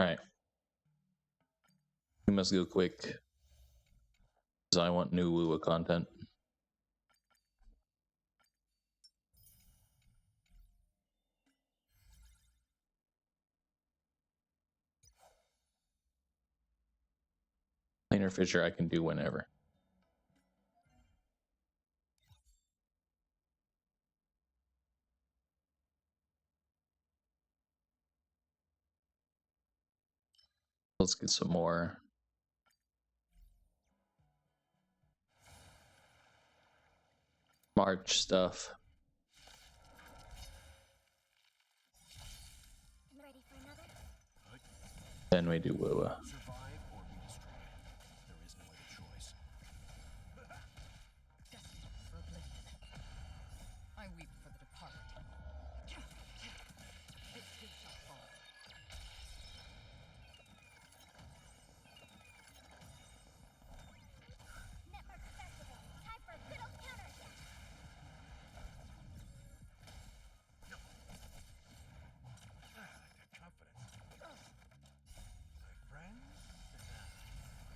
Alright. We must go quick. Because I want new Woowa content. Planar Fissure I can do whenever. Let's get some more. March stuff. Ready for another? Then we do Woowa. Survive or be destroyed. There is no other choice. Destined for oblivion. I weep for the departed. It too shall fall. Network Festival. Time for a good old counterattack. That confidence. My friends?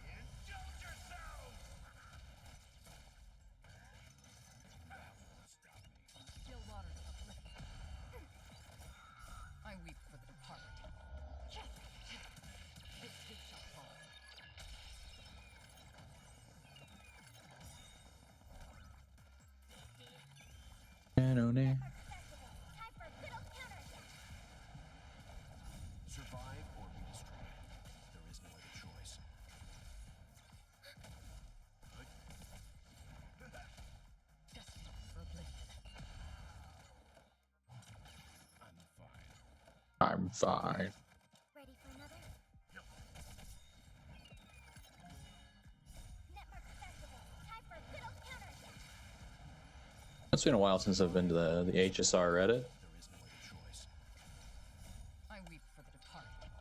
Indulge yourselves! That won't stop me. Still waters of oblivion. I weep for the departed. It too shall fall. Cannoneer. Festival. Time for a good old counterattack. Survive or be destroyed. There is no other choice. Destined for oblivion. I'm fine. I'm fine. Ready for another? Network Festival. Time for a good old counterattack. It's been a while since I've been to the HSR Reddit. There is no other choice. I weep for the departed.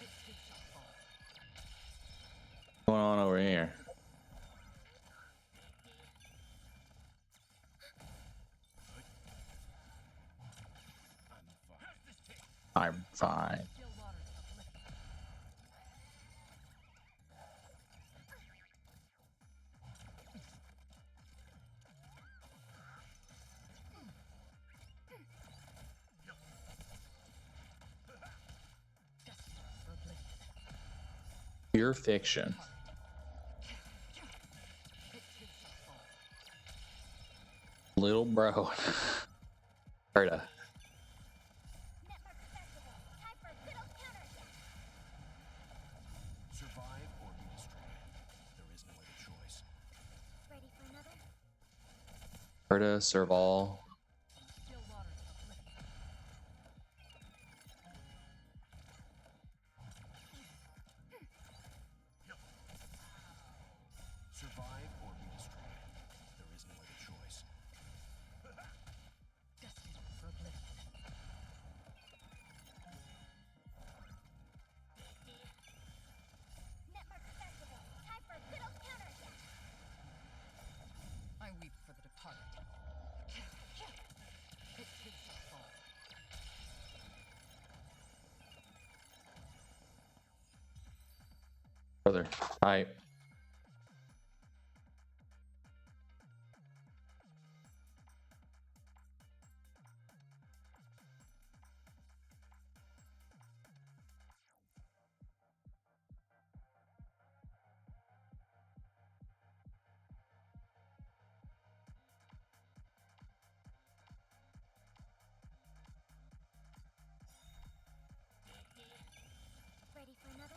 It too shall fall. What's going on over here? I'm fine. I'm fine. Still waters of oblivion. Destined for oblivion. Pure fiction. It too shall fall. Little bro. Herda. Network Festival. Time for a good old counterattack. Survive or be destroyed. There is no other choice. Ready for another? Herda, Serval. Still waters of oblivion. Survive or be destroyed. There is no other choice. Destined for oblivion. Network Festival. Time for a good old counterattack. I weep for the departed. It too shall fall. Brother. Hi. Ready for another?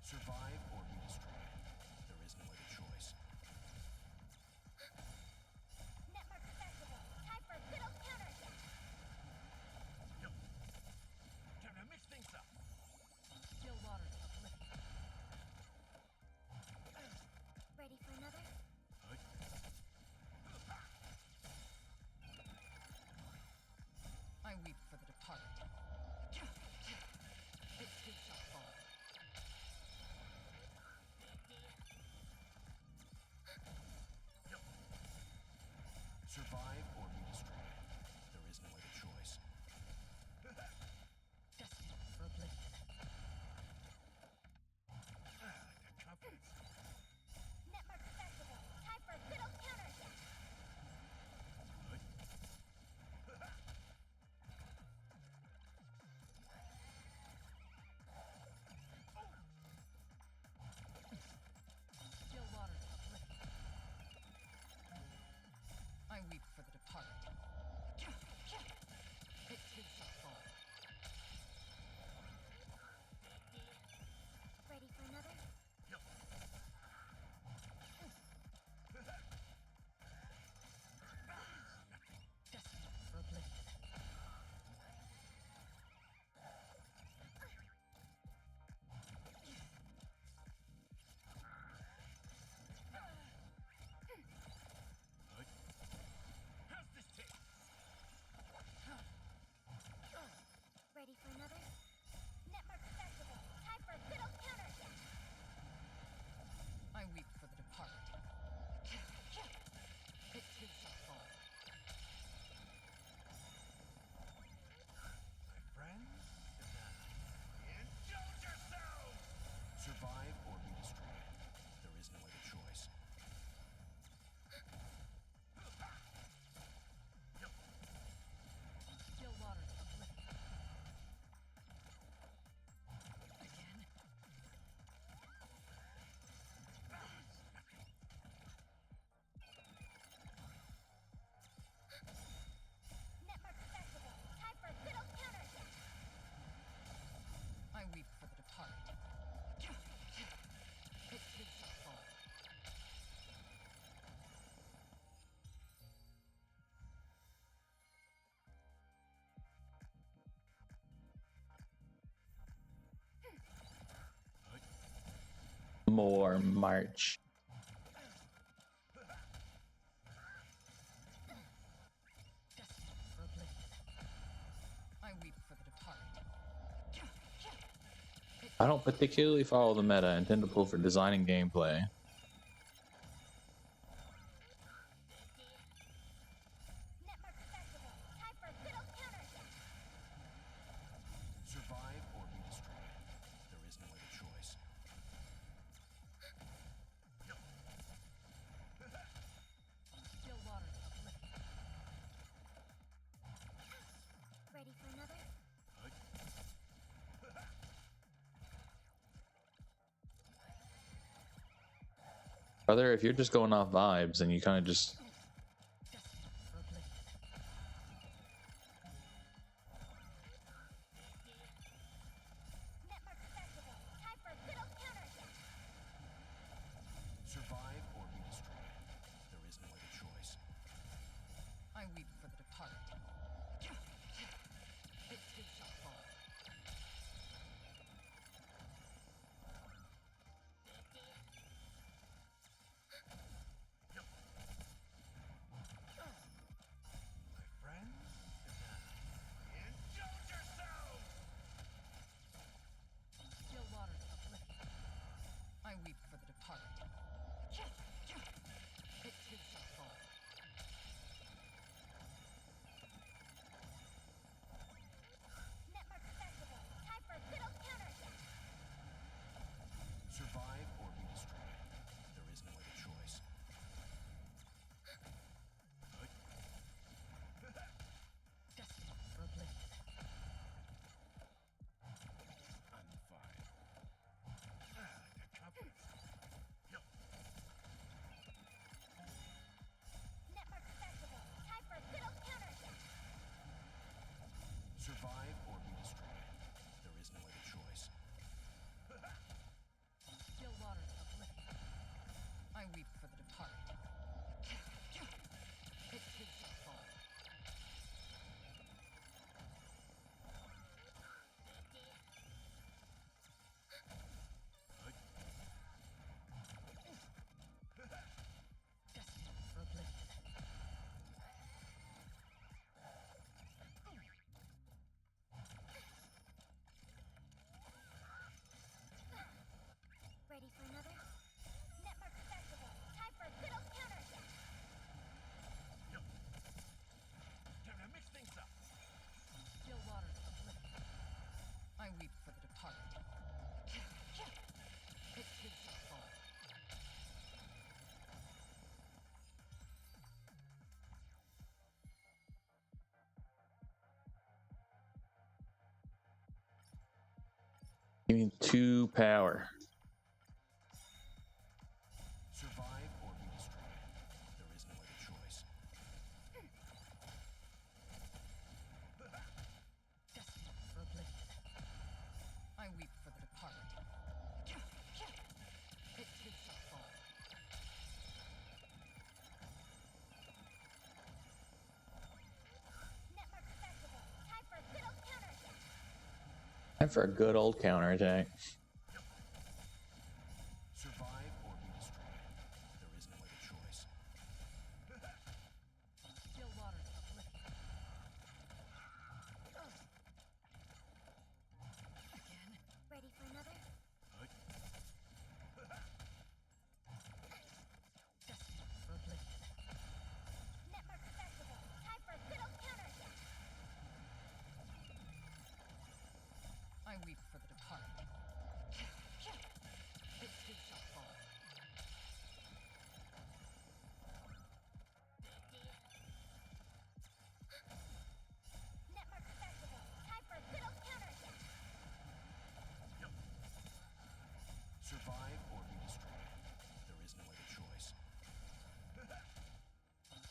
Survive or be destroyed. There is no other choice. Netmark Festival. Time for a good old counterattack. Time to mix things up. Still waters uplifted. Ready for another? I weep for the departed. It too shall fall. Survive or be destroyed. There is no other choice. Destined for oblivion. Confidence. Netmark Festival. Time for a good old counterattack. Still waters uplifted. I weep for the departed. It too shall fall. Ready for another? Destined for oblivion. How's this taste? Ready for another? Netmark Festival. Time for a good old counterattack. I weep for the departed. It too shall fall. My friends, indulge yourselves! Survive or be destroyed. There is no other choice. Still waters uplifted. Again. Netmark Festival. Time for a good old counterattack. I weep for the departed. It too shall fall. More March. Destined for oblivion. I weep for the departed. I don't particularly follow the meta. I intend to pull for designing gameplay. Netmark Festival. Time for a good old counterattack. Survive or be destroyed. There is no other choice. Still waters uplifted. Ready for another? Brother, if you're just going off vibes and you kind of just Destined for oblivion. Netmark Festival. Time for a good old counterattack. Survive or be destroyed. There is no other choice. I weep for the departed. It too shall fall. Give me 2 power. Survive or be destroyed. There is no other choice. Destined for oblivion. I weep for the departed. It too shall fall. Network festival. Time for a good old counterattack. Time for a good old counterattack. Survive or be destroyed. There is no other choice. Still waters of oblivion. Again. Ready for another? Destined for oblivion. Network festival. Time for a good old counterattack. I weep for the departed. It too shall fall. Network festival. Time for a good old counterattack. Survive or be destroyed. There is no other choice.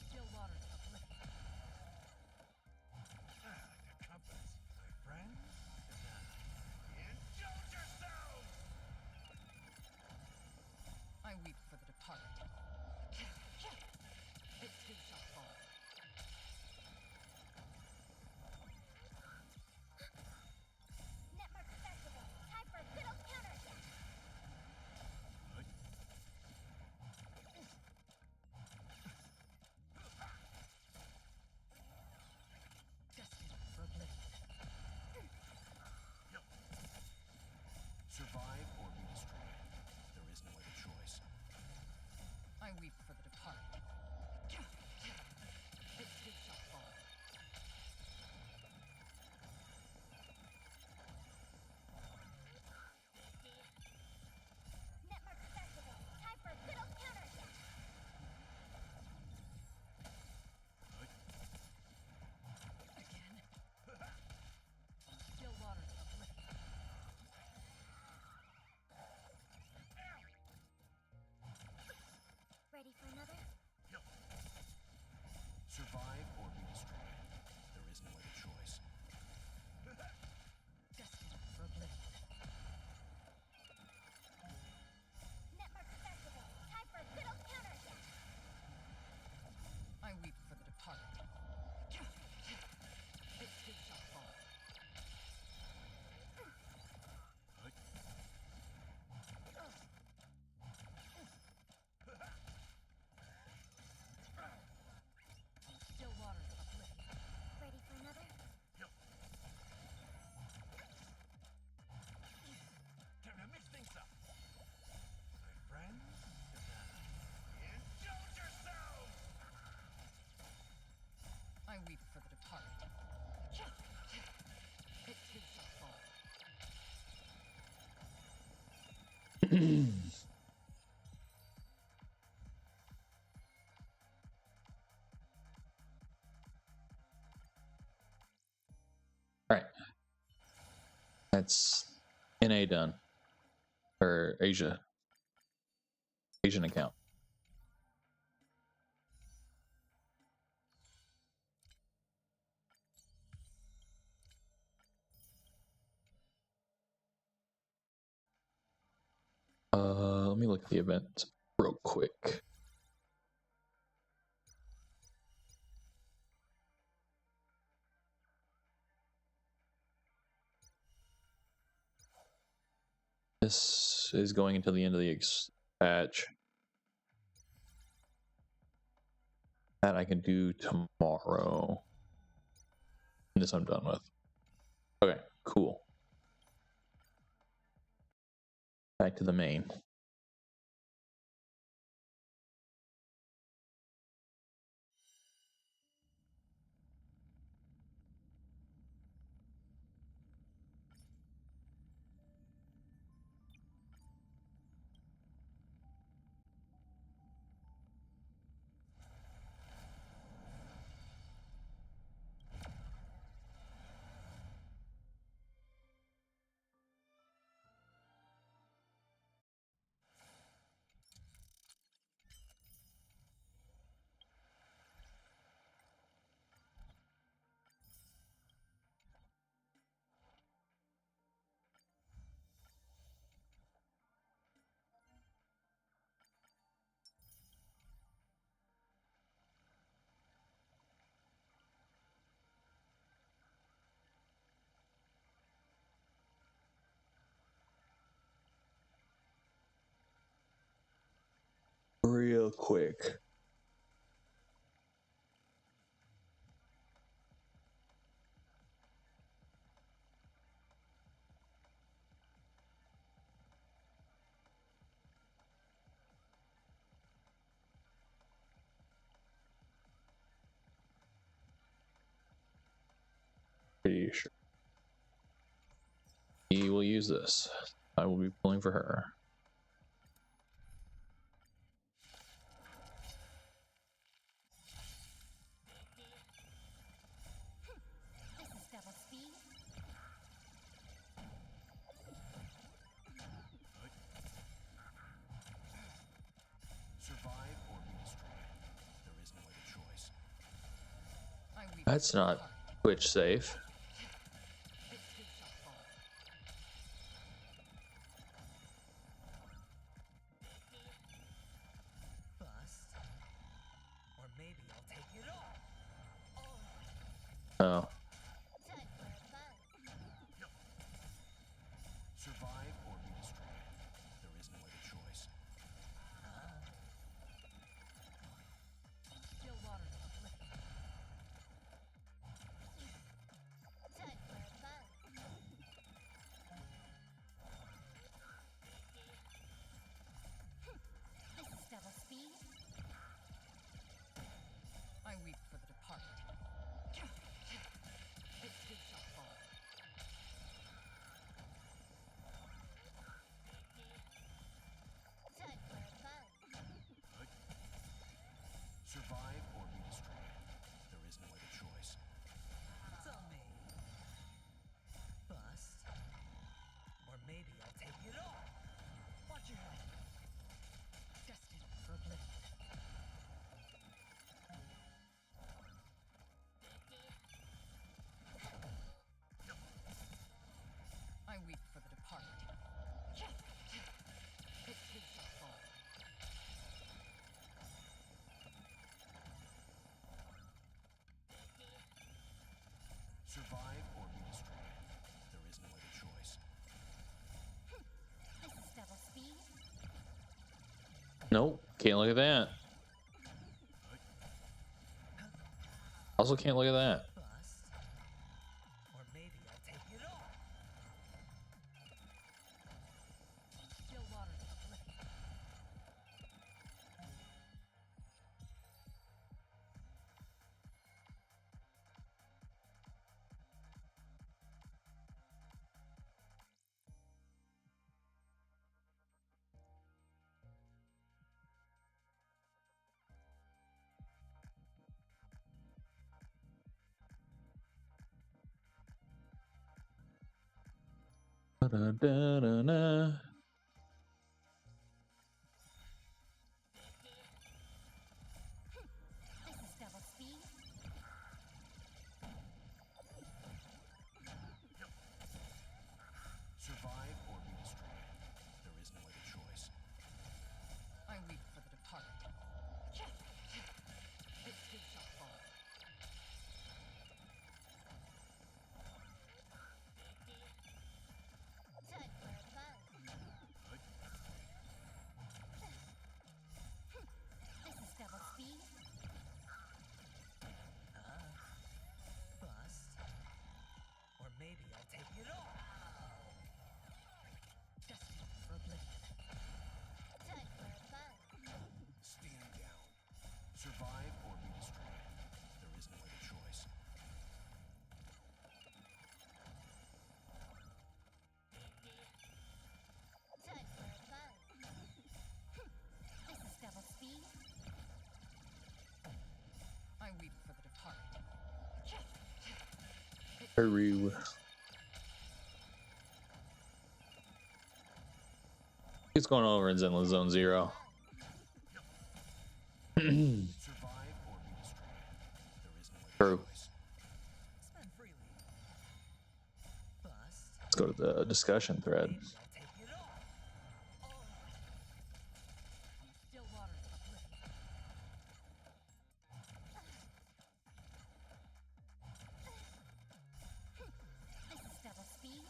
Still waters of oblivion. The compass, my friends. Indulge yourselves! I weep for the departed. It too shall fall. Network festival. Time for a good old counterattack. Destined for oblivion. Survive or be destroyed. There is no other choice. I weep for the departed. It too shall fall. Network festival. Time for a good old counterattack. Again. Still waters of oblivion. Ready for another? Survive or be destroyed. There is no other choice. Destined for oblivion. Network festival. Time for a good old counterattack. I weep for the departed. It too shall fall. Still waters of oblivion. Ready for another? Time to mix things up. My friends, indulge yourselves! I weep for the departed. It too shall fall. Alright. That's NA done. Or Asia. Asian account. Let me look at the event real quick. This is going until the end of the patch. That I can do tomorrow. And this I'm done with. Okay, cool. Back to the main. real quick. Pretty sure he will use this. I will be pulling for her. This is double speed. Survive or be destroyed. There is no other choice. I weep That's for the not departed. Twitch safe. This too shall fall. Bust. Or maybe I'll take it all. Oh, Time for a buzz. Survive or be destroyed. There is no other choice. Still waters of oblivion. Time for a buzz. This is double speed. I weep for the departed. This too shall fall. Time for a buzz. Survive or be destroyed. There is no other choice. It's on me. Bust. Or maybe I'll take it all. Watch your head. Destined for oblivion. I weep for the departed. This too shall fall. Survive or be destroyed. There is no other choice. This is double speed. nope. Can't look at that. Also can't look at that. Bust. Or maybe I'll take it all. Still waters of oblivion. Da-da-da-da-da. This is double speed. Survive or be destroyed. There is no other choice. I weep for the departed. This too shall fall. Time for a buzz. This is double speed. Bust. Or maybe I'll take it all. Destined for oblivion. Time for a buzz. Stand down. Survive or be destroyed. There is no other choice. Time for a buzz. This is double speed. I weep for the departed. Hurry. He's going over in Zenless Zone 0. Survive or be destroyed. There is no other True. choice. Spend freely. Bust. Let's go to the discussion thread. Maybe I'll take it all. Still waters of oblivion. This is double speed.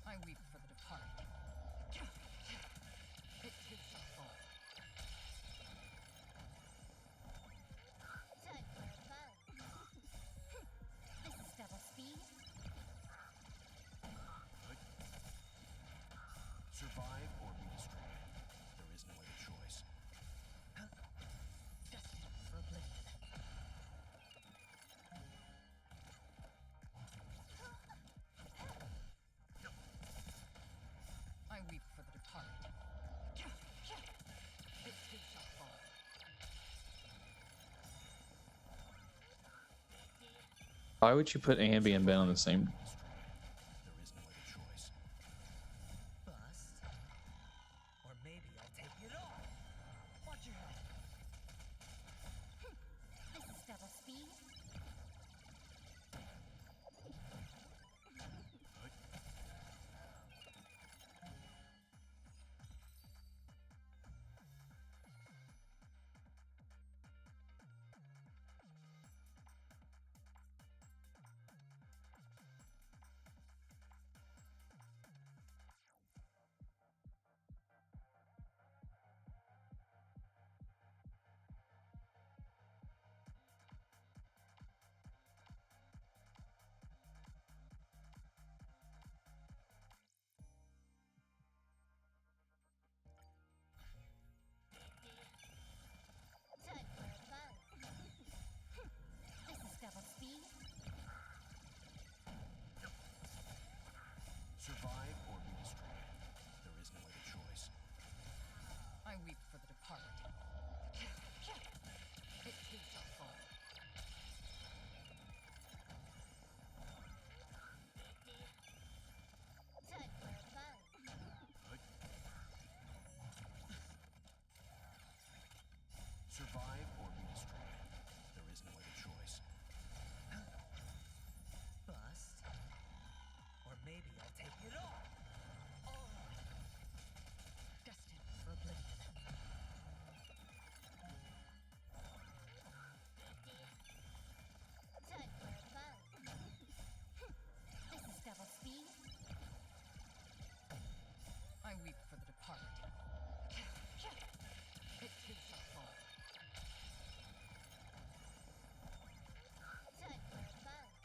I weep for the departed. Why would you put Ambi and Ben on the same? There is no other choice. Bust. Or maybe I'll take it all. Watch your head. This is double speed. Time for a buzz. This is double speed. Survive or be destroyed. There is no other choice. I weep for the departed. It too shall fall. Time for a buzz. Survive or be destroyed. There is no other choice. Bust. Or maybe I'll take it all. Oh. Destined for oblivion. Time for a buzz. This is double speed. I weep for the departed. It too shall fall. Time for a buzz.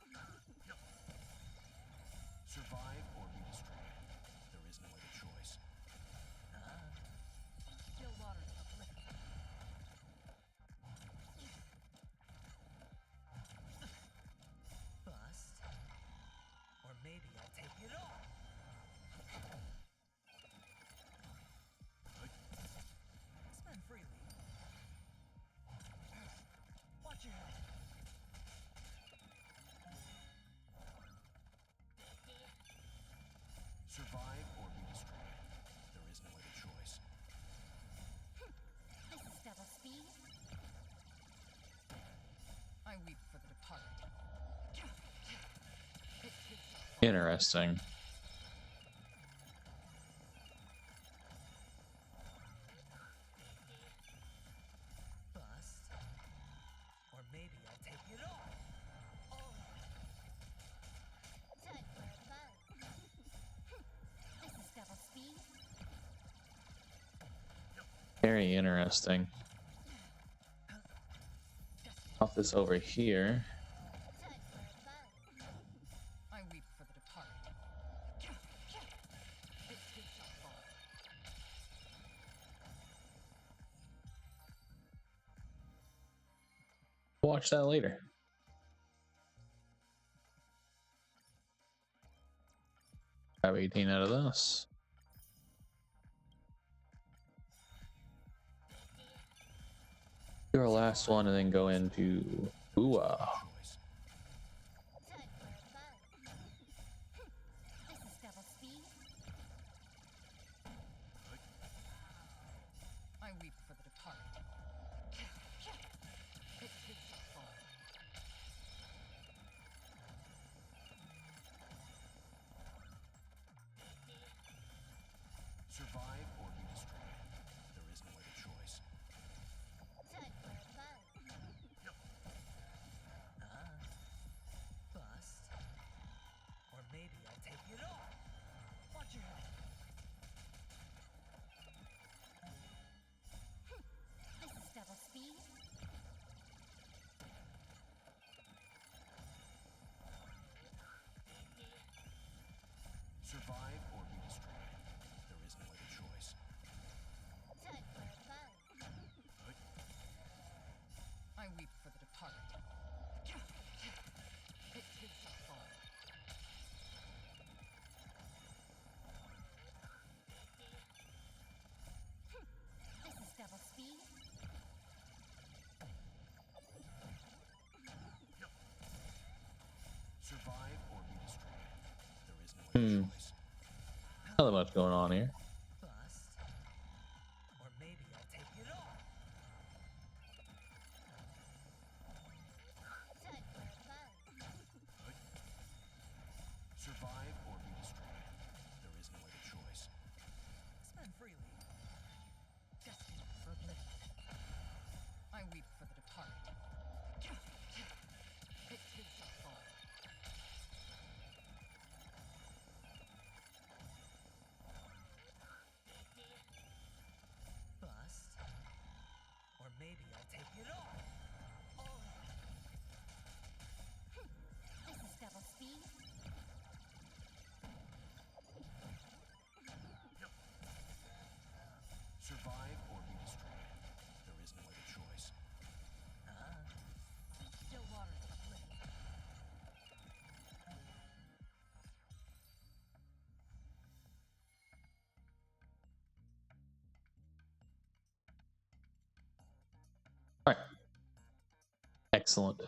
Survive or be destroyed. There is no other choice. Still waters of oblivion. Bust. Or maybe I'll take it all. Spend freely. Watch your head. Survive or be destroyed. There is no other choice. This is double speed. I weep for the departed. It too shall fall. Interesting. Bust. Or maybe I'll take it all. Oh. Time for a buzz. This is double speed. Very interesting. Off this over here. Time for a buzz. I weep for the departed. It too shall fall. Watch that later. Have 18 out of this. Do our last one and then go into Ua. Choice. Time for a buzz. This is double speed. I weep for the departed. It too shall fall. Survive or be destroyed. There is no other choice. Time for a buzz. Bust. Or maybe I'll take it all. Watch your head. This Survive or be destroyed. There is no other choice. Not that much going on here. Bust. Or maybe I'll take it all. Time for a fun. Survive or be destroyed. There is no other choice. Spend freely. Destined for oblivion. I weep for the departed. It is a fall. Bust. Or maybe I'll take it all. This is double speed. Survive or be destroyed. There is no other choice. Still waters of oblivion. All right. Excellent.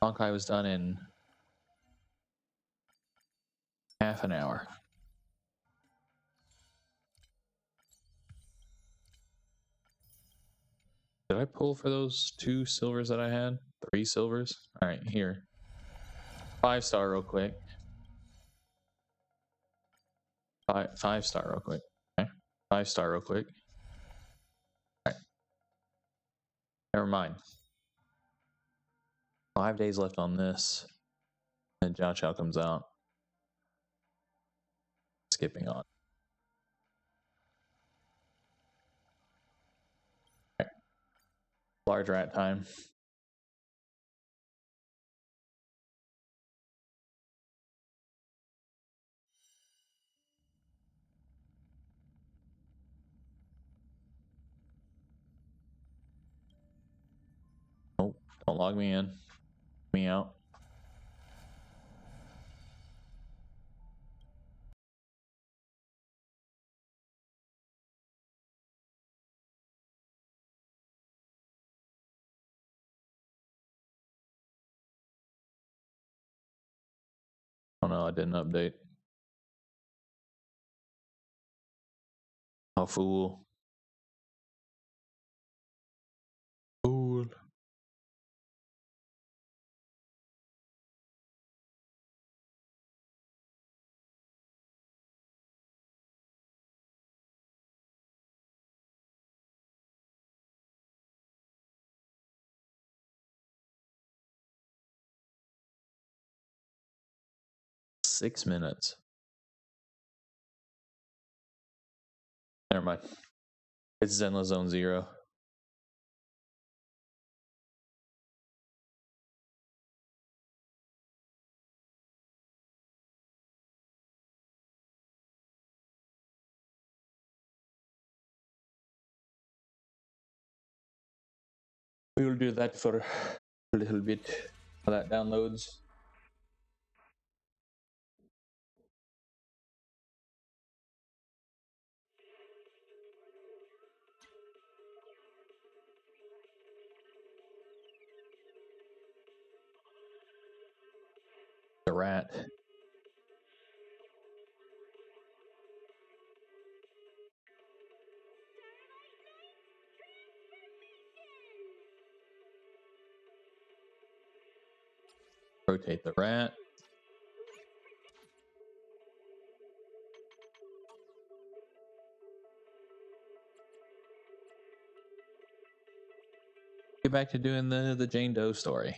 Honkai was done in half an hour. Did I pull for those 2 silvers that I had? 3 silvers? All right, here. 5-star real quick. 5-star real quick. Okay. 5-star real quick. All right. Never mind. 5 days left on this. And Jiao Chao comes out. Skipping on. Okay. Large rat time. Oh, don't log me in. Me out. Oh no, I didn't update. Oh, fool. Fool. Six minutes. Never mind. It's Zenless Zone 0. We will do that for a little bit while that downloads. The rat. Rotate the rat. Get back to doing the Jane Doe story.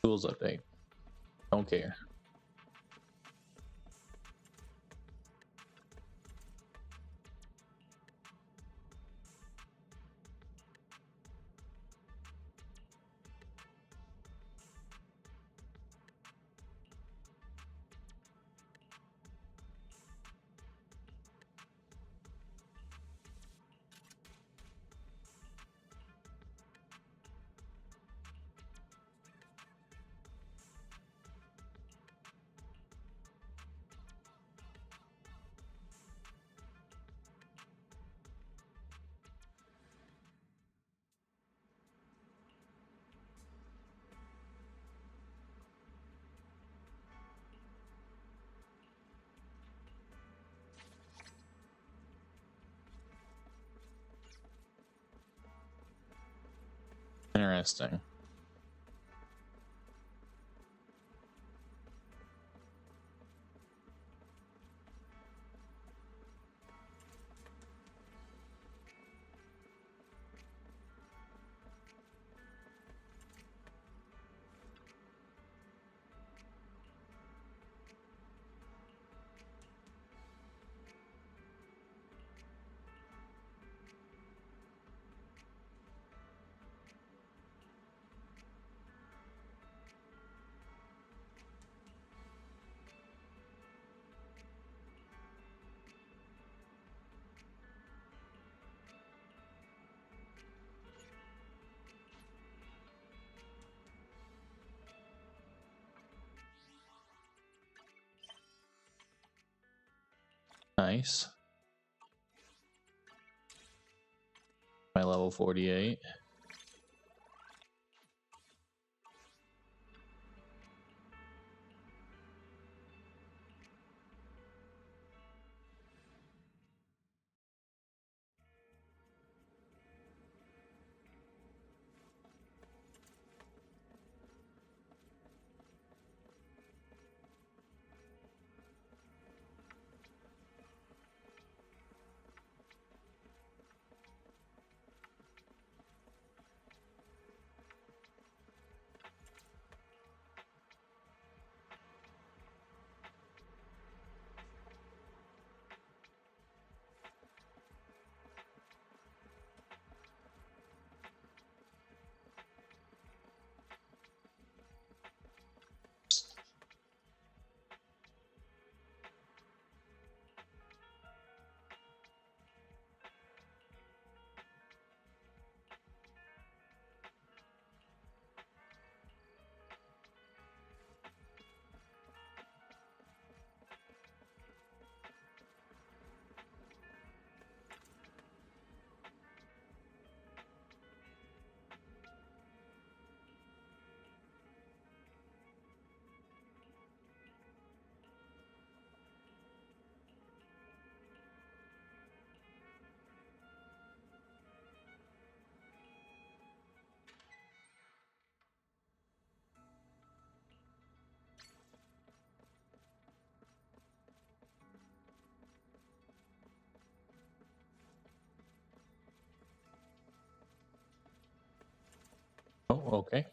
Tools update. Don't care. Interesting. Nice. My level 48. Oh, okay.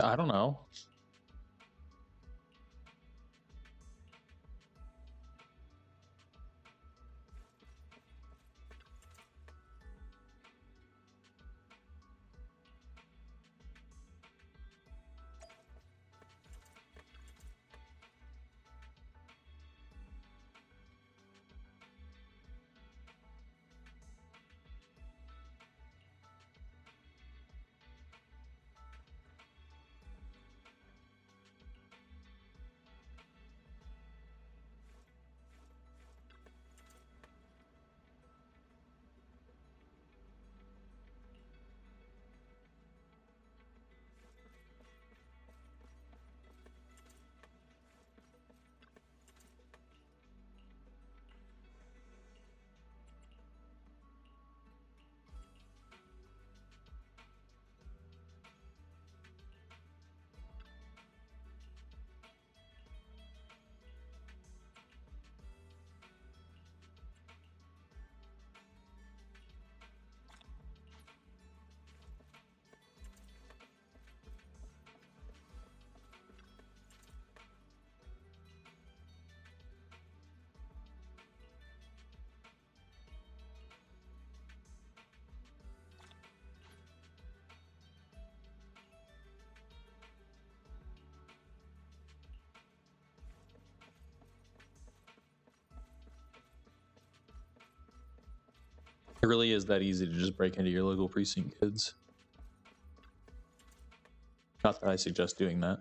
I don't know. It really is that easy to just break into your local precinct, kids. Not that I suggest doing that.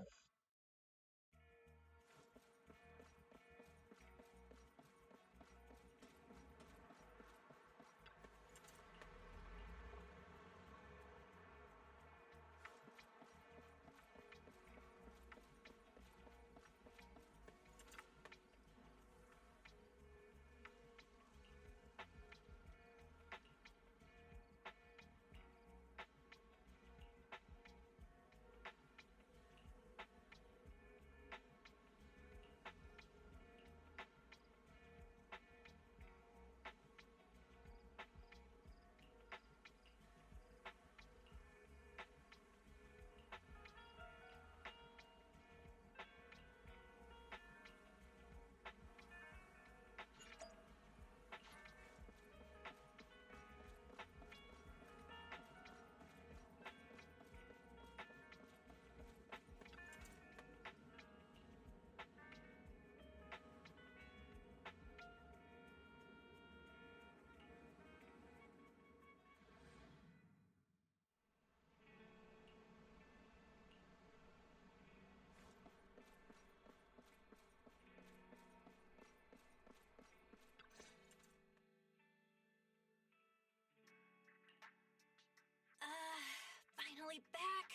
finally back.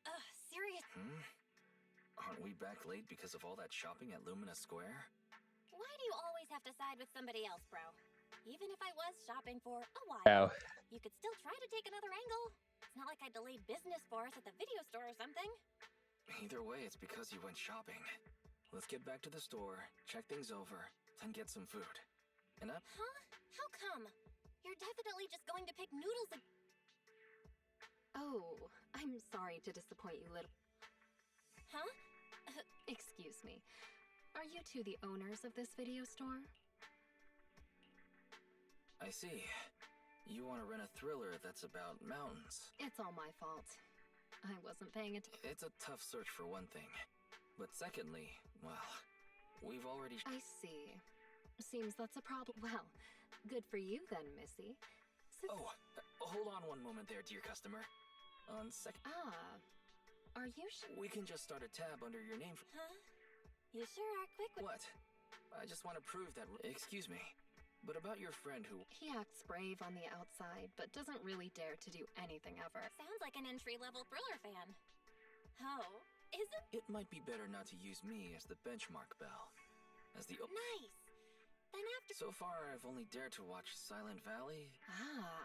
Ugh, serious. Aren't we back late because of all that shopping at Lumina Square? Why do you always have to side with somebody else, bro? Even if I was shopping for a while, Ow. you could still try to take another angle. It's not like I delayed business for us at the video store or something. Either way, it's because you went shopping. Let's get back to the store, check things over, then get some food. And up. Huh? How come? You're definitely just going to pick noodles and... Oh, I'm sorry to disappoint you, little... Huh? Excuse me. Are you two the owners of this video store? I see. You want to rent a thriller that's about mountains. It's all my fault. I wasn't paying attention. It's a tough search for one thing. But secondly, well, we've already... I see. Seems that's a problem. Well, good for you then, Missy. Oh, hold on one moment there, dear customer. On second... Are you We can just start a tab under your name. Huh? You sure are quick with... What? I just want to prove that... Excuse me. But about your friend who... He acts brave on the outside, but doesn't really dare to do anything ever. Sounds like an entry-level thriller fan. Oh, is it? It might be better not to use me as the benchmark, Belle. As the... Nice. Then after... So far, I've only dared to watch Silent Valley.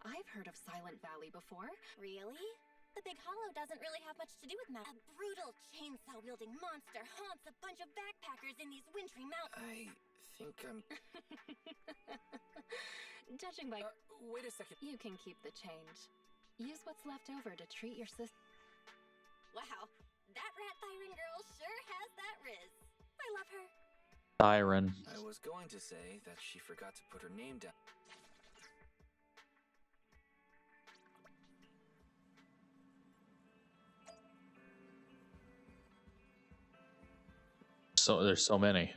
I've heard of Silent Valley before. Really? The Big Hollow doesn't really have much to do with that. A brutal chainsaw-wielding monster haunts a bunch of backpackers in these wintry mountains. I think I'm... Judging by... wait a second. You can keep the change. Use what's left over to treat your sister. Wow, that rat Thyron girl sure has that riz. I love her. Siren. I was going to say that she forgot to put her name down. So there's so many.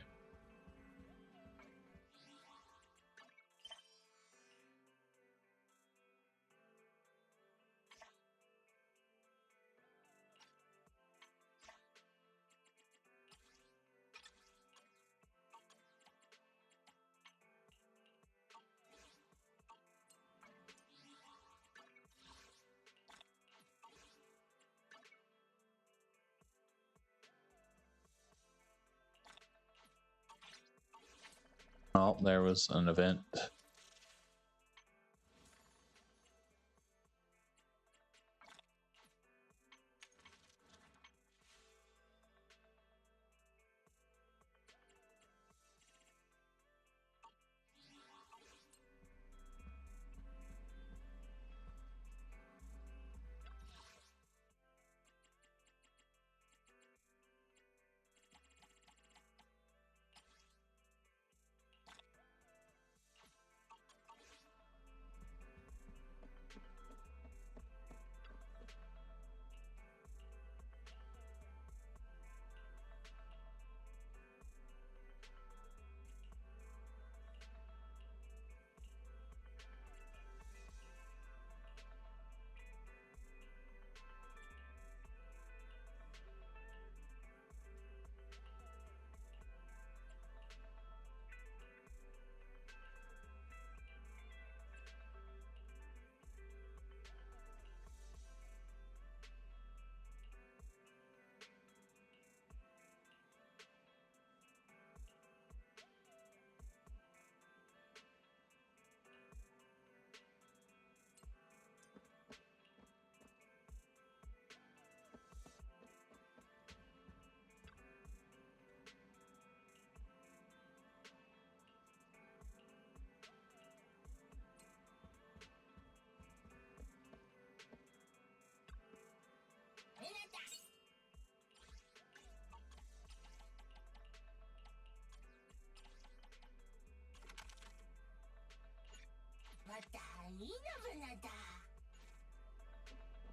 Oh, there was an event.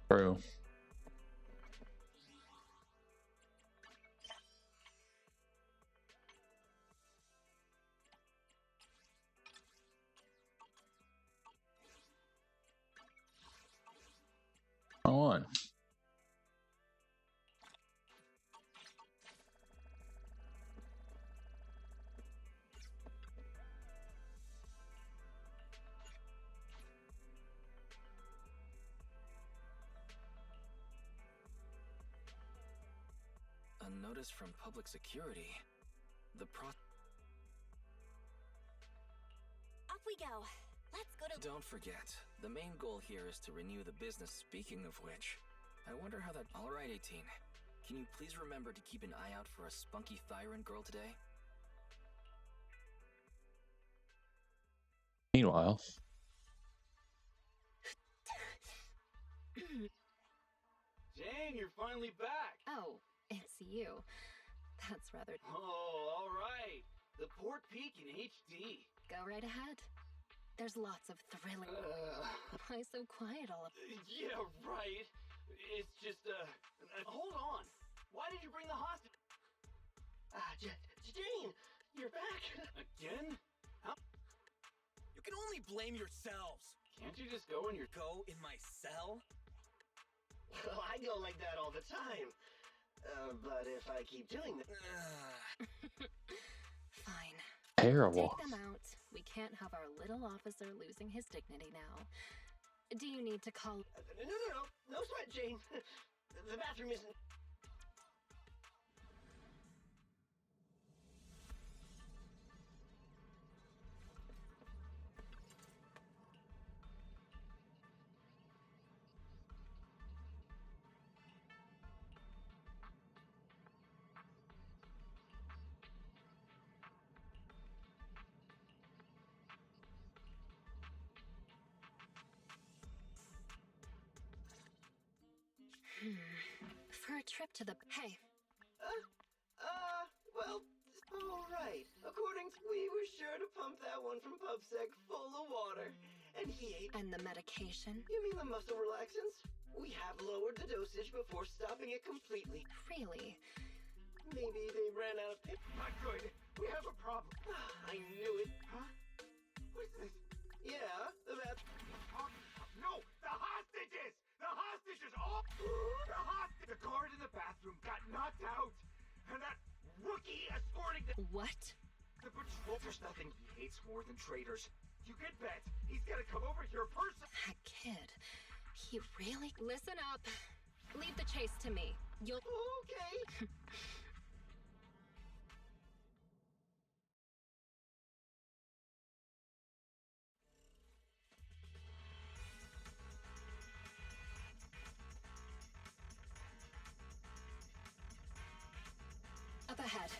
True. Go on. notice from public security. The Off we go. Let's go to... Don't forget, the main goal here is to renew the business. Speaking of which, I wonder how that... Alright, 18. Can you please remember to keep an eye out for a spunky Thyran girl today? Meanwhile, Jane, you're finally back! Oh, it's you. That's rather... Oh, alright. The Port Peak in HD. Go right ahead. There's lots of thrilling... Why so quiet all of... Yeah, right. It's just, hold on. Why did you bring the hostage? Jane, you're back. Again? How? You can only blame yourselves. Can't you just go in your... Go in my cell? Well, I go like that all the time. But if I keep doing that... Fine. terrible. Take them out. We can't have our little officer losing his dignity now. Do you need to call... No sweat, Jane. The bathroom isn't... For a trip to the... Hey, Well, all right. According to... We were sure to pump that one from PubSec full of water. And he ate... and the medication? You mean the muscle relaxants? We have lowered the dosage before stopping it completely. Really? Maybe they ran out of... Not good. We have a problem. I knew it. Huh? What's this? Yeah, the bath... No! The hostages! The hostages! Oh! The hostage! The guard in the bathroom got knocked out! And that rookie escorting the What? patrol... There's nothing he hates more than traitors. You can bet he's gonna come over here personally. That kid. He really... Listen up. Leave the chase to me. You'll... Okay. Up ahead.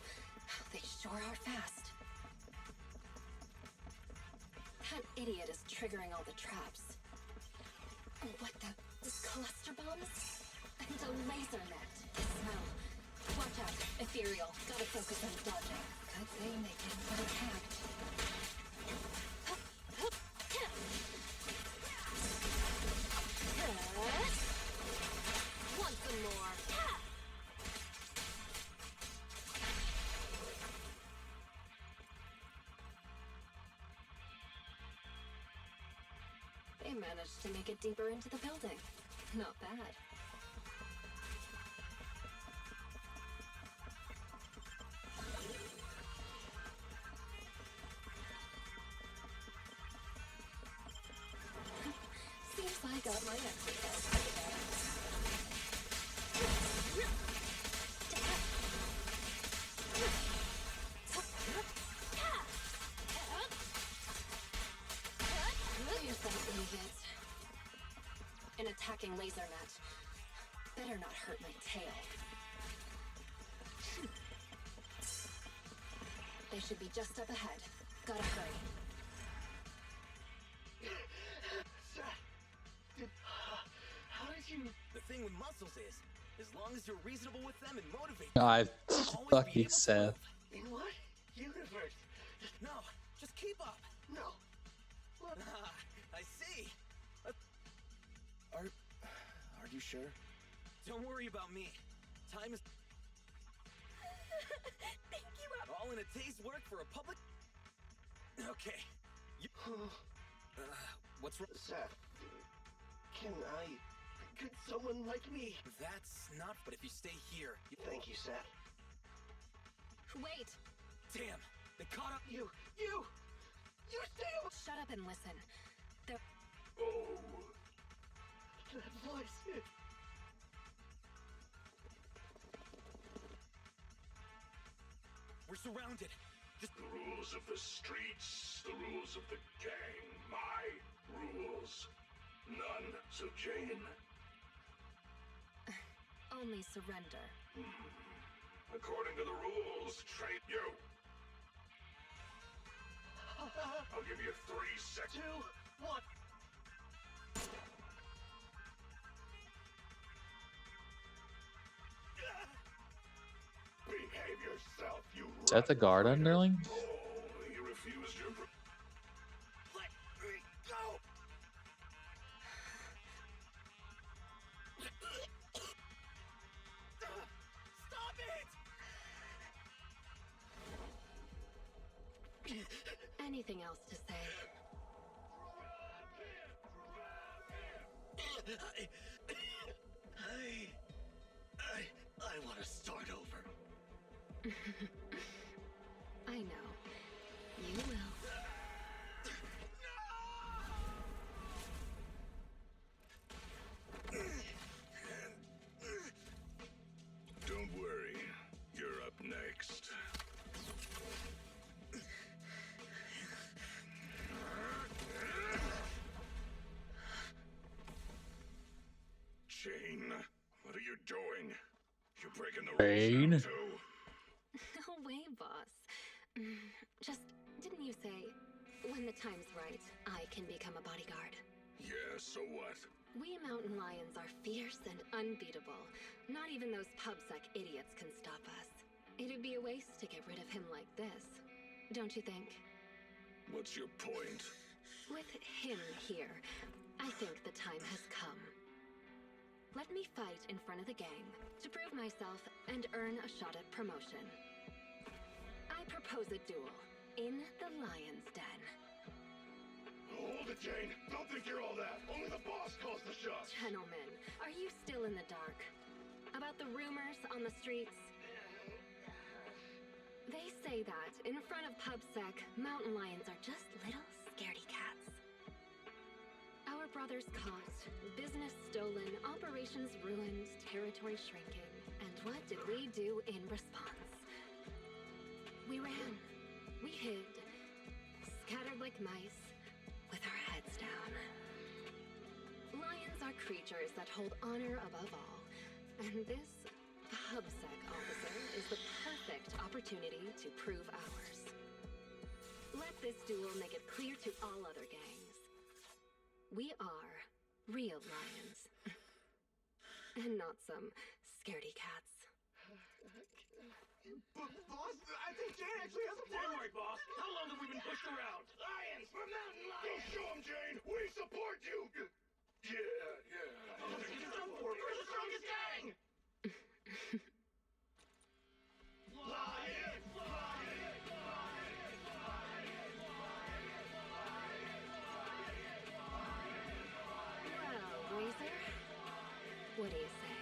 They sure are fast. That idiot is triggering all the traps. What the... cluster bombs? And a laser net. Smell. Watch out. Ethereal. Gotta focus on dodging. Could they make it for the attacked? Want some more? They managed to make it deeper into the building. Not bad. Seems I got my exercise. You're some idiot. An attacking laser net. Better not hurt my tail. They should be just up ahead. Gotta hurry. How did you... The thing with muscles is, as long as you're reasonable with them and motivate I them, you'll always be fucking able to Seth. move. In what universe? No, just keep up. No. What? Ah, I see. Are you sure? Don't worry about me. Time is Thank you, all in a day's work for a public. Okay. You... what's wrong? Seth, could someone like me? That's not. But if you stay here, Thank you, Seth. Wait! damn, they caught up. You still... Shut up and listen. Oh, that voice. We're surrounded. Just The rules of the streets, the rules of the gang. My rules. None. So Jane, Only surrender. according to the rules, trade you. I'll give you 3 seconds. 2, 1. Behave yourself, you Is that the guard underling? Oh, you refused your... let me go. Stop it! Anything else to say? I want to start over. I know. You will. Don't worry, you're up next. Jane, what are you doing? You're breaking the Jane? rules now, too? No way, boss. Just, didn't you say, when the time's right, I can become a bodyguard? Yeah, so what? We mountain lions are fierce and unbeatable. Not even those pubsec idiots can stop us. It'd be a waste to get rid of him like this. Don't you think? What's your point? With him here, I think the time has come. Let me fight in front of the gang to prove myself and earn a shot at promotion. I propose a duel in the Lion's Den. Hold it, Jane. Don't think you're all that. Only the boss calls the shots. Gentlemen, are you still in the dark? About the rumors on the streets? They say that in front of PubSec, mountain lions are just little scaredy cats. Our brothers caught, business stolen, operations ruined, territory shrinking. And what did we do in response? We ran. We hid. Scattered like mice, with our heads down. Lions are creatures that hold honor above all. And this PubSec officer is the perfect opportunity to prove ours. Let this duel make it clear to all other gangs. We are real lions. And not some scaredy cats. Boss, I think Jane actually has a Don't point. worry, boss. How long have we been pushed around? Lions! We're mountain lions! Go show 'em, Jane! We support you! Yeah. We're the strongest gang! Well, Razor, what do you say?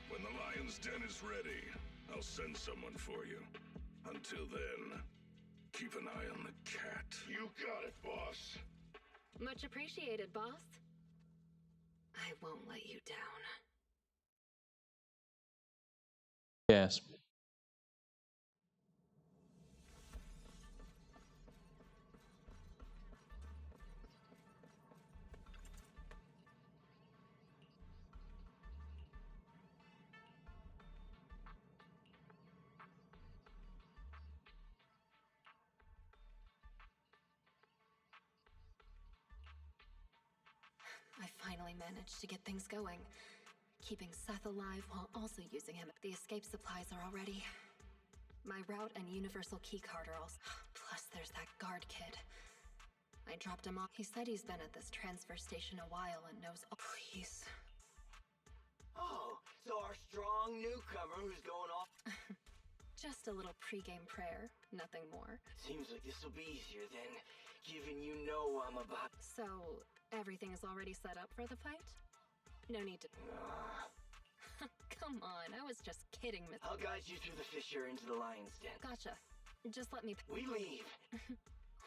When the Lion's Den is ready, I'll send someone for you. Until then, keep an eye on the cat. You got it, boss. Much appreciated, boss. I won't let you down. Yes. I finally managed to get things going. Keeping Seth alive while also using him. The escape supplies are all ready. My route and universal keycard are also... Plus there's that guard kid. I dropped him off. He said he's been at this transfer station a while and knows... Oh, please. Oh, so our strong newcomer who's going off. Just a little pregame prayer, nothing more. Seems like this will be easier than given you know I'm about. So, everything is already set up for the fight? No need to... Come on, I was just kidding, Miss... I'll guide you through the fissure into the Lion's Den. Gotcha. Just let me... We leave.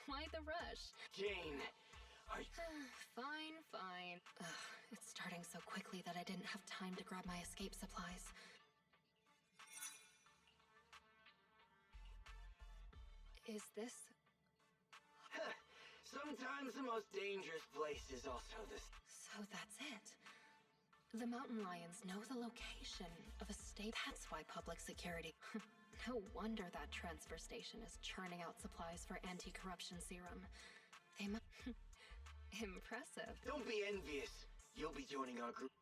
Why the rush? Jane, are you... Fine. Ugh, it's starting so quickly that I didn't have time to grab my escape supplies. Is this... Sometimes the most dangerous place is also the... So that's it. The mountain lions know the location of a state. That's why public security... No wonder that transfer station is churning out supplies for anti-corruption serum. They must... Impressive. Don't be envious. You'll be joining our group.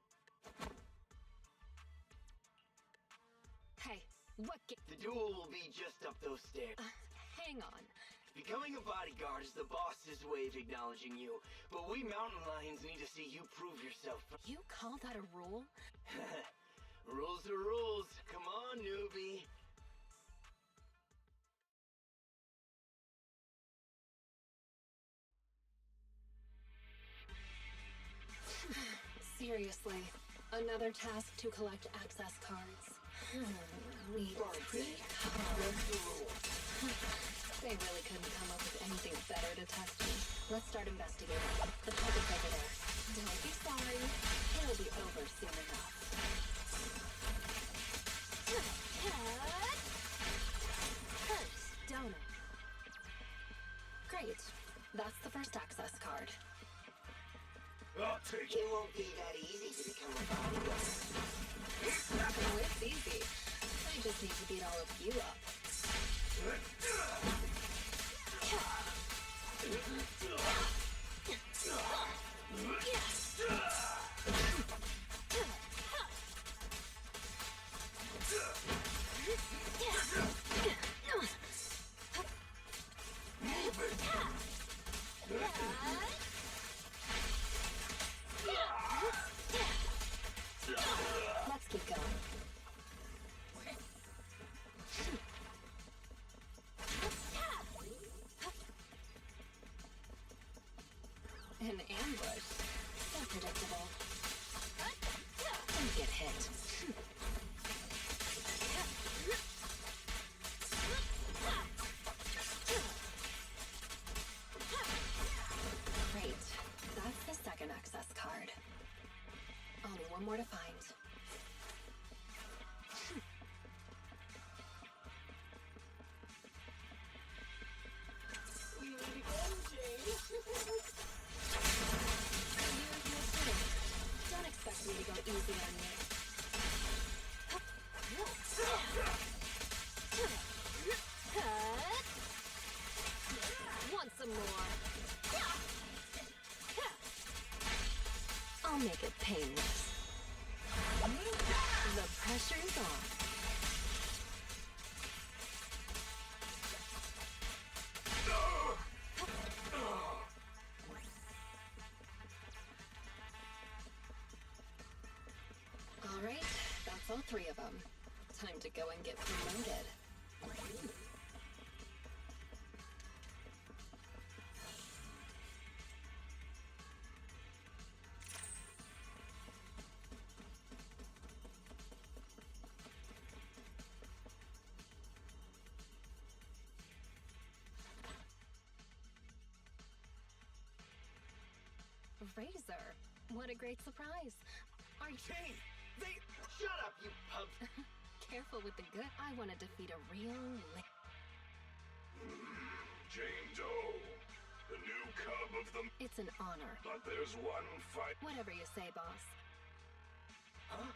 Hey, what The duel will be just up those stairs. hang on. Becoming a bodyguard is the boss's way of acknowledging you, but we mountain lions need to see you prove yourself. You call that a rule? Rules are rules. Come on, newbie. Seriously, another task to collect access cards. We They really couldn't come up with anything better to test me. Let's start investigating. The public over there. Don't be sorry. It'll be over soon enough. Hurts, don't it? Great. That's the first access card. I'll take it. It won't be that easy to become a bodyguard. Oh, it's easy. I just need to beat all of you up. Let's keep going. An ambush. So predictable. Don't get hit. Great. That's the second access card. Only one more to find. Don't expect me to go easy on you. Want some more? I'll make it painless. The pressure's on. All right, that's all three of them. Time to go and get promoted. Razor, what a great surprise. Are you... Jane! They... Shut up, you pub... Careful with the good. I want to defeat a real... Jane Doe, the new cub of the... It's an honor. But there's one fight. Whatever you say, boss. Huh?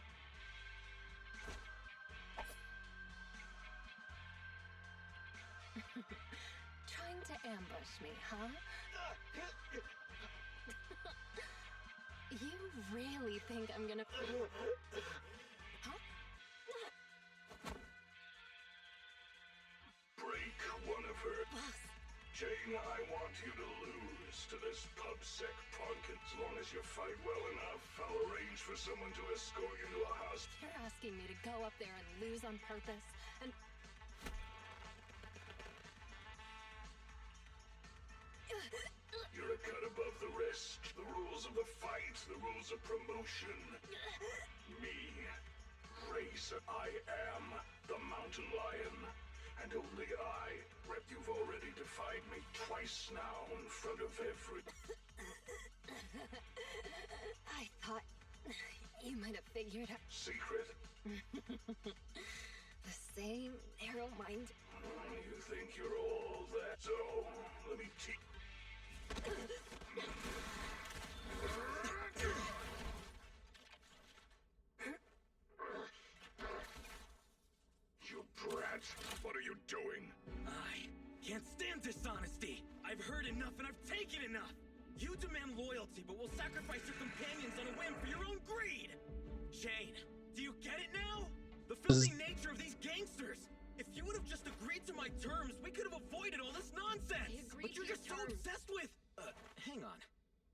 Trying to ambush me, huh? You really think I'm gonna... Huh? Break one of her. Boss, Jane, I want you to lose to this pub-sec punk. As long as you fight well enough, I'll arrange for someone to escort you to a house. you're asking me to go up there and lose on purpose, and... You're a cut above the rest. The rules of the fight, the rules of promotion. Me, Razor, I am the Mountain Lion. And only I. You've already defied me twice now in front of every... I thought you might have figured out... Secret. The say narrow-minded. You think you're all that? So, let me teach. You brat! What are you doing? I can't stand dishonesty. I've heard enough and I've taken enough. You demand loyalty, but will sacrifice your companions on a whim for your own greed. Jane, do you get it now? The filthy nature of these gangsters. If you would have just agreed to my terms, we could have avoided all this nonsense. I agreed But you're to just your so terms. obsessed with. Hang on.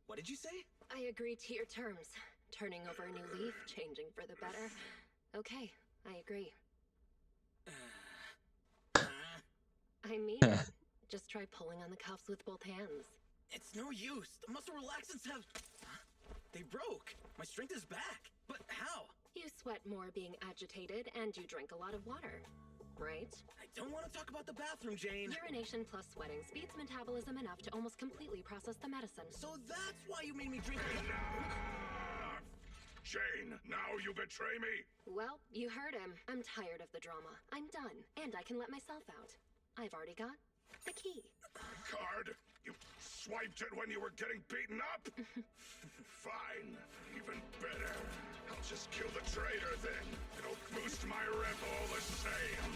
What did you say? I agreed to your terms. Turning over a new leaf, changing for the better. Okay, I agree. I mean it. Just try pulling on the cuffs with both hands. It's no use. The muscle relaxants have. They broke. My strength is back. But how? You sweat more being agitated, and you drink a lot of water. Right? I don't want to talk about the bathroom, Jane. Urination plus sweating speeds metabolism enough to almost completely process the medicine. So that's why you made me drink. Enough! Jane, now you betray me? Well, you heard him. I'm tired of the drama. I'm done, and I can let myself out. I've already got the key. Card? You swiped it when you were getting beaten up? Fine. Even better. I'll just kill the traitor then. It'll boost my rep all the same.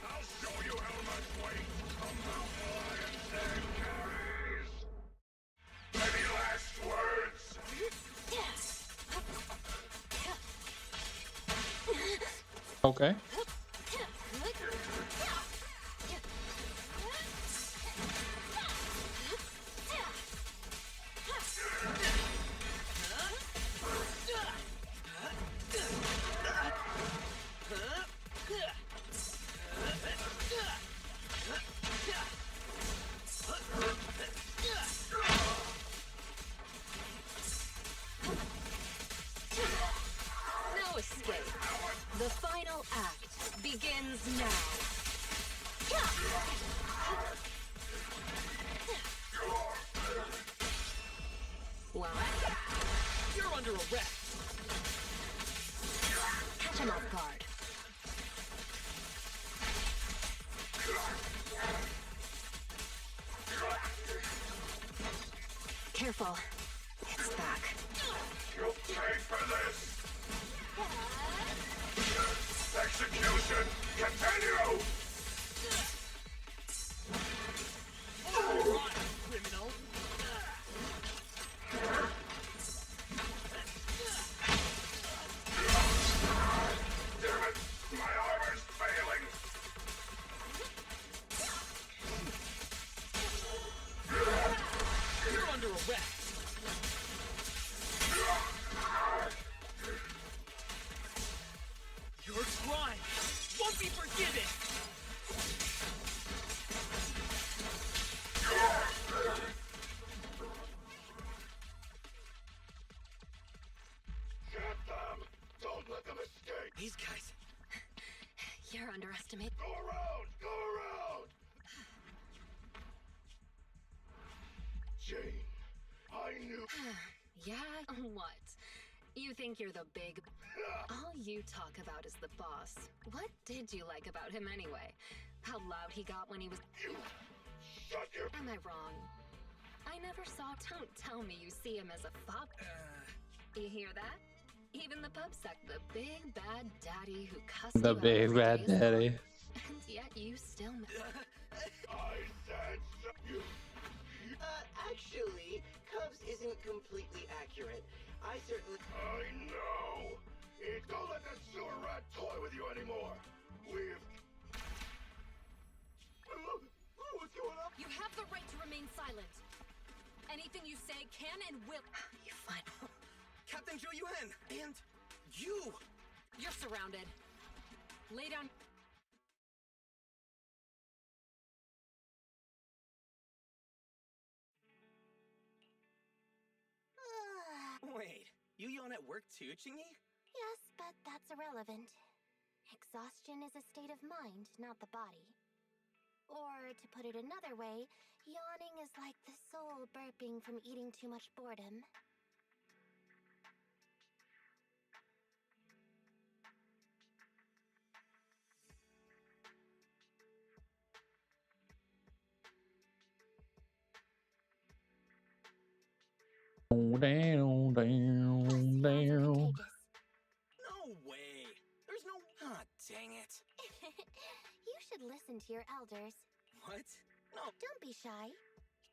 I'll show you how much weight a mountain lion's head carries. Any last words? Okay. No escape. The final act begins now. Well, You're under arrest. catch him off guard. Careful. It's back. You'll pay for this! Execution! Continue! Criminal. Damn it! My armor's failing! You're under arrest. Your crime won't be forgiven. Get them! Don't let them escape! These guys. You're underestimating. Go around! Go around! Jane, I knew... Yeah? What? You think you're the big... All you talk about is the boss. What did you like about him anyway? How loud he got when he was... You... Shut your... Am I wrong? I never saw... Don't tell me you see him as a fop. You hear that? Even the pubsec, the big bad daddy who cussed The you out big every bad day is daddy. gone. And yet you still... I said so. You... Actually, Cubs isn't completely accurate. I certainly... I know! Don't let that sewer rat toy with you anymore! We've... What's going on? You have the right to remain silent. Anything you say can and will... You fine. Captain Zhou Yuan and you. You're surrounded. Lay down... Wait, you yawn at work too, Chingy? Yes, but that's irrelevant. Exhaustion is a state of mind, not the body. Or, to put it another way, yawning is like the soul burping from eating too much boredom. Oh, down, down, Plus, down. you're also contagious. No way. There's no. Ah, dang it. You should listen to your elders. What? No. Don't be shy.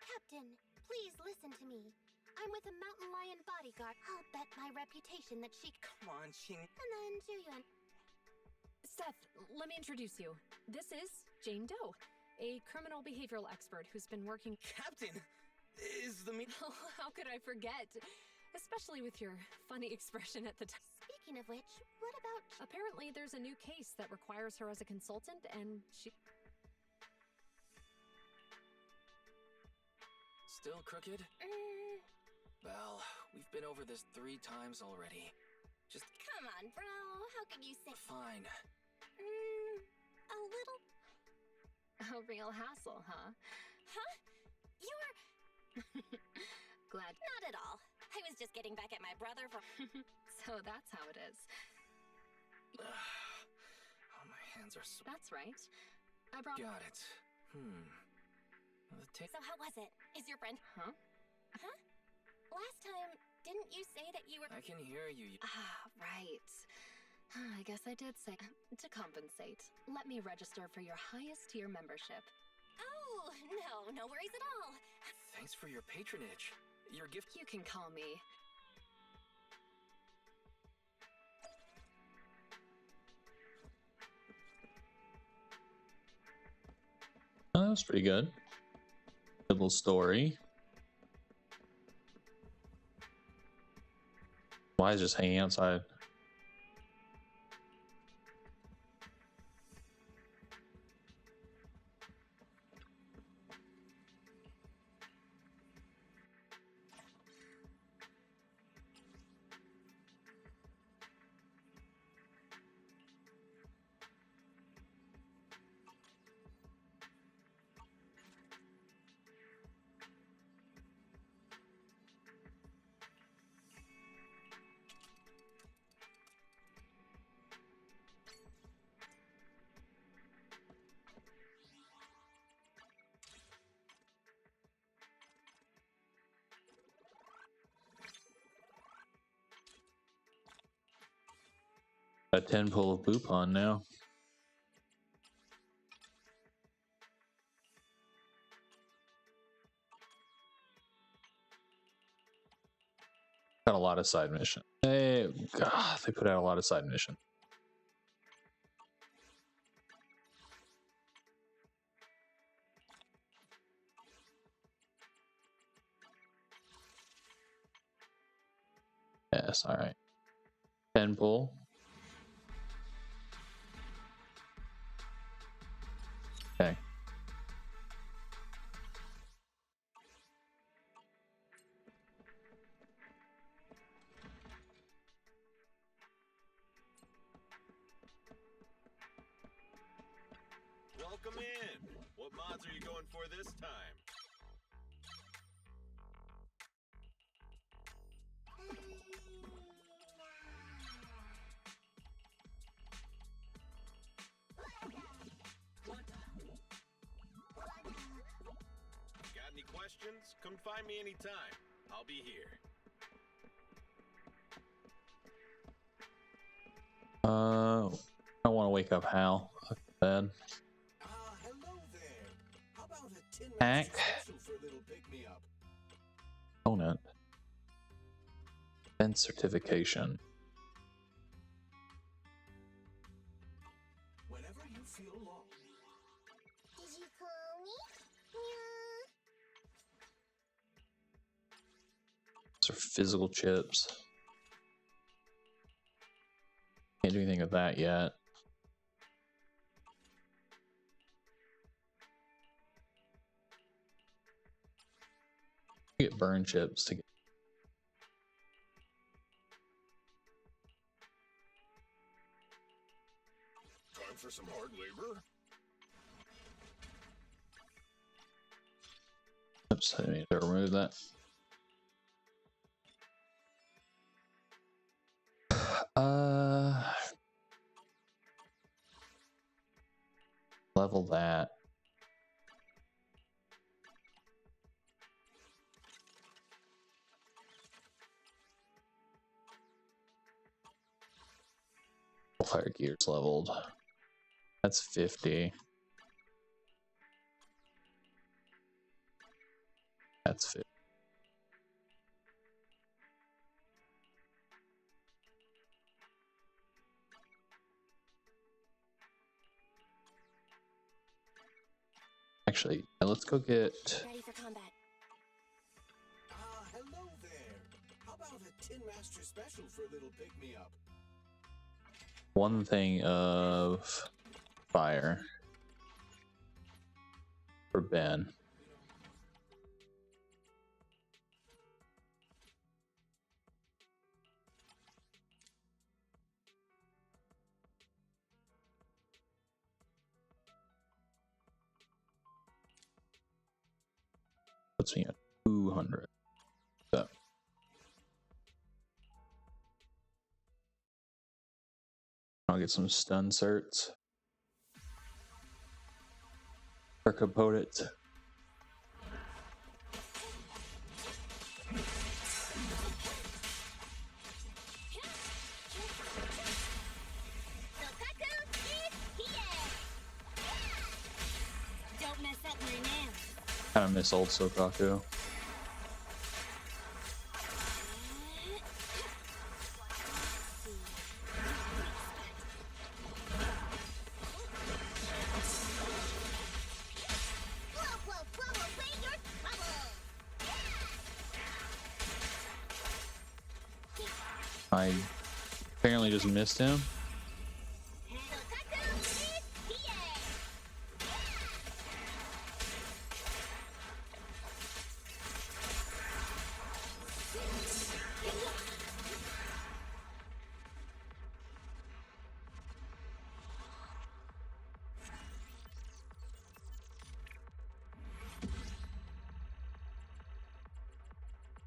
Captain, please listen to me. I'm with a mountain lion bodyguard. I'll bet my reputation that she... Come on, Shing. And then Juyun. Seth, let me introduce you. This is Jane Doe, a criminal behavioral expert who's been working... Captain, is the meet. Oh, how could I forget? Especially with your funny expression at the time. Speaking of which, what about... Apparently, there's a new case that requires her as a consultant, and she... Still crooked? Well, we've been over this 3 times already. Just Come on, bro. How could you say... fine. A little... A real hassle, huh? Huh? You're... Glad. Not at all. I was just getting back at my brother for... So that's how it is. Oh, my hands are so... That's right. I brought... Got it. So how was it? Is your friend... Huh? Huh? Last time, didn't you say that you were... I can hear you. Ah, right. I guess I did say... To compensate, let me register for your highest tier membership. Oh, no worries at all. Thanks for your patronage. Your gift... You can call me... Oh, that was pretty good. Good little story. Why is just hanging outside? A 10 pull of Bupon now. Got a lot of side mission. They put out a lot of side mission. Yes, all right. 10 pull. Okay. Welcome in. What mods are you going for this time? Got any questions? Come find me anytime. I'll be here. I want to wake up Hal. Bad. Hello there. How about a tin Hack. special for a little pick-me-up? Opponent. Defense certification. Whenever you feel lost. Did you call me? Those are physical chips. Can't do anything with that yet. Get burn chips to get. Time for some hard labor? Oops, I need to remove that. Level that. Fire gear's leveled. That's 50. That's 50. Actually, let's go get. Ready for combat. Hello there. How about a Tin Master special for a little pick me up? One thing of fire for Ben. Puts me at 200. So. I'll get some stun certs. Or component. Don't mess up my nails. Kind of miss old Sokaku. I apparently just missed him.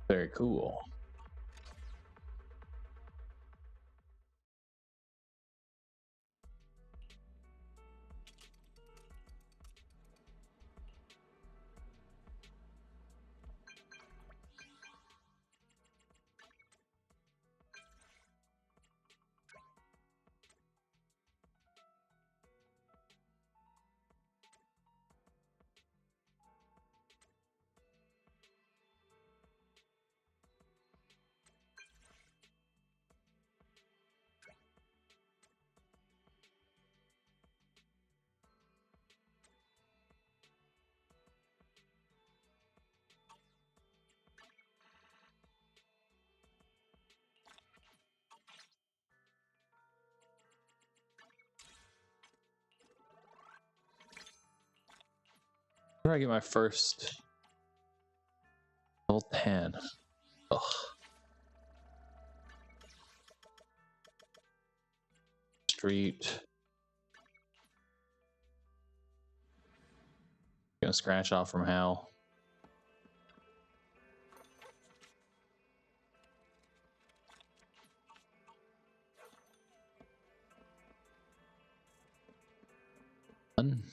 Very cool. Where do I get my first level 10? Ugh. Street. Gonna scratch off from Hal. Done.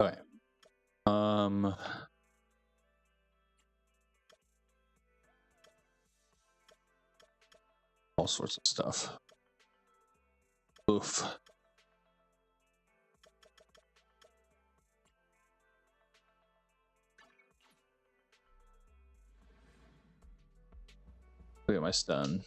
Okay. All sorts of stuff. Oof. Look at my stun.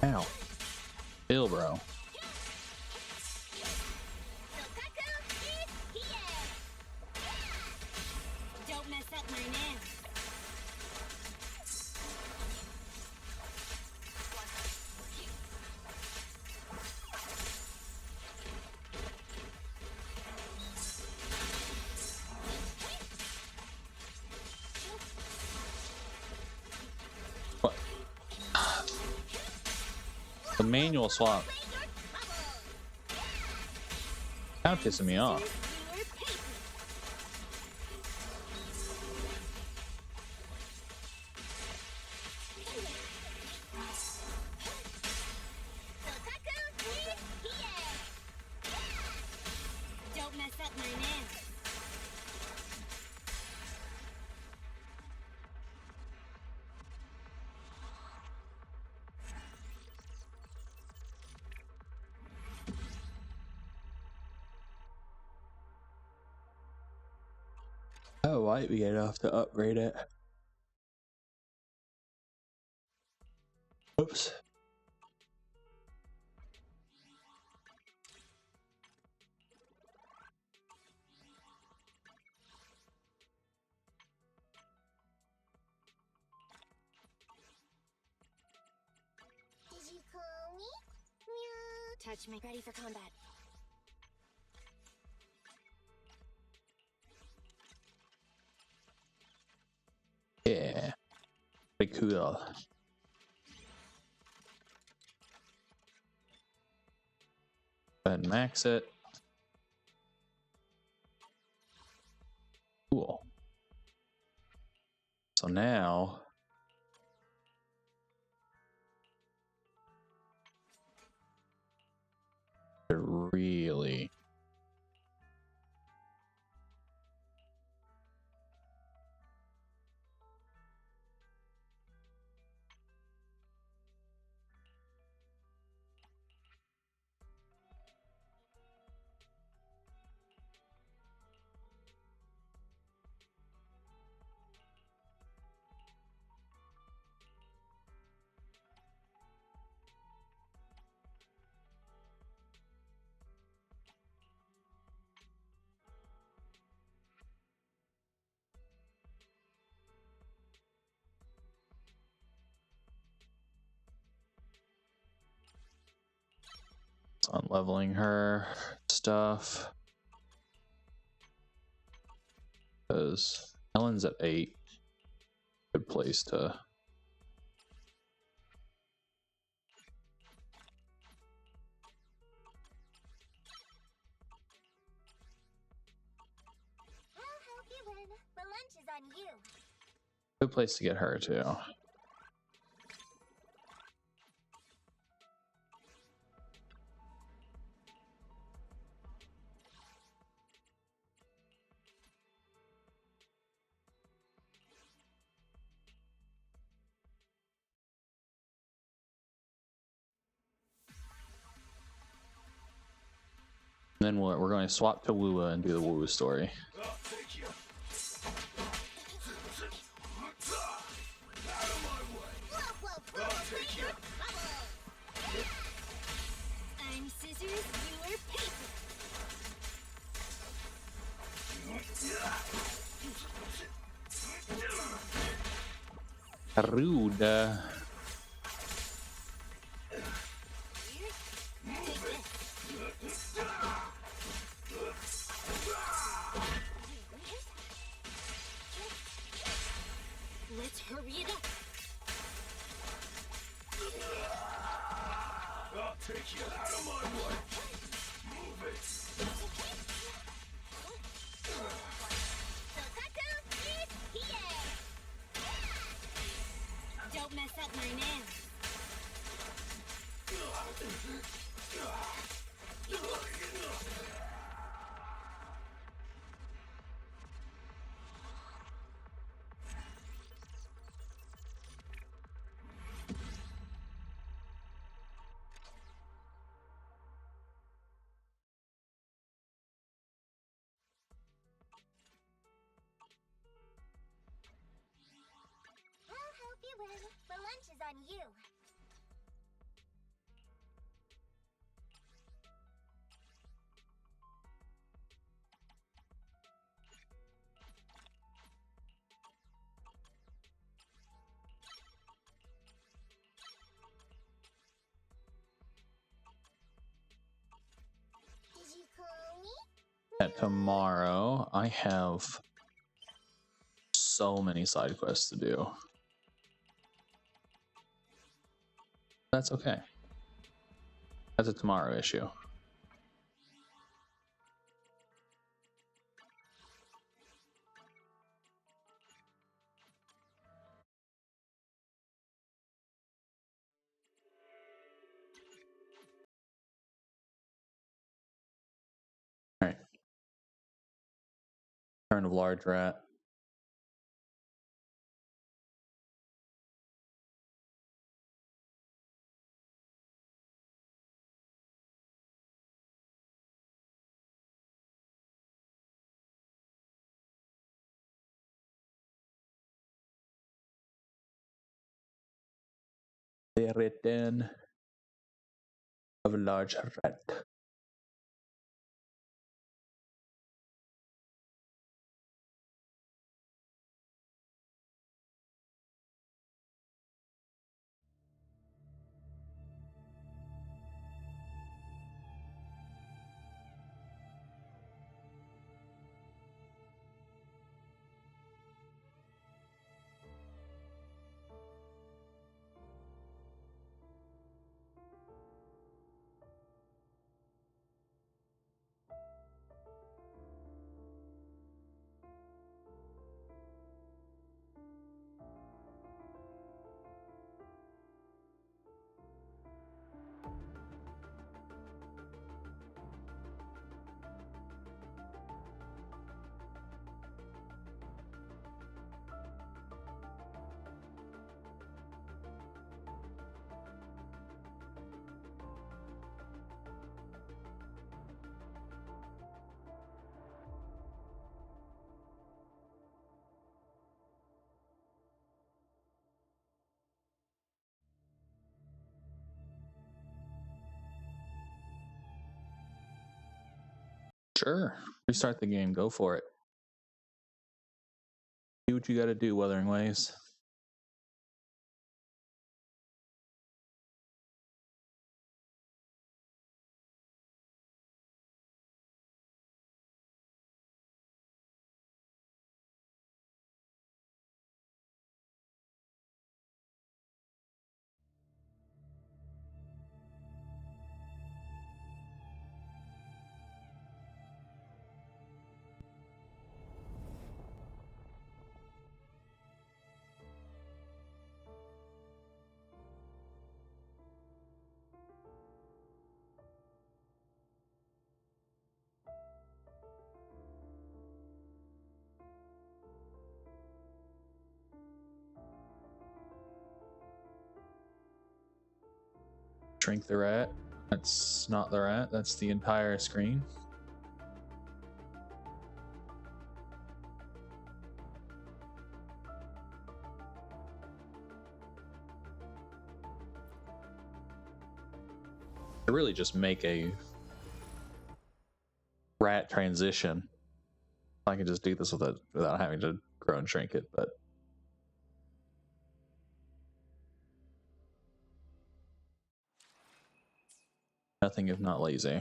Ow. Chill, bro. Don't mess up my nails. What? The manual swap. Kind of pissing me off. Don't mess up my nails. Oh, why we get off to upgrade it? Oops. Did you call me? Meow. Touch me. Ready for combat. Yeah. Pretty cool. Go ahead and max it. Cool. So now really on leveling her stuff. Because Ellen's at 8. Good place to. I'll help you win. The lunch is on you. Good place to get her too. And then we're going to swap to Wua and do the Wua story. I'm scissors, you are paper. Rude. Let's hurry it up. I'll take you out of my way. Move it. Don't mess up my nails. I'll help you win. The lunch is on you. That tomorrow I have so many side quests to do. That's okay. That's a tomorrow issue. All right. Turn of large rat. Den of a large rat. Sure. Restart the game. Go for it. Do what you got to do, Wuthering Waves. Shrink the rat. That's not the rat. That's the entire screen. I really just make a rat transition. I can just do this without having to grow and shrink it, but nothing if not lazy.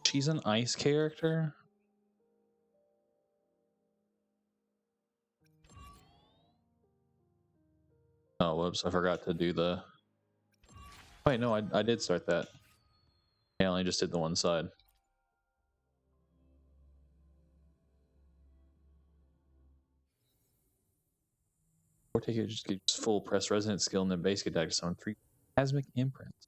She's an ice character? Oh, whoops, I forgot to do the... Wait, no, I did start that. I only just did the one side. Or take it, just full press resonance skill and then basic attack to summon 3 Plasmic Imprints.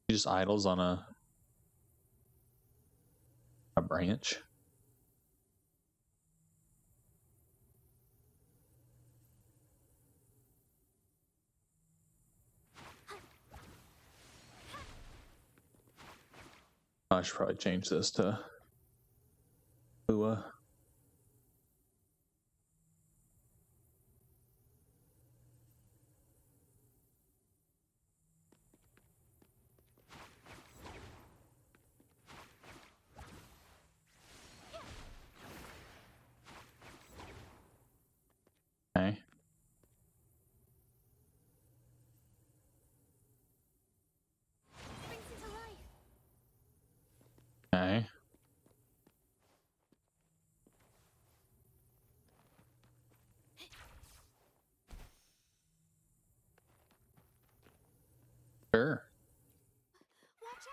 He just idles on a branch. I should probably change this to Ua. Sure. Watch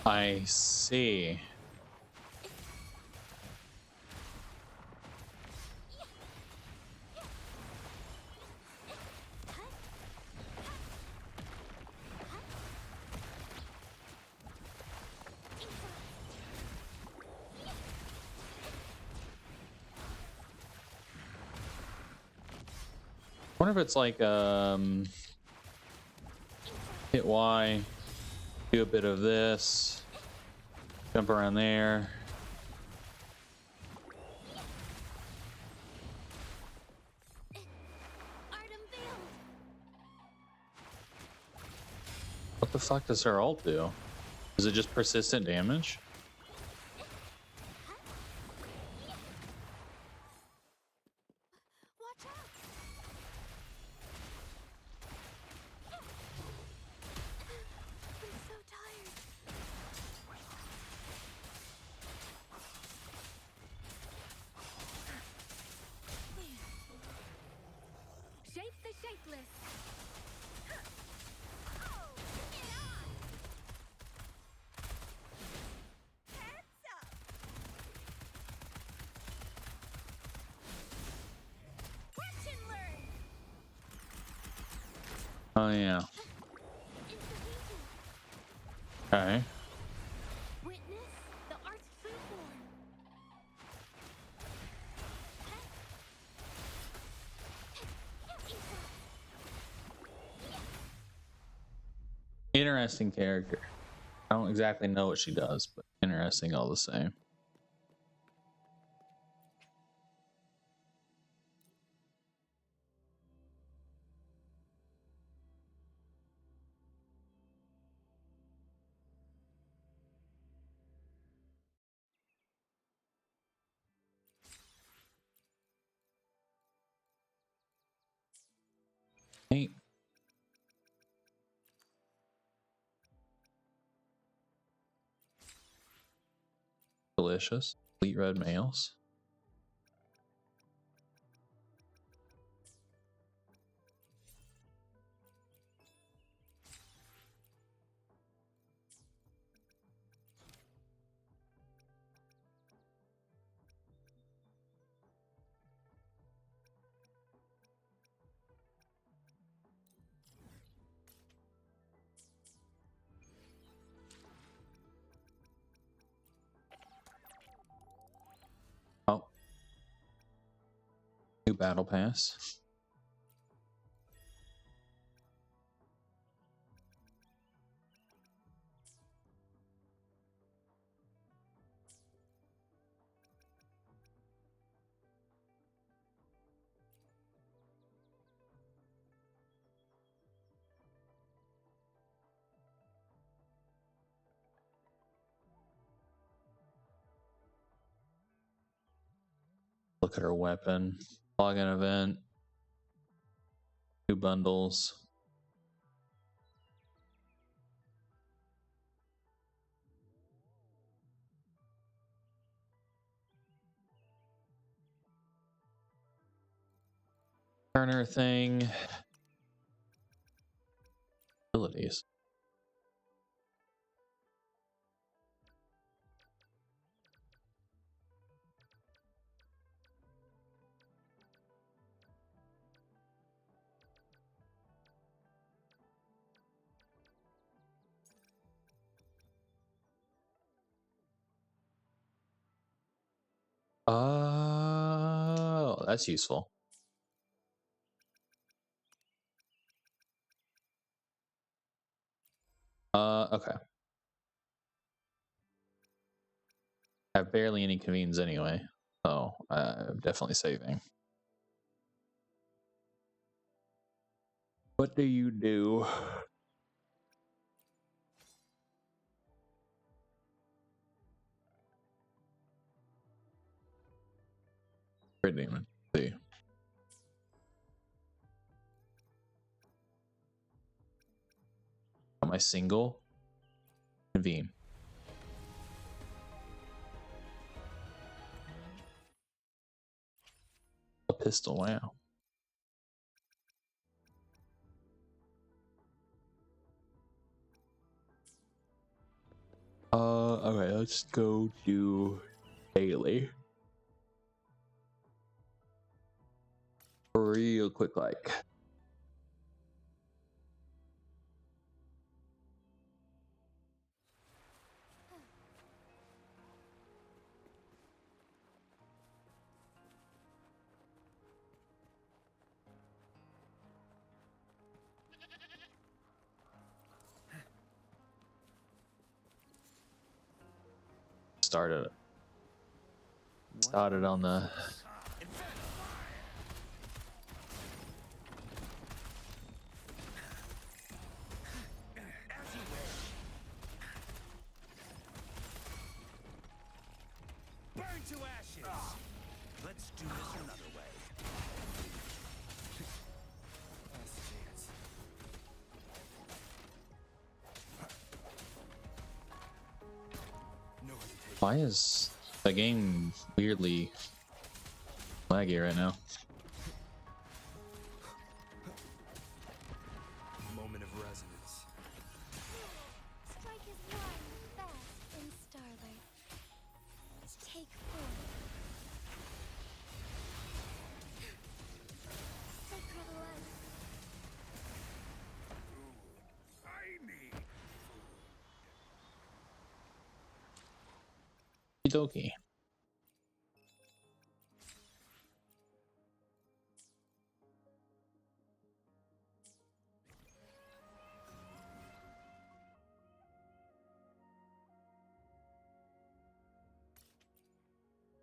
out! I see. I wonder if it's like hit Y, do a bit of this, jump around there. What the fuck does her ult do? Is it just persistent damage? Watch out! I'm so tired. Shape the shapeless. Oh, get on! Heads up! Watch and learn! Oh yeah. Okay. Witness the art's true form. Interesting character. I don't exactly know what she does, but interesting all the same. Hey. Delicious. Sweet red males. Oh. New battle pass. Look at her weapon. Login event. New bundles. Turner thing. Abilities. Oh, that's useful. Okay. I have barely any convenes anyway, so I'm definitely saving. What do you do? Grid demon. See. Am I single? Convene. pistol, wow. Okay, let's go do daily. Real quick, like. Started on the Burn to ashes. Let's do this another way. Last chance. No hesitation. why is the game weirdly laggy right now? Moment of resonance. Strike is one, fast in starlight. Take 4. Sacred light. I need. Okie dokie.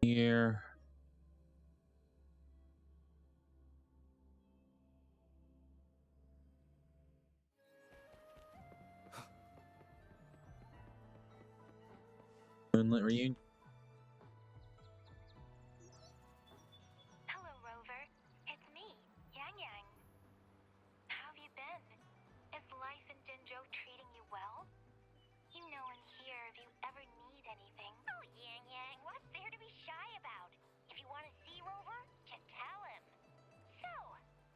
Here. Moonlit reunion. Hello, Rover. It's me, Yang Yang. How have you been? Is life in Jinzhou treating you well? You know in here if you ever need anything. Oh, Yang Yang, what's there to be shy about? If you want to see Rover, just tell him. So,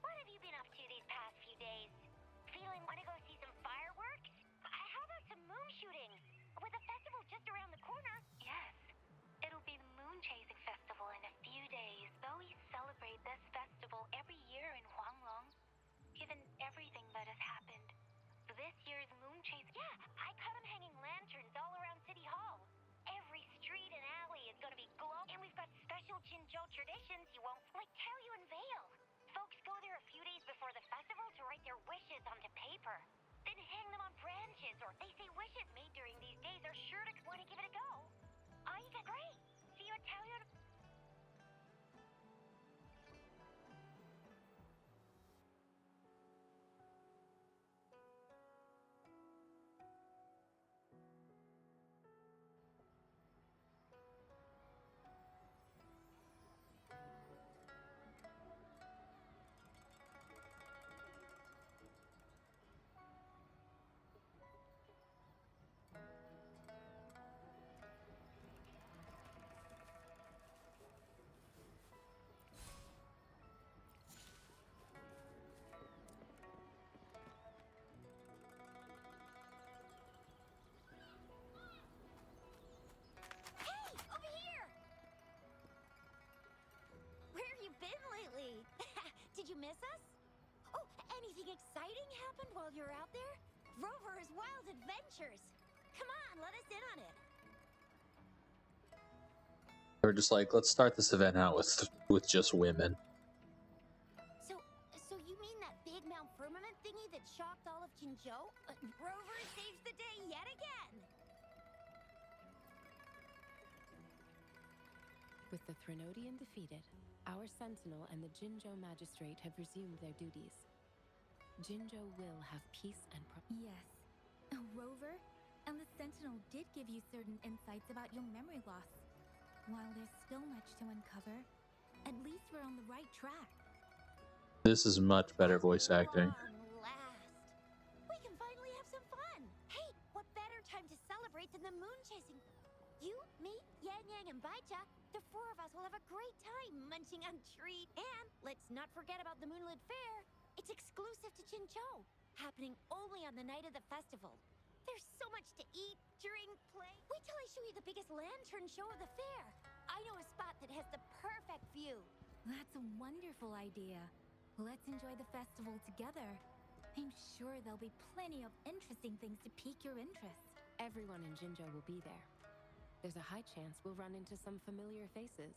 what have you been up to these past few days? Feeling want to go see some fireworks? How about some moon shooting? With the festival just around the corner. Yes. It'll be the Moon Chasing Festival in a few days. Though we celebrate this festival every year in Huanglong, given everything that has happened. This year's Moon Chase, yeah, I caught them hanging lanterns all around City Hall. Every street and alley is going to be glowing, and we've got special Jinzhou traditions you won't, like Tao Yuan Veil. Folks go there a few days before the festival to write their wishes onto paper, then hang them on branches, or they say wishes made during these days are sure to want to give it a go. I even great. See you at Tao Yuan. Did you miss us? Oh, anything exciting happened while you're out there? Rover's Wild Adventures. Come on, let us in on it. We're just like, let's start this event out with just women. So you mean that big Mount Firmament thingy that shocked all of Jinzhou? Rover saves the day yet again. With the Threnodian defeated, our Sentinel and the Jinzhou Magistrate have resumed their duties. Jinzhou will have peace and Yes. Rover, and the Sentinel did give you certain insights about your memory loss. While there's still much to uncover, at least we're on the right track. This is much better voice acting. Last. We can finally have some fun. Hey, what better time to celebrate than the moon chasing? You, me, Yang Yang, and Baicha, the four of us will have a great time munching on treat. And let's not forget about the Moonlit Fair. It's exclusive to Jinzhou, happening only on the night of the festival. There's so much to eat, drink, play. Wait till I show you the biggest lantern show of the fair. I know a spot that has the perfect view. That's a wonderful idea. Let's enjoy the festival together. I'm sure there'll be plenty of interesting things to pique your interest. Everyone in Jinzhou will be there. There's a high chance we'll run into some familiar faces.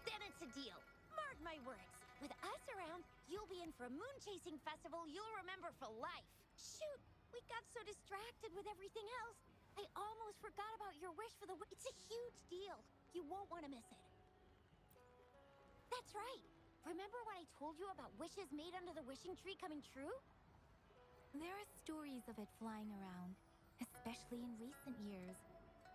Then it's a deal. Mark my words. With us around, you'll be in for a moon-chasing festival you'll remember for life. Shoot, we got so distracted with everything else. I almost forgot about your wish for the It's a huge deal. You won't want to miss it. That's right. Remember when I told you about wishes made under the wishing tree coming true? There are stories of it flying around, especially in recent years.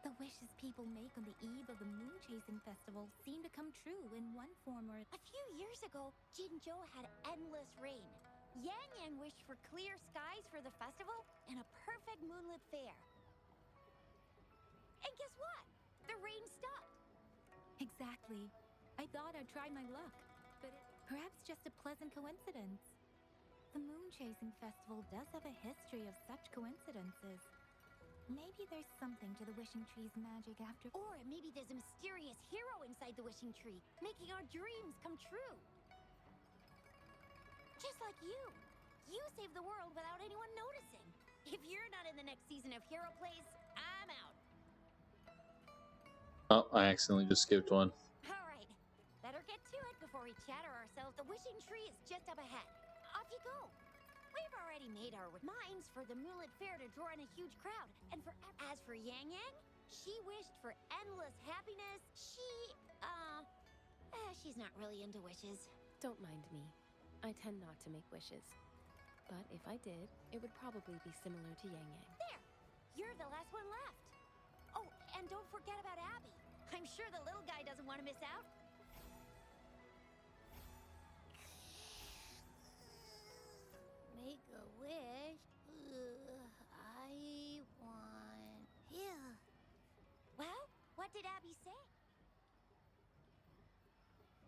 The wishes people make on the eve of the moon-chasing festival seem to come true in one form or... A few years ago, Jinzhou had endless rain. Yang Yang wished for clear skies for the festival and a perfect moonlit fair. And guess what? The rain stopped. Exactly. I thought I'd try my luck, but perhaps just a pleasant coincidence. The moon-chasing festival does have a history of such coincidences. Maybe there's something to the wishing tree's magic after... Or maybe there's a mysterious hero inside the wishing tree, making our dreams come true. Just like you. You saved the world without anyone noticing. If you're not in the next season of Hero Plays, I'm out. Oh, I accidentally just skipped one. Alright, better get to it before we chatter ourselves. The wishing tree is just up ahead. Off you go. We've already made our minds for the Moonlit Fair to draw in a huge crowd. And as for Yang Yang, she wished for endless happiness. She's not really into wishes. Don't mind me. I tend not to make wishes. But if I did, it would probably be similar to Yang Yang. There! You're the last one left. Oh, and don't forget about Abby. I'm sure the little guy doesn't want to miss out. Make a wish. I want... Yeah. Well, what did Abby say?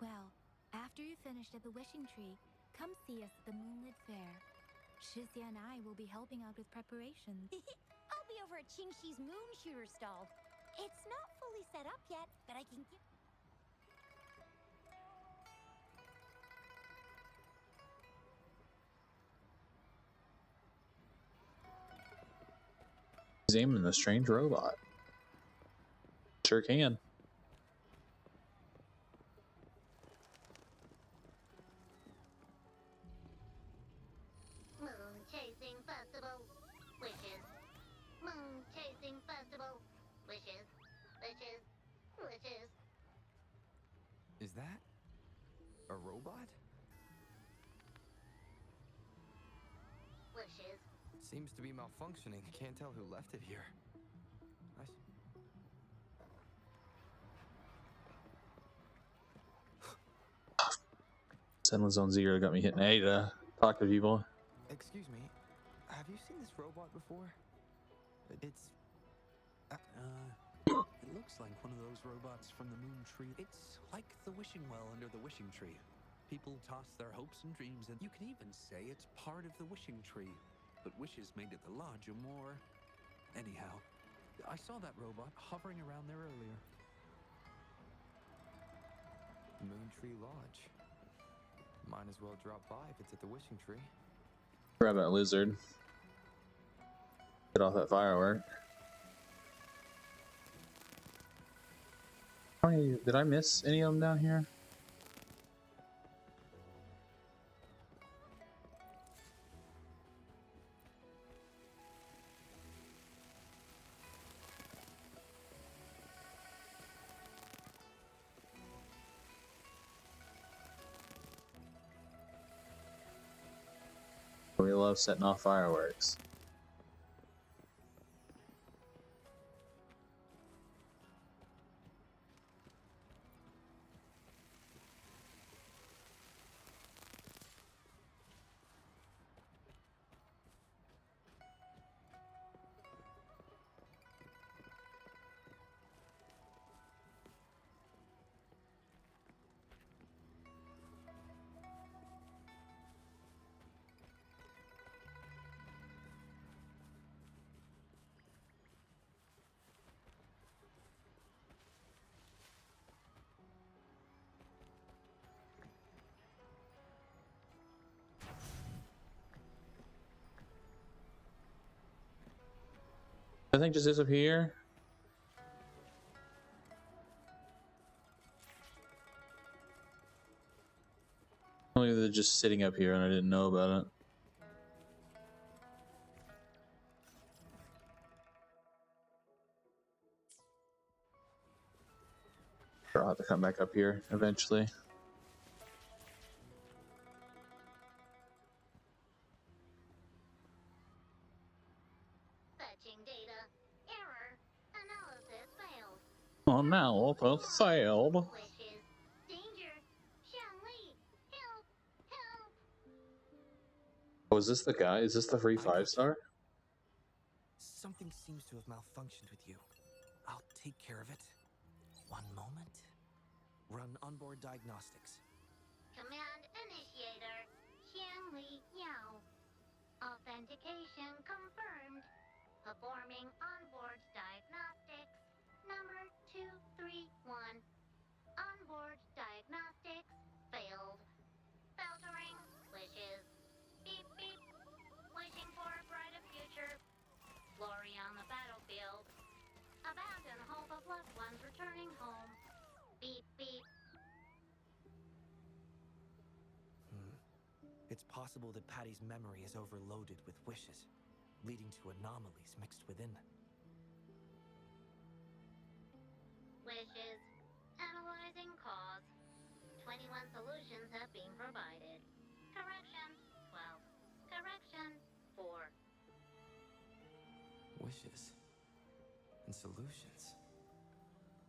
Well, after you finished at the wishing tree, come see us at the Moonlit Fair. Shizia and I will be helping out with preparations. I'll be over at Qingxi's moon shooter stall. It's not fully set up yet, but I can give... Examine the strange robot. Sure can. Moon chasing festival. Wishes. Moon chasing festival. Wishes. Wishes. Wishes. Is that a robot? Wishes. Seems to be malfunctioning. Can't tell who left it here. Sentinel Zone Zero got me hitting A to talk to people. Excuse me, have you seen this robot before? It's... It looks like one of those robots from the Moon Tree. It's like the wishing well under the wishing tree. People toss their hopes and dreams, and you can even say it's part of the wishing tree. But wishes made at the lodge are more... Anyhow, I saw that robot hovering around there earlier. Moon Tree Lodge. Might as well drop by if it's at the wishing tree. Grab that lizard. Get off that firework. How many did I miss any of them down here? We love setting off fireworks. I think just disappear. Only they're just sitting up here and I didn't know about it. I'll have to come back up here eventually. Fetching data. Error. Analysis failed. Analysis failed. Wishes. Danger. Xiangli. Help. Help. Oh, is this the guy? Is this the free 5-star? Something seems to have malfunctioned with you. I'll take care of it. One moment. Run onboard diagnostics. Command initiator. Xiangli Yao. Authentication confirmed. Performing onboard diagnostics. Number 231. Onboard diagnostics failed. Filtering wishes. Beep beep. Wishing for a brighter future. Glory on the battlefield. Abandon hope of loved ones returning home. Beep beep. It's possible that Patty's memory is overloaded with wishes, leading to anomalies mixed within. Wishes. Analyzing cause. 21 solutions have been provided. Correction 12. Correction 4. Wishes. And solutions.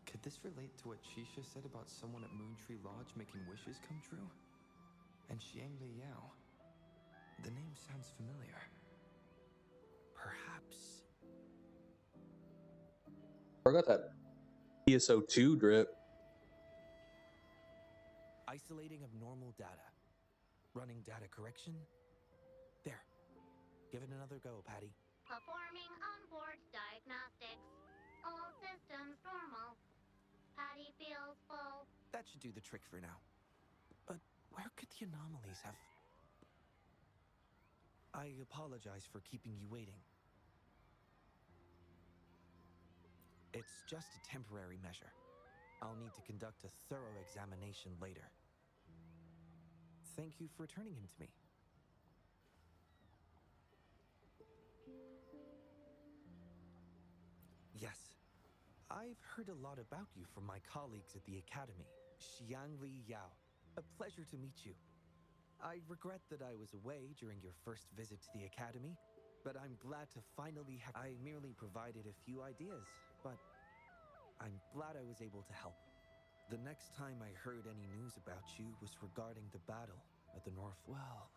Could this relate to what Shisha said about someone at Moontree Lodge making wishes come true? And Xiangli Yao. The name sounds familiar. Perhaps. I got that PSO2 drip. Isolating abnormal data. Running data correction. There. Give it another go, Patty. Performing onboard diagnostics. All systems normal. Patty feels full. That should do the trick for now. But where could the anomalies have... I apologize for keeping you waiting. It's just a temporary measure. I'll need to conduct a thorough examination later. Thank you for turning him to me. Yes. I've heard a lot about you from my colleagues at the Academy. Xiangli Yao. A pleasure to meet you. I regret that I was away during your first visit to the Academy, but I'm glad to finally have... I merely provided a few ideas, but I'm glad I was able to help. The next time I heard any news about you was regarding the battle at the North... Well,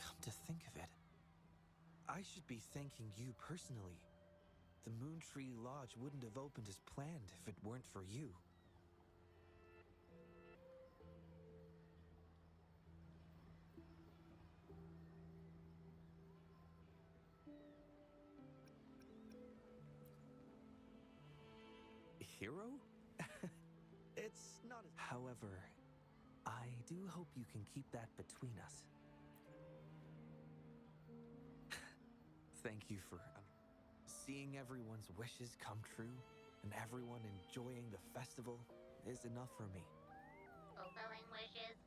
come to think of it, I should be thanking you personally. The Moontree Lodge wouldn't have opened as planned if it weren't for you. Hero? It's not... However, I do hope you can keep that between us. Thank you for... seeing everyone's wishes come true and everyone enjoying the festival is enough for me. Fulfilling wishes.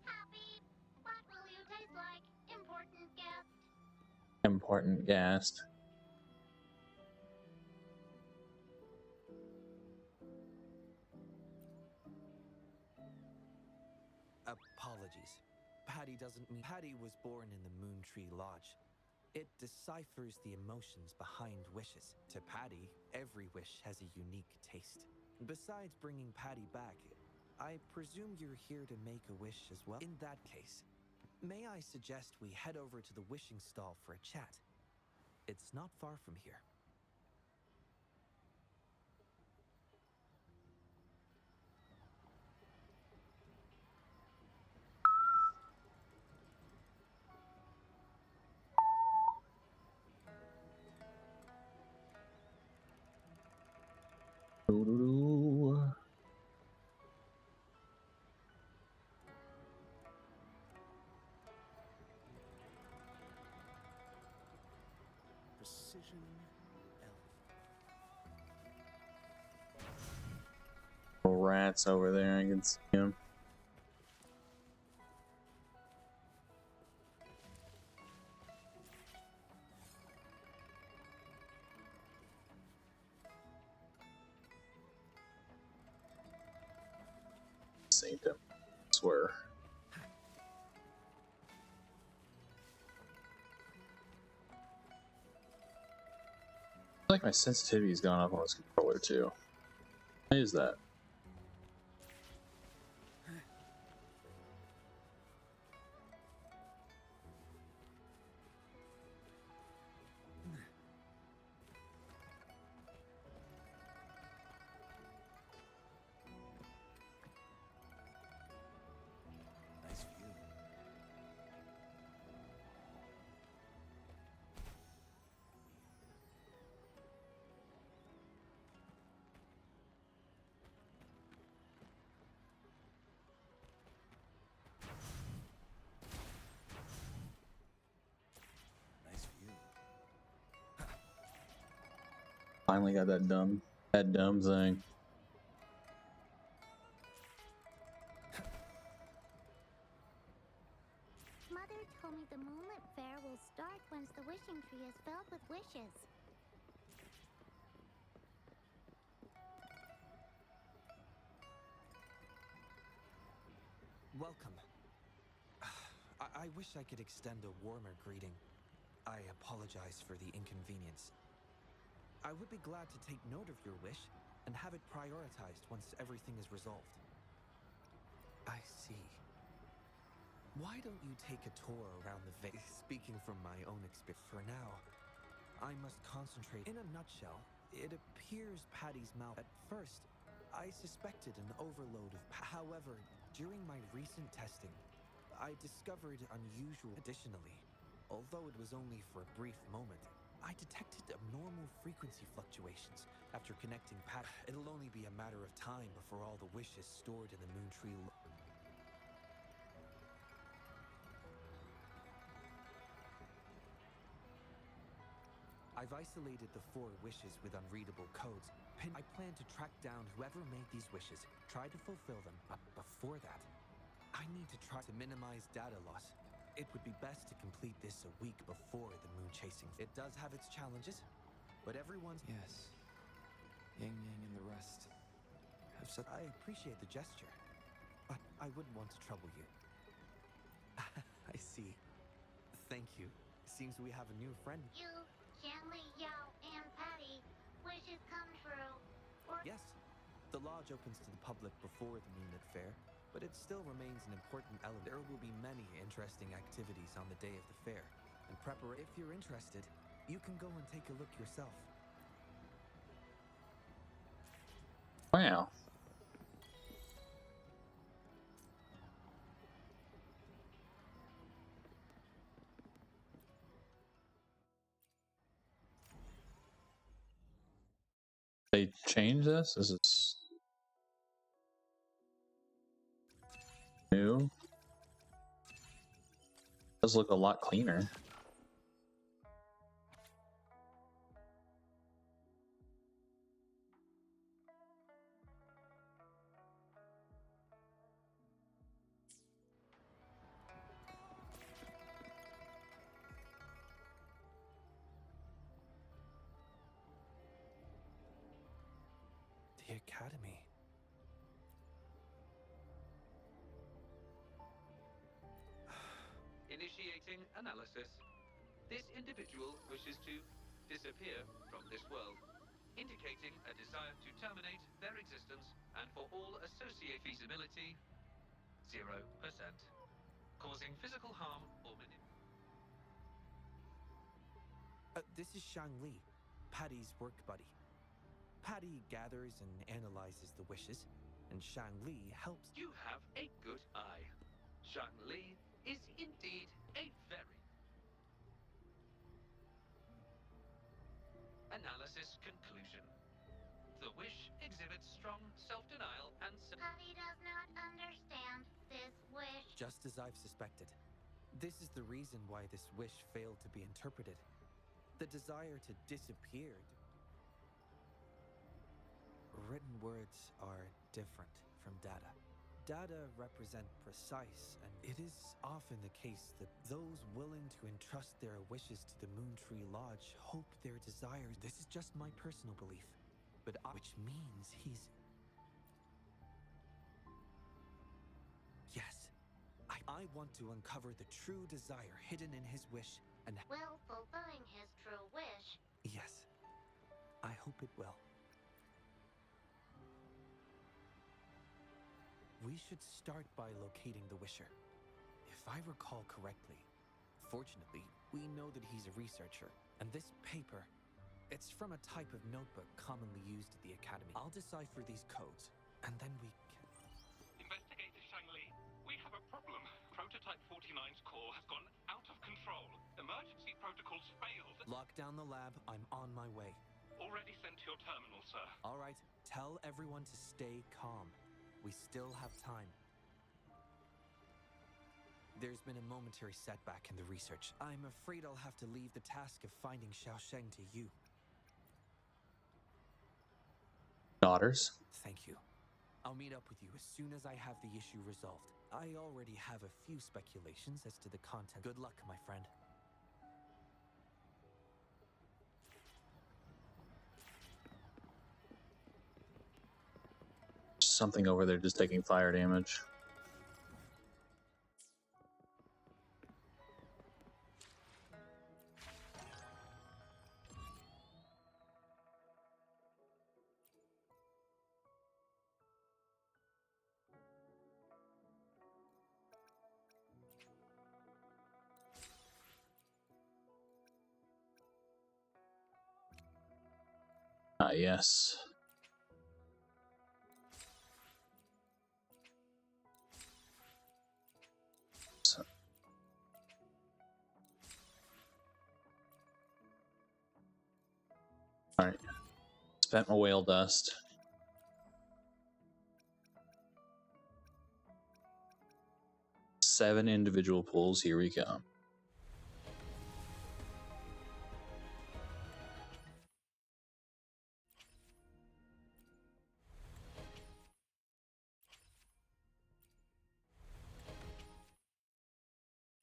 Happy. What will you taste like? Important guest. Important guest. Apologies. Patty doesn't mean... Patty was born in the Moontree Lodge. It deciphers the emotions behind wishes. To Patty, every wish has a unique taste. Besides bringing Patty back, I presume you're here to make a wish as well? In that case, may I suggest we head over to the wishing stall for a chat? It's not far from here. Precision Elf. rats over there. I can see them. Saved him. I swear. I feel like my sensitivity's gone up on this controller too. Why is that? Nice view. Nice view. Finally got that dumb thing. Mother told me the Moonlit Fair will start once the wishing tree is filled with wishes. Welcome. I wish I could extend a warmer greeting. I apologize for the inconvenience. I would be glad to take note of your wish and have it prioritized once everything is resolved. I see. Why don't you take a tour around the vase? Speaking from my own experience, for now, I must concentrate. In a nutshell, it appears Patty's mouth. At first, I suspected an overload of. However, during my recent testing, I discovered unusual. Additionally, although it was only for a brief moment, I detected abnormal frequency fluctuations after connecting Pat. It'll only be a matter of time before all the wishes stored in the Moon Tree. I've isolated the 4 wishes with unreadable codes. I plan to track down whoever made these wishes, try to fulfill them, but before that, I need to try to minimize data loss. It would be best to complete this a week before the moon chasing. It does have its challenges, but everyone's... Yes. Yang Yang and the rest have said... I appreciate the gesture, but I wouldn't want to trouble you. I see. Thank you. Seems we have a new friend. You, Qianli, Yao, and Patty, wishes come true. Yes, the lodge opens to the public before the Moonlit Fair, but it still remains an important element. There will be many interesting activities on the day of the fair. And if you're interested, you can go and take a look yourself. Wow. They changed this? Is this new? Does look a lot cleaner. The Academy. Initiating analysis. This individual wishes to disappear from this world, indicating a desire to terminate their existence and for all associated feasibility, 0%, causing physical harm or This is Shang Li, Patty's work buddy. Patty gathers and analyzes the wishes, and Shang Li helps. You have a good eye. Shang Li is indeed a very... Analysis conclusion. The wish exhibits strong self-denial and... Patty does not understand this wish. Just as I've suspected. This is the reason why this wish failed to be interpreted. The desire to disappear. written words are different from data. Data represent precise, and it is often the case that those willing to entrust their wishes to the Moontree Lodge hope their desires. This is just my personal belief, which means he's... Yes, I want to uncover the true desire hidden in his wish, and... Will fulfilling his true wish. Yes, I hope it will. We should start by locating the Wisher. If I recall correctly, fortunately, we know that he's a researcher, and this paper, it's from a type of notebook commonly used at the Academy. I'll decipher these codes, and then we can... Investigator Shangli, we have a problem. Prototype 49's core has gone out of control. Emergency protocols failed. Lock down the lab. I'm on my way. Already sent to your terminal, sir. All right, tell everyone to stay calm. We still have time. There's been a momentary setback in the research. I'm afraid I'll have to leave the task of finding Xiaosheng to you. Daughters. Thank you. I'll meet up with you as soon as I have the issue resolved. I already have a few speculations as to the content. Good luck, my friend. Something over there just taking fire damage. Ah, yes. Alright. Spent my whale dust. Seven individual pulls. Here we go.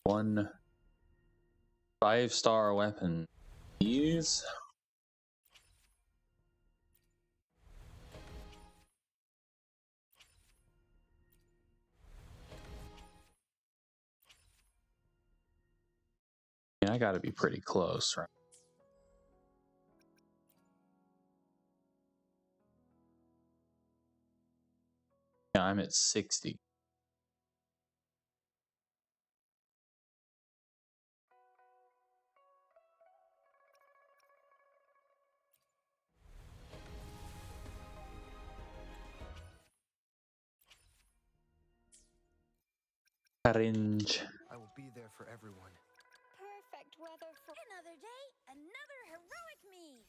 One 5-star weapon. These. I gotta be pretty close, right? Yeah, I'm at 60. Orange. I will be there for everyone. Perfect weather for another day, another heroic me.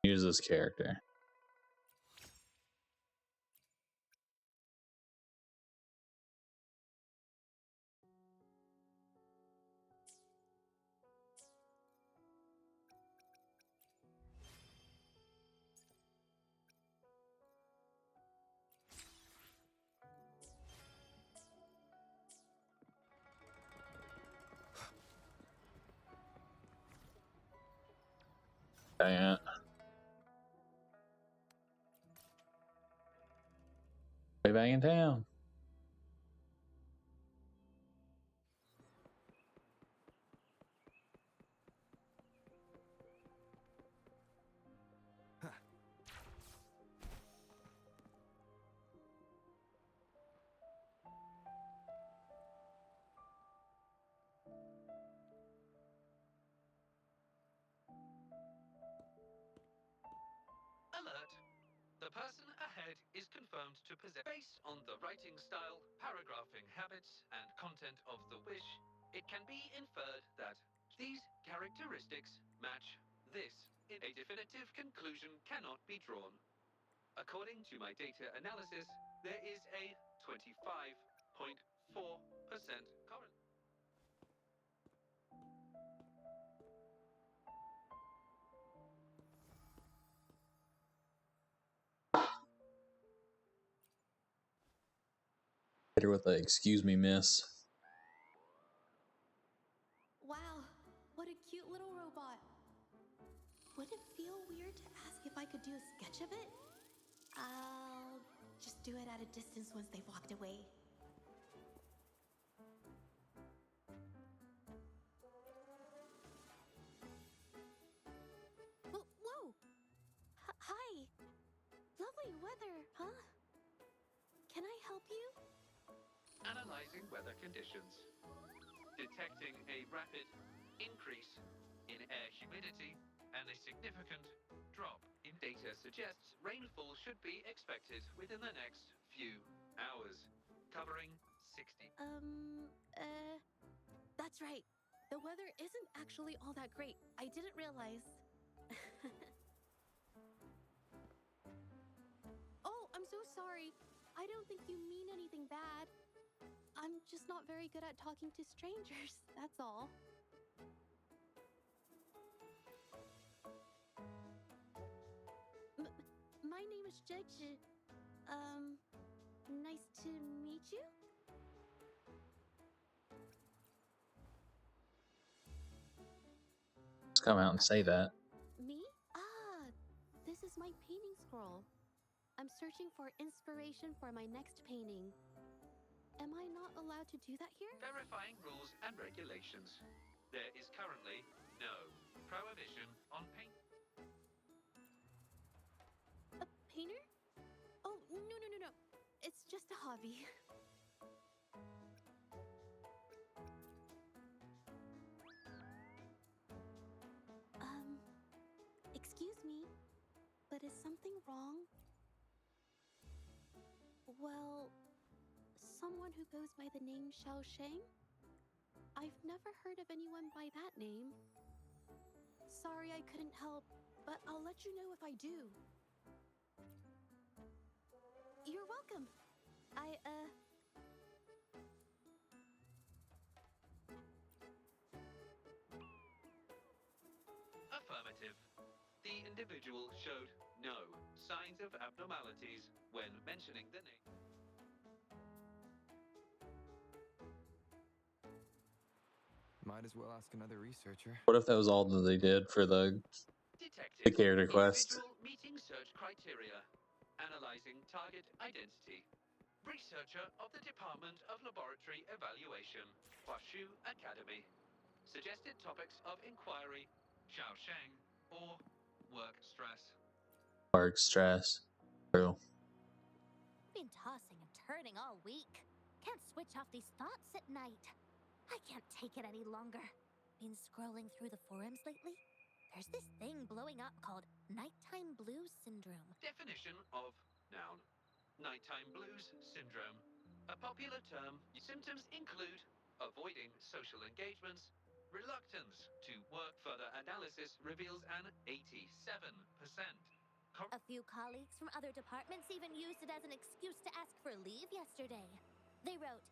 Use this character. Yeah. Way back in town. Alert. The person ahead is confirmed to possess, based on the writing style, paragraphing habits, and content of the wish, it can be inferred that these characteristics match this. A definitive conclusion cannot be drawn. According to my data analysis, there is a 25.4% current. Hit her with a "excuse me, miss." Wow, what a cute little robot. Would it feel weird to ask if I could do a sketch of it? I'll just do it at a distance once they've walked away. Whoa! Hi! Lovely weather, huh? Can I help you? Analyzing weather conditions. Detecting a rapid increase in air humidity and a significant drop in data suggests rainfall should be expected within the next few hours, covering 60. That's right. The weather isn't actually all that great. I didn't realize. Oh, I'm so sorry. I don't think you mean anything bad. I'm just not very good at talking to strangers, that's all. My name is Jeji. Nice to meet you? Just come out and say that. Me? This is my painting scroll. I'm searching for inspiration for my next painting. Am I not allowed to do that here? Verifying rules and regulations. There is currently no prohibition on paint. A painter? Oh, no. It's just a hobby. Excuse me, but is something wrong? Well, someone who goes by the name Xiao Sheng? I've never heard of anyone by that name. Sorry I couldn't help, but I'll let you know if I do. You're welcome. Affirmative. The individual showed no signs of abnormalities when mentioning the name. Might as well ask another researcher. What if that was all that they did for the character quest? Individual meeting search criteria. Analyzing target identity. Researcher of the Department of Laboratory Evaluation, Huashu Academy. Suggested topics of inquiry, Xiao Sheng, or work stress. Work stress. True. Been tossing and turning all week. Can't switch off these thoughts at night. I can't take it any longer. Been scrolling through the forums lately. There's this thing blowing up called nighttime blues syndrome. Definition of noun. Nighttime blues syndrome. A popular term. Symptoms include avoiding social engagements, reluctance to work. Further analysis reveals an 87%. A few colleagues from other departments even used it as an excuse to ask for leave yesterday. They wrote,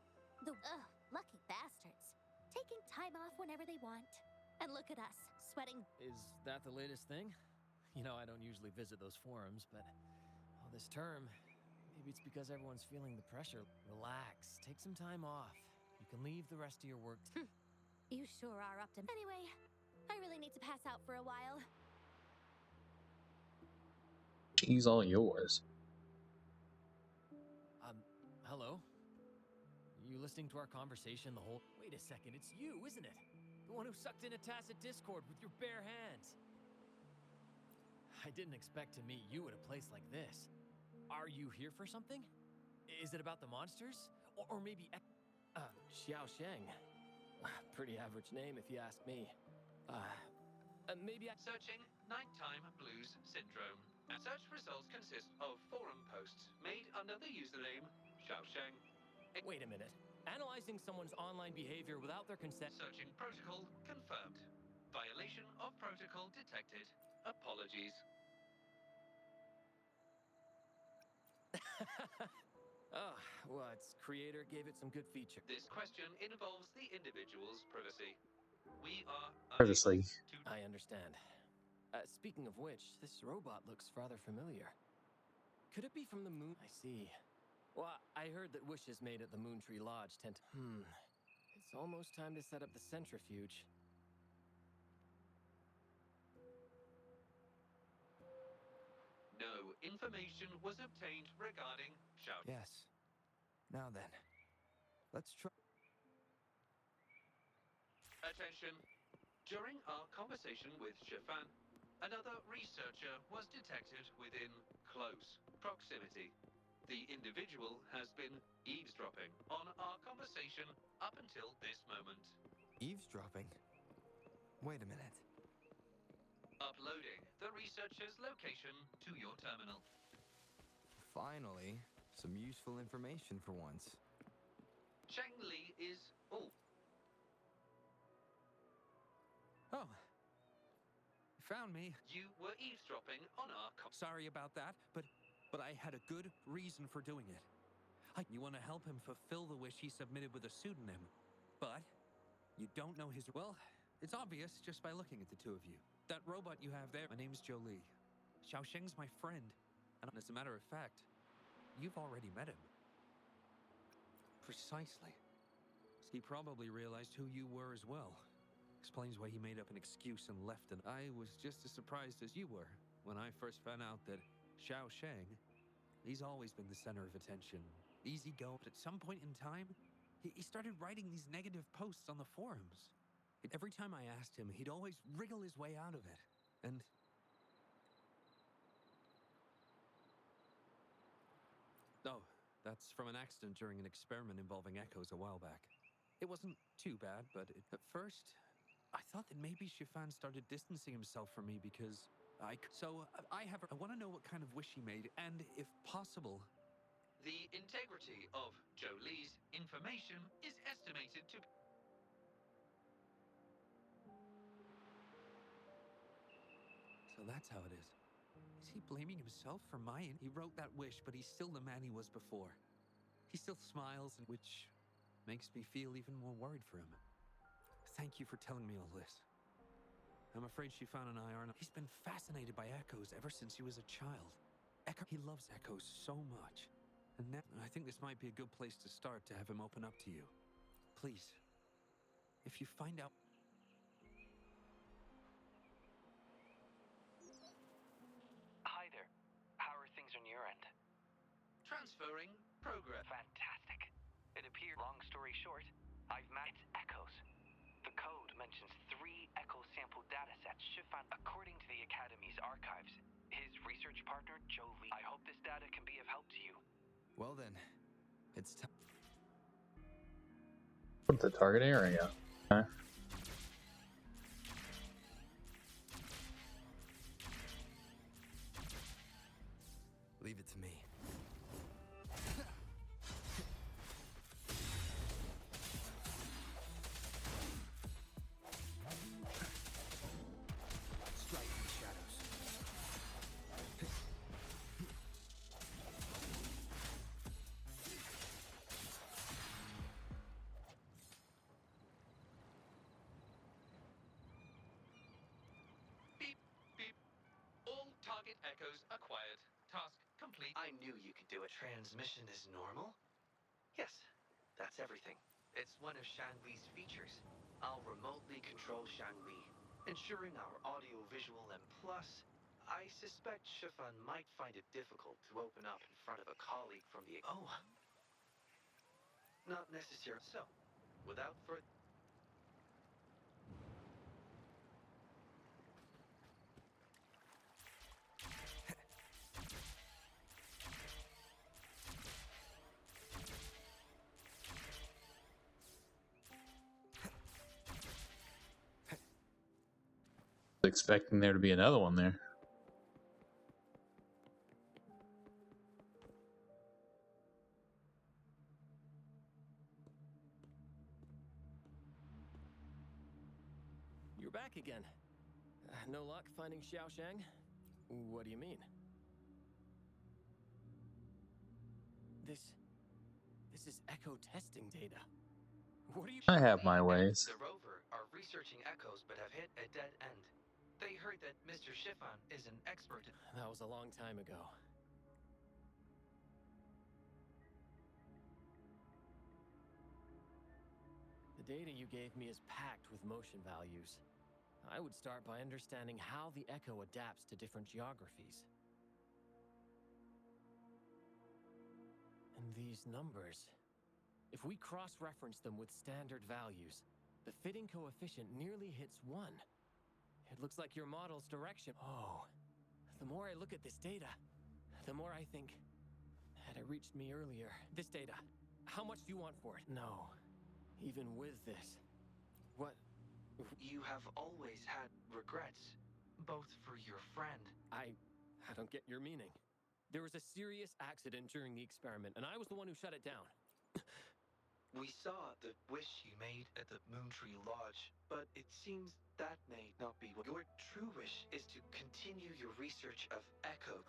lucky bastards, taking time off whenever they want. And look at us, sweating. Is that the latest thing? You know, I don't usually visit those forums, but this term, maybe it's because everyone's feeling the pressure. Relax, take some time off. You can leave the rest of your work. You sure are up to... Anyway, I really need to pass out for a while. She's all yours. Hello? You listening to our conversation the whole... Wait a second, it's you, isn't it? The one who sucked in a tacit Discord with your bare hands. I didn't expect to meet you at a place like this. Are you here for something? Is it about the monsters? Or maybe... Xiao Sheng. Pretty average name if you ask me. Maybe Searching nighttime blues syndrome. Search results consist of forum posts made under the username Xiao Sheng. Wait a minute. Analyzing someone's online behavior without their consent. Searching protocol confirmed. Violation of protocol detected. Apologies. Well, its creator gave it some good feature. This question involves the individual's privacy. We are Privacy. I understand. Speaking of which, this robot looks rather familiar. Could it be from the moon? I see. Well, I heard that wishes made at the Moontree Lodge tend to... It's almost time to set up the centrifuge. No information was obtained regarding Xiao. Yes. Now then, let's try. Attention. During our conversation with Shifan, another researcher was detected within close proximity. The individual has been eavesdropping on our conversation up until this moment. Eavesdropping? Wait a minute. Uploading the researcher's location to your terminal. Finally, some useful information for once. Cheng Li is... Oh. Oh. You found me. You were eavesdropping on our... Sorry about that, but I had a good reason for doing it. You want to help him fulfill the wish he submitted with a pseudonym, but you don't know his... Well, it's obvious just by looking at the two of you. That robot you have there, my name's Jolie. Xiaosheng's my friend, and as a matter of fact, you've already met him. Precisely. He probably realized who you were as well. Explains why he made up an excuse and left, and I was just as surprised as you were when I first found out that Xiaosheng, he's always been the center of attention. Easy go, but at some point in time, he started writing these negative posts on the forums. Every time I asked him, he'd always wriggle his way out of it. And... Oh, that's from an accident during an experiment involving echoes a while back. It wasn't too bad, but at first, I thought that maybe Shifan started distancing himself from me because I want to know what kind of wish he made, and if possible... The integrity of Jolie's information is estimated to... So that's how it is. Is he blaming himself for mine? He wrote that wish, but he's still the man he was before. He still smiles, which makes me feel even more worried for him. Thank you for telling me all this. I'm afraid Shifan and I aren't... He's been fascinated by echoes ever since he was a child. He loves echoes so much. And now, I think this might be a good place to start to have him open up to you. Please, if you find out... Hi there. How are things on your end? Transferring progress. Fantastic. It appears, long story short, I've managed echoes. The code mentions 3 echo sample datasets. Shifan, according to the Academy's archives, his research partner, Jolie. I hope this data can be of help to you. Well then, it's time. The target area. Okay. Leave it to me. Strike in the shadows. Beep, beep. All target echoes acquired. Task complete. I knew you could do it. Transmission is normal? Yes, that's everything. It's one of Shanli's features. I'll remotely control Shanli, ensuring our audio-visual, and plus, I suspect Shifan might find it difficult to open up in front of a colleague from the... Oh. Not necessarily. So, without further... Expecting there to be another one there. You're back again. No luck finding Xiaosheng? What do you mean? This is echo testing data. What are you... I have my ways. The rover are researching echoes but have hit a dead end. They heard that Mr. Shifan is an expert in... That was a long time ago. data you gave me is packed with motion values. I would start by understanding how the echo adapts to different geographies. And these numbers, if we cross-reference them with standard values, the fitting coefficient nearly hits 1. It looks like your model's direction. Oh, the more I look at this data, the more I think, had it reached me earlier. This data, how much do you want for it? No, even with this, what? You have always had regrets, both for your friend. I don't get your meaning. There was a serious accident during the experiment, and I was the one who shut it down. We saw the wish you made at the Moontree Lodge, but it seems that may not be what your true wish is to continue your research of Echo.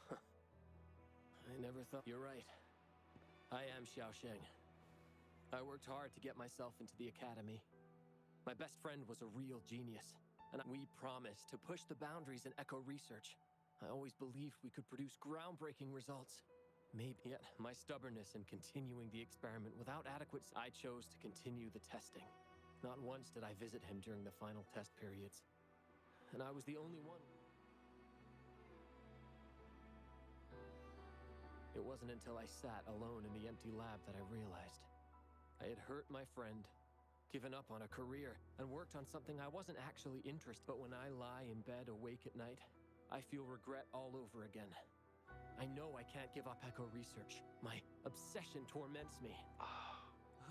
I never thought. You're right. I am Xiaosheng. I worked hard to get myself into the academy. My best friend was a real genius, and we promised to push the boundaries in Echo research. I always believed we could produce groundbreaking results. Maybe yet my stubbornness in continuing the experiment without adequate... I chose to continue the testing. Not once did I visit him during the final test periods. And I was the only one. It wasn't until I sat alone in the empty lab that I realized. I had hurt my friend, given up on a career, and worked on something I wasn't actually interested in. But when I lie in bed awake at night, I feel regret all over again. I know I can't give up Echo research. My obsession torments me.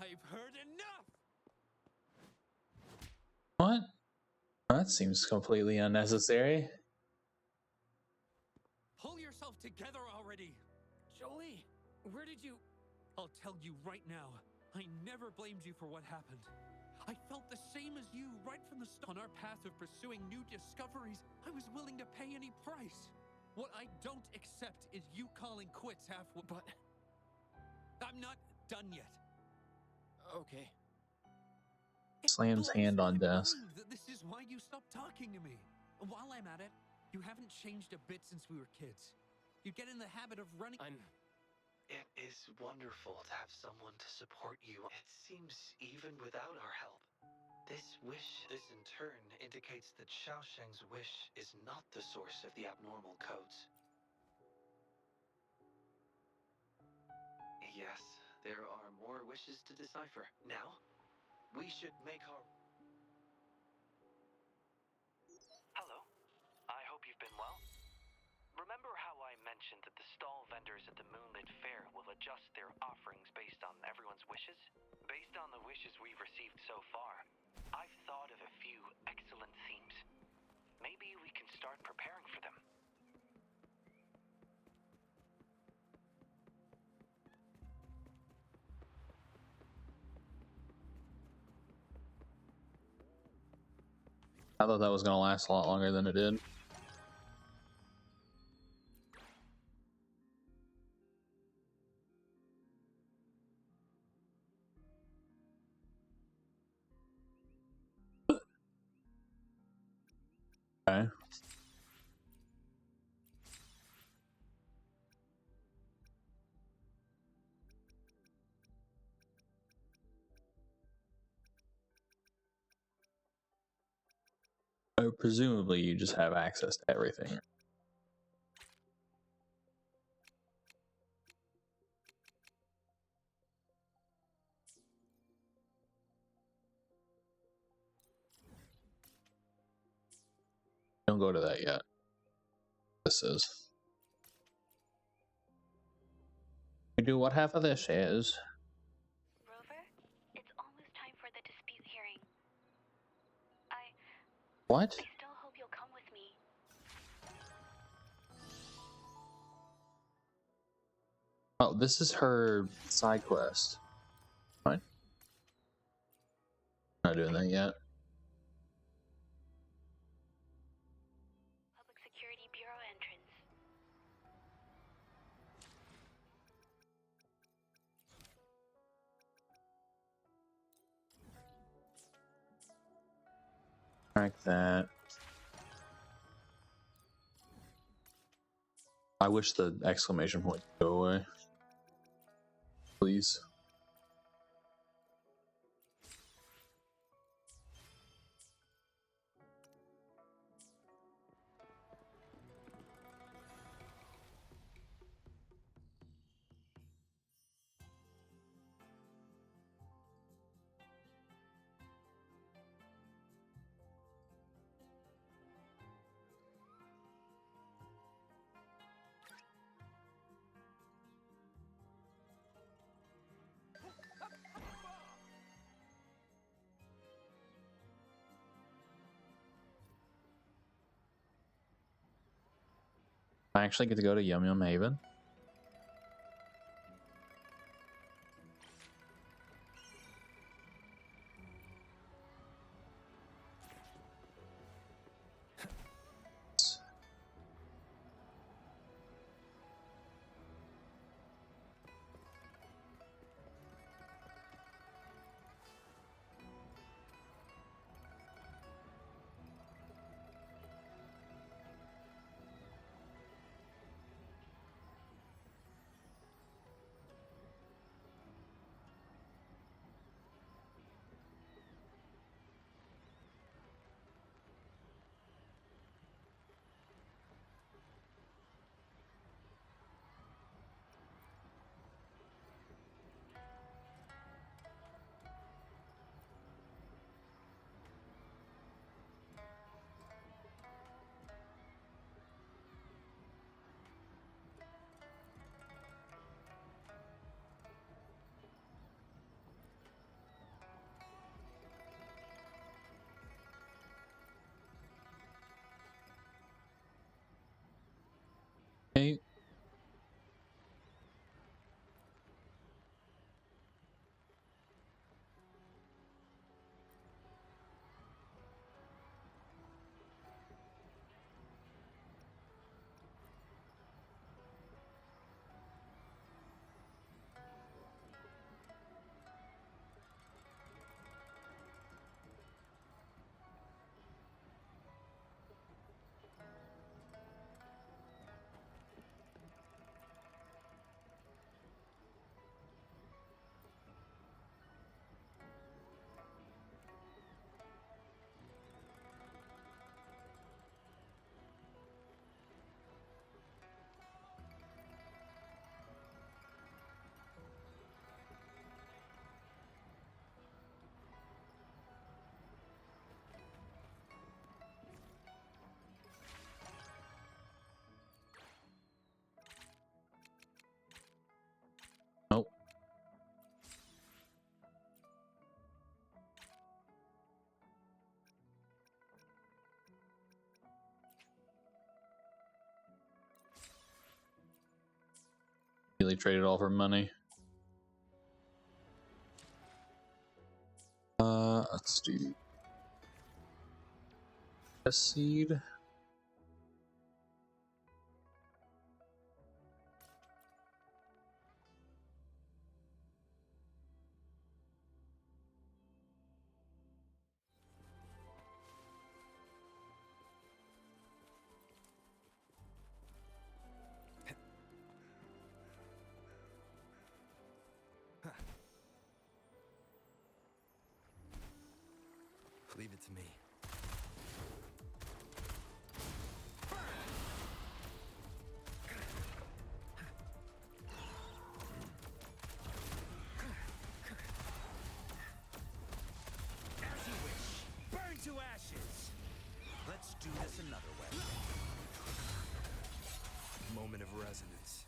I've heard enough! What? That seems completely unnecessary. Pull yourself together already! Jolie, where did you... I'll tell you right now, I never blamed you for what happened. I felt the same as you right from the start. On our path of pursuing new discoveries, I was willing to pay any price. What I don't accept is you calling quits halfway. But I'm not done yet. Okay. Slams hand on desk. This is why you stopped talking to me. While I'm at it, you haven't changed a bit since we were kids. You get in the habit of running. It is wonderful to have someone to support you. It seems even without our help. This in turn indicates that Xiaosheng's wish is not the source of the abnormal codes. Yes, there are more wishes to decipher. Now, we should make our... Hello. I hope you've been well. Remember how I mentioned that the stall vendors at the Moonlit Fair will adjust their offerings based on everyone's wishes? Based on the wishes we've received so far, I've thought of a few excellent themes. Maybe we can start preparing for them. I thought that was going to last a lot longer than it did. Okay. Presumably you just have access to everything. Don't go to that yet. This is. We do what half of this is. Rover, it's almost time for the dispute hearing. What? I still hope you'll come with me. Oh, this is her side quest. Fine. Not doing that yet. Public Security Bureau entrance. Like that. I wish the exclamation point would go away. Please. I actually get to go to Yum Yum Haven. Hey. Nope. Really traded all for money. Let's do a seed. Leave it to me. As you wish. Burn to ashes. Let's do this another way. Moment of resonance.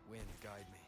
Wind, guide me.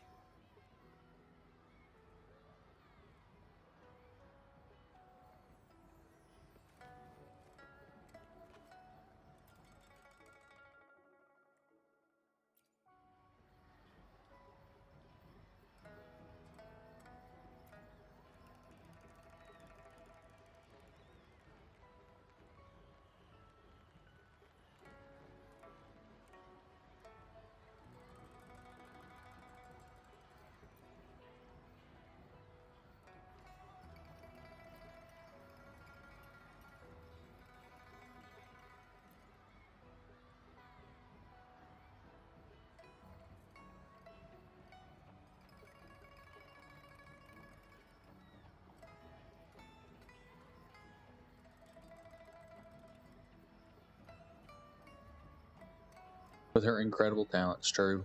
With her incredible talents, true.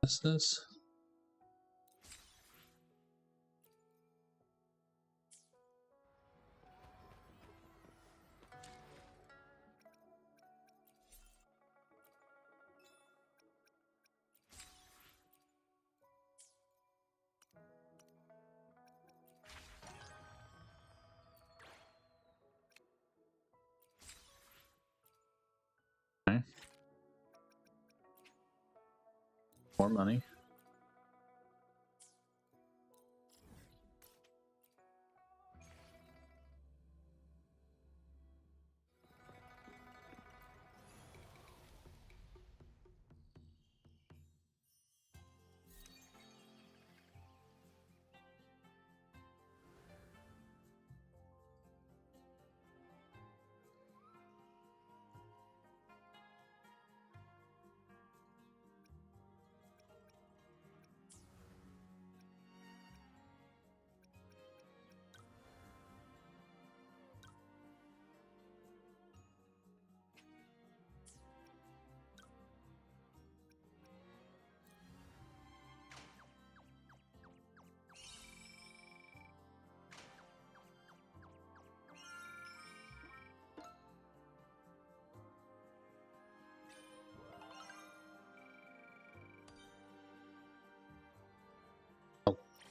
What's this? Okay. More money.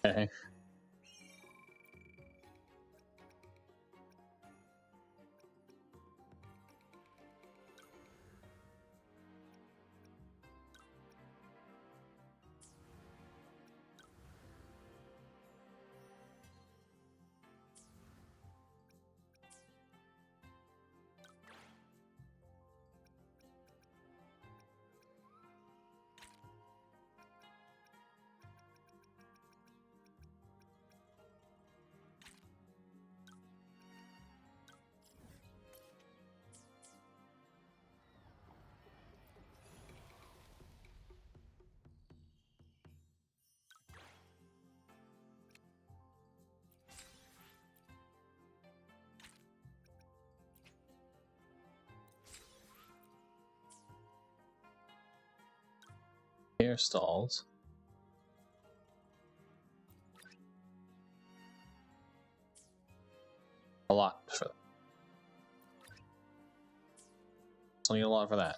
Okay. Hairstyles. A lot for that. So need a lot for that.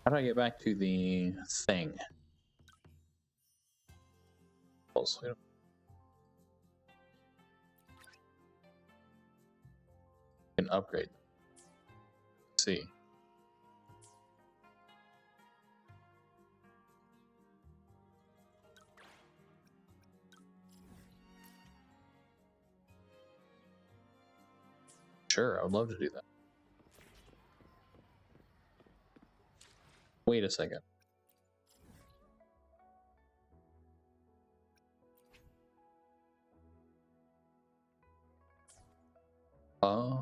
How do I get back to the thing? Also, can upgrade. Let's see. Sure, I would love to do that. Wait a second. I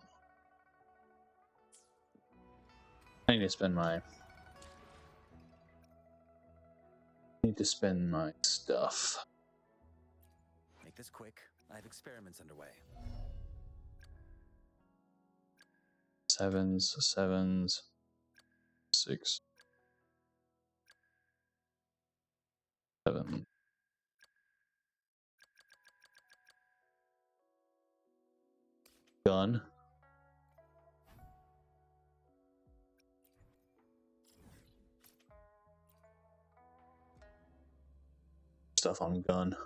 need to spend my stuff. Make this quick. I have experiments underway. Sevens, 6, 7. Gun. Stuff on gun.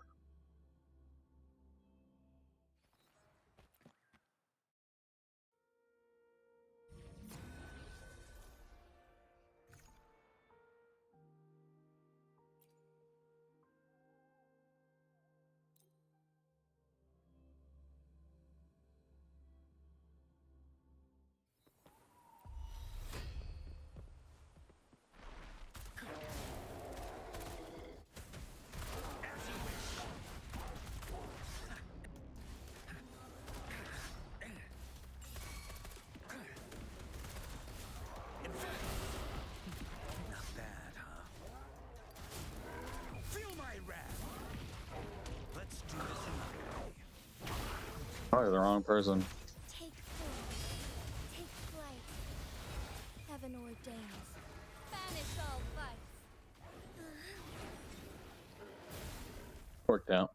Probably the wrong person. Take form, take flight. Heaven ordains. Banish all vice. Worked out.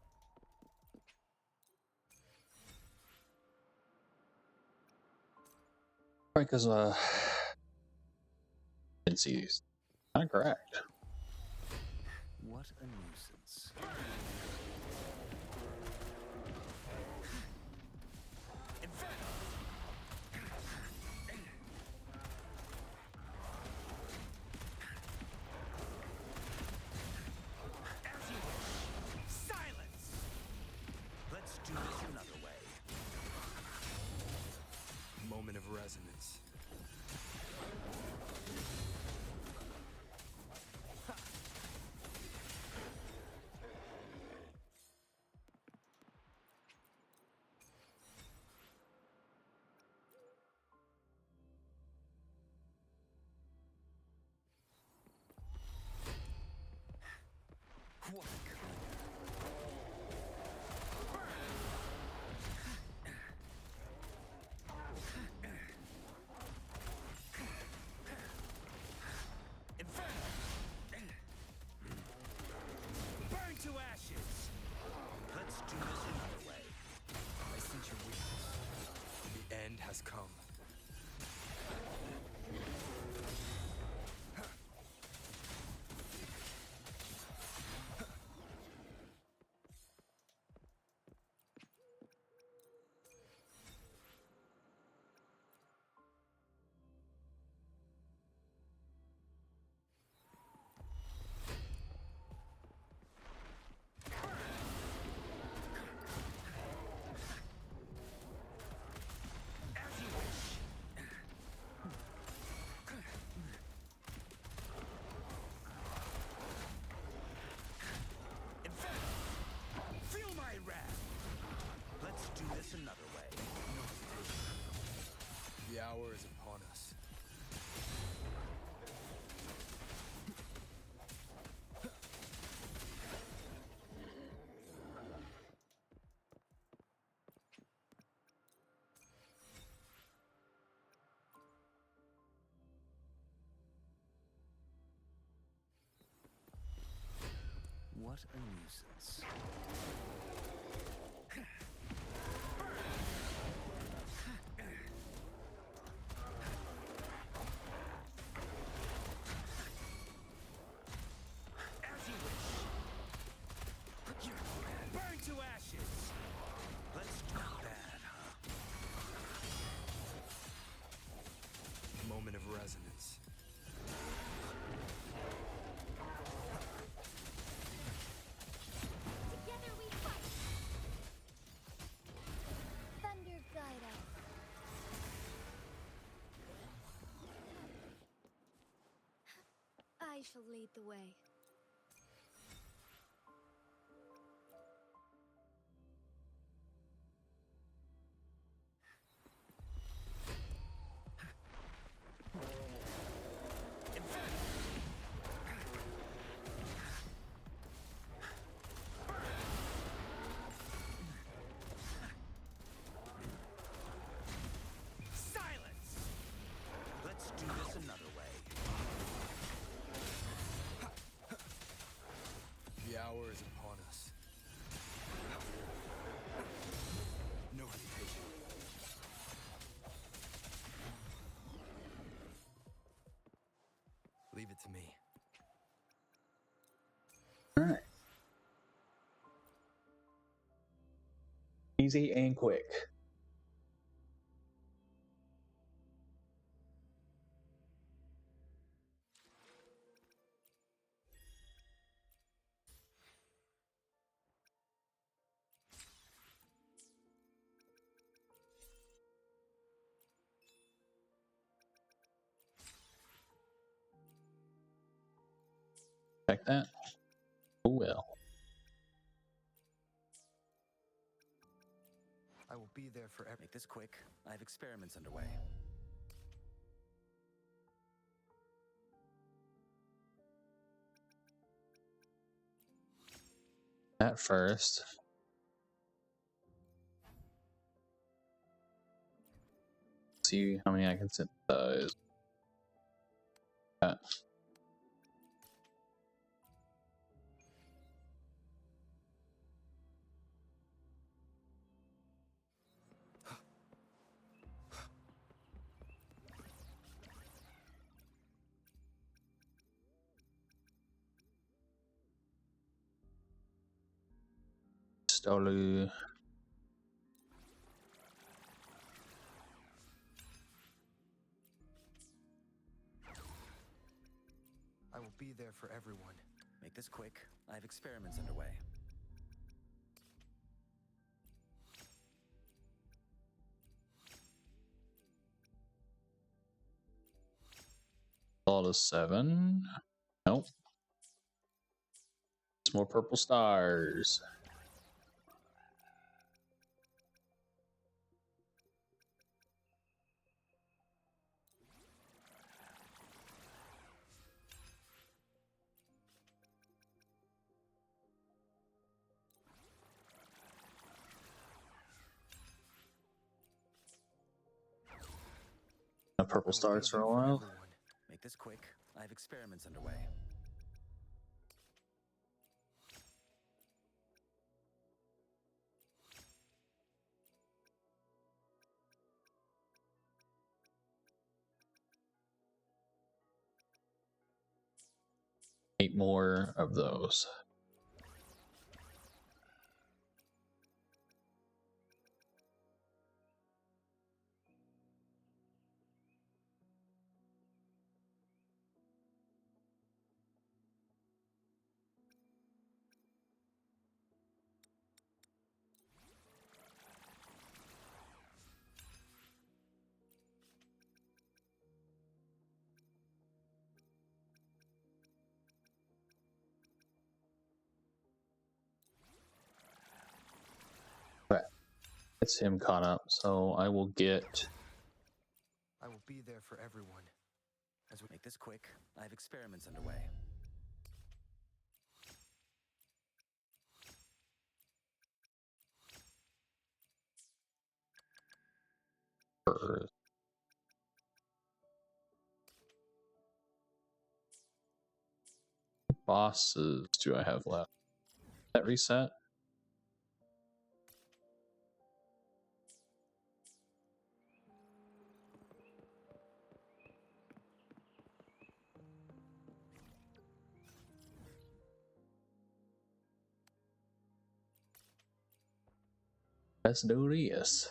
Right, because didn't see these. Not correct. What a nuisance. Moment of resonance. What a to ashes. Let's do this another way. I sense your weakness. The end has come. Another way. The hour is upon us. What a nuisance. Moment of resonance. Together we fight. Thunder guide us. I shall lead the way. easy and quick. Check that. Oh well. I will be there for Make this quick. I have experiments underway. At first. See how many I can synthesize. Stolu. I will be there for everyone. Make this quick. I have experiments underway. All to 7. Nope. It's more purple stars. Purple stars for a while. Make this quick. I have experiments underway. Eight more of those. It's him caught up, so I will get. I will be there for everyone. As we make this quick, I have experiments underway. Bosses do I have left? That reset? Let's do this.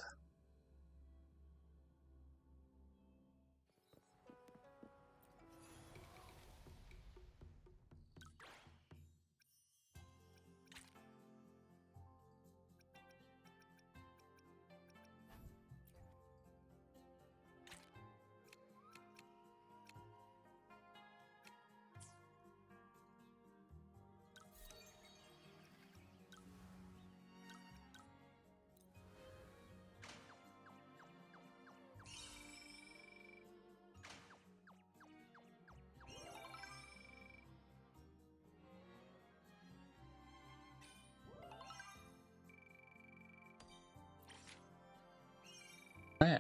Wow.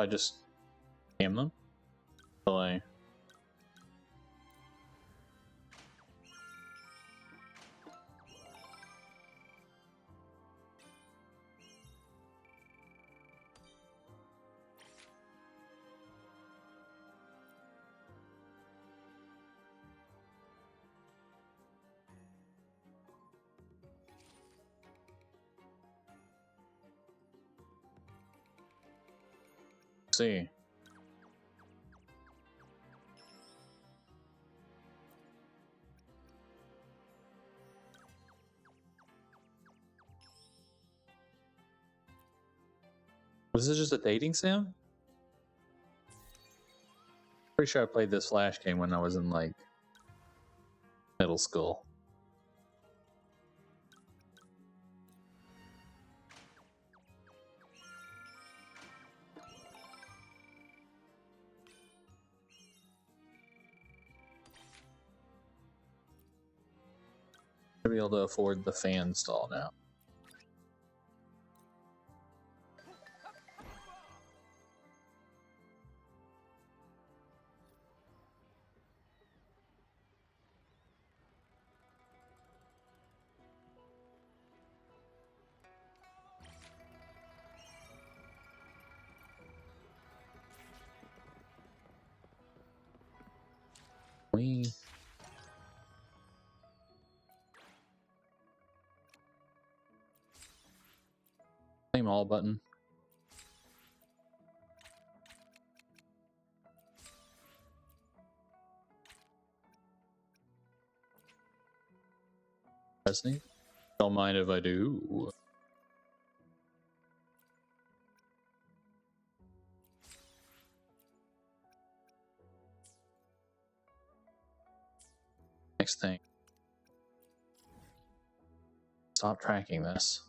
I just scam them? Will I? See. Was this just a dating sim? Pretty sure I played this Flash game when I was in like middle school. I'll be able to afford the fan stall now. Claim all button. Pressing. Don't mind if I do. Next thing. Stop tracking this.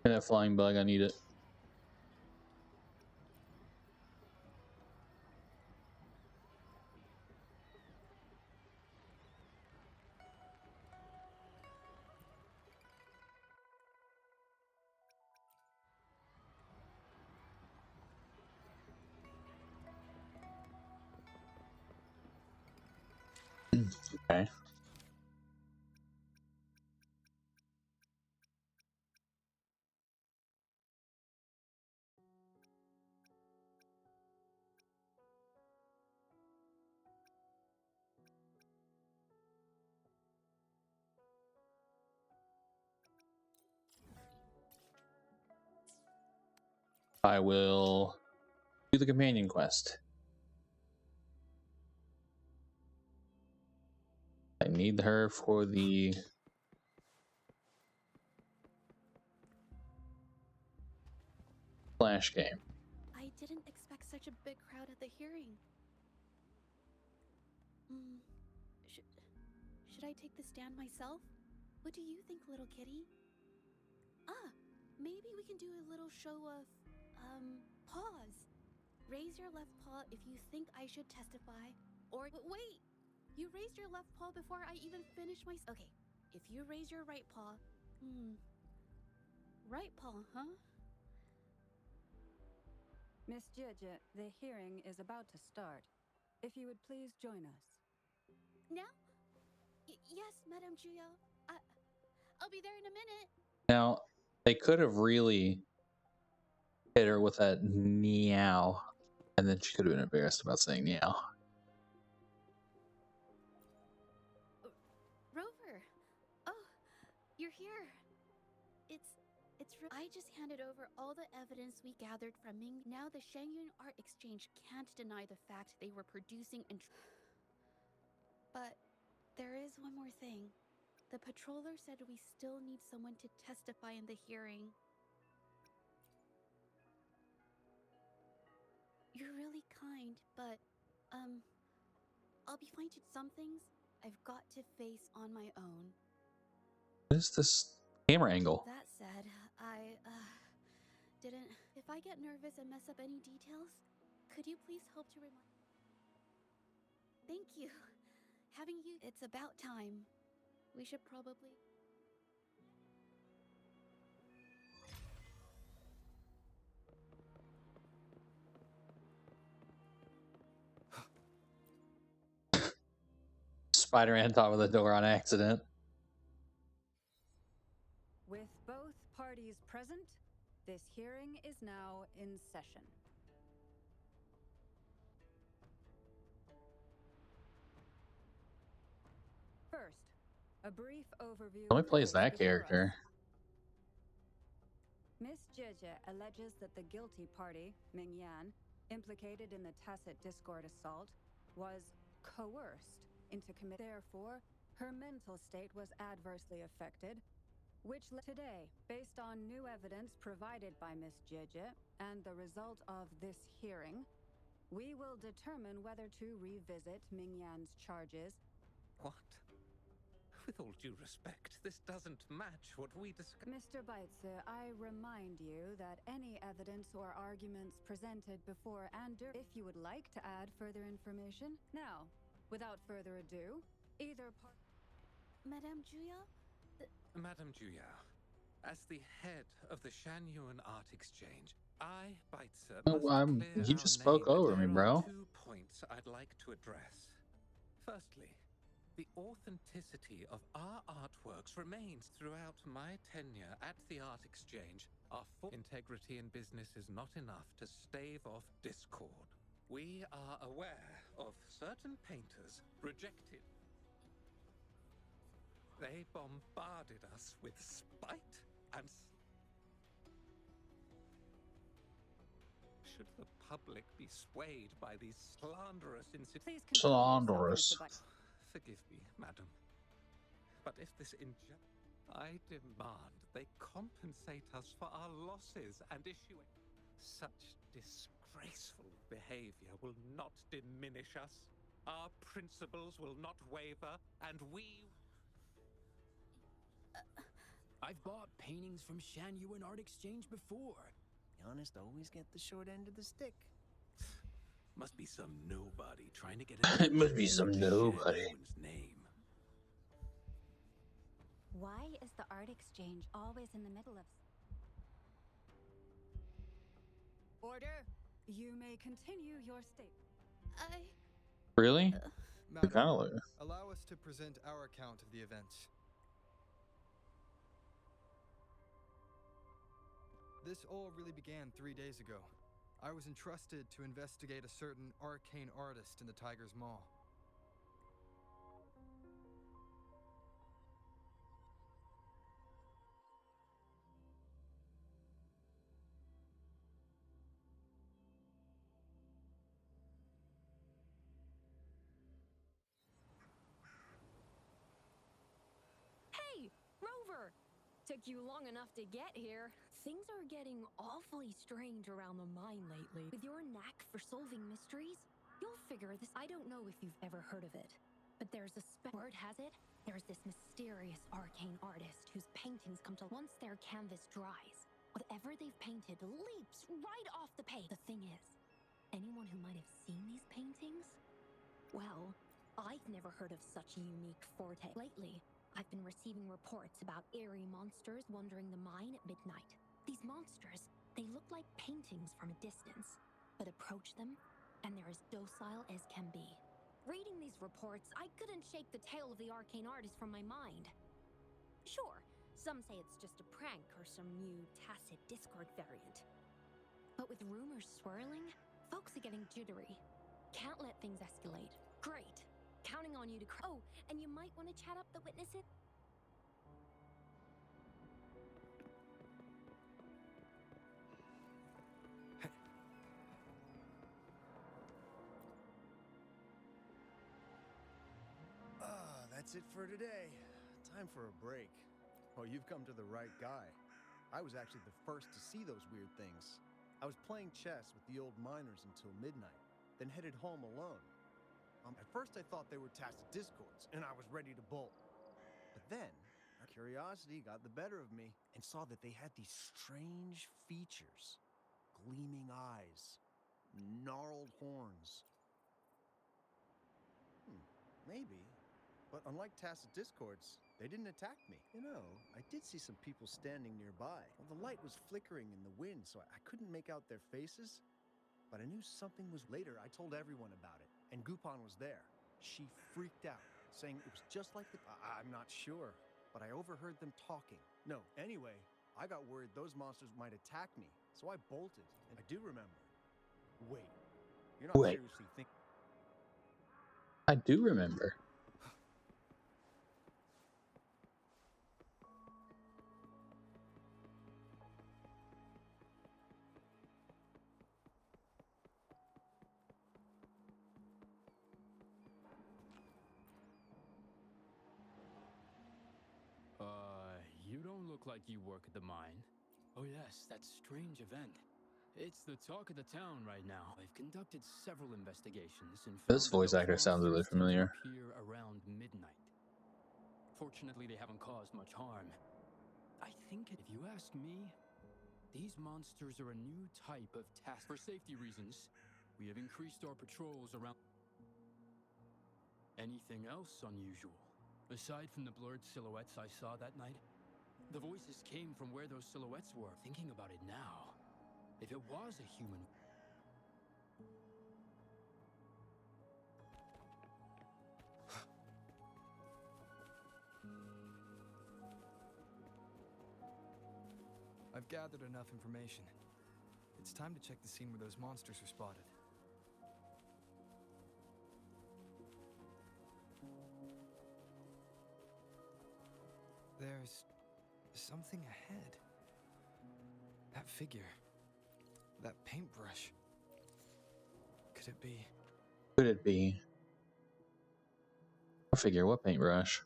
That flying bug, I need it. Okay. I will do the companion quest. I need her for the Flash game. I didn't expect such a big crowd at the hearing. Should I take the stand myself? What do you think, little kitty? Maybe we can do a little show of, paws. Raise your left paw if you think I should testify, or wait! You raised your left paw before I even finished my... Okay, if you raise your right paw... Right paw, huh? Miss Jieje, the hearing is about to start. If you would please join us. Now? Yes, Madame Juyo. I'll be there in a minute. Now, they could have really hit her with that meow, and then she could have been embarrassed about saying meow. Rover! Oh, you're here. I just handed over all the evidence we gathered from Ming. Now the Shangyun Art Exchange can't deny the fact they were producing and... But there is one more thing. The patroller said we still need someone to testify in the hearing. You're really kind, but, I'll be fine to some things I've got to face on my own. What is this camera angle? That said, didn't. If I get nervous and mess up any details, could you please help to remind? Thank you. Having you, it's about time. We should probably. Spider-Man top of the door on accident. With both parties present, this hearing is now in session. First, a brief overview. Only plays that character. Miss Jeje alleges that the guilty party, Ming Yan, implicated in the Tacit Discord assault, was coerced into committing. Therefore, her mental state was adversely affected, which today, based on new evidence provided by Miss Jeje and the result of this hearing, we will determine whether to revisit Ming Yan's charges. What? With all due respect, this doesn't match what we discussed. Mr. Baitze, I remind you that any evidence or arguments presented before and during, if you would like to add further information. Now, without further ado, either part. Madame Juya? Madame Juya, as the head of the Shanyuan Art Exchange, I, Baitze, You just spoke over me, bro. 2 points I'd like to address. Firstly, the authenticity of our artworks remains throughout my tenure at the Art Exchange. Our full integrity in business is not enough to stave off discord. We are aware of certain painters rejected. They bombarded us with spite and... Should the public be swayed by these slanderous incidents? Slanderous. Forgive me, madam. But if this I demand they compensate us for our losses and issue it. Such disgraceful behavior will not diminish us. Our principles will not waver, and we... I've bought paintings from Shanyuan Art Exchange before. The honest always get the short end of the stick. Must be some nobody trying to get It must be some nobody. Name. Why is the Art Exchange always in the middle of... Order! You may continue your statement. Really? Madam, allow us to present our account of the events. This all really began 3 days ago. I was entrusted to investigate a certain arcane artist in the Tiger's Maw. Hey, Rover! Took you long enough to get here. Things are getting awfully strange around the mine lately. With your knack for solving mysteries, you'll figure this. I don't know if you've ever heard of it, but there's a word has it, there's this mysterious arcane artist whose paintings come to once their canvas dries. Whatever they've painted leaps right off the page. The thing is, anyone who might have seen these paintings? Well, I've never heard of such a unique forte. Lately, I've been receiving reports about eerie monsters wandering the mine at midnight. These monsters, they look like paintings from a distance, but approach them, and they're as docile as can be. Reading these reports, I couldn't shake the tale of the arcane artist from my mind. Sure, some say it's just a prank or some new Tacit Discord variant. But with rumors swirling, folks are getting jittery. Can't let things escalate. Great. Counting on you to Oh, and you might want to chat up the witnesses. That's it for today. Time for a break. Oh, you've come to the right guy. I was actually the first to see those weird things. I was playing chess with the old miners until midnight, then headed home alone. At first I thought they were Tacit Discords, and I was ready to bolt. But then, I curiosity got the better of me and saw that they had these strange features. Gleaming eyes, gnarled horns. Maybe. But unlike Tacit Discords, they didn't attack me. You know, I did see some people standing nearby. Well, the light was flickering in the wind, so I couldn't make out their faces. But I knew something was... Later, I told everyone about it, and Gupon was there. She freaked out, saying it was just like the... I'm not sure, but I overheard them talking. No, anyway, I got worried those monsters might attack me, so I bolted, and I do remember. Wait, you're not seriously thinking... I do remember. You don't look like you work at the mine. Oh yes, that strange event. It's the talk of the town right now. I've conducted several investigations and This voice actor sounds really familiar. Here around midnight. Fortunately, they haven't caused much harm. I think, if you ask me, these monsters are a new type of task. For safety reasons, we have increased our patrols around. Anything else unusual? Aside from the blurred silhouettes I saw that night, the voices came from where those silhouettes were. Thinking about it now, if it was a human... I've gathered enough information. It's time to check the scene where those monsters were spotted. There's something ahead. That figure. That paintbrush. Could it be? Could it be? I figure what paintbrush?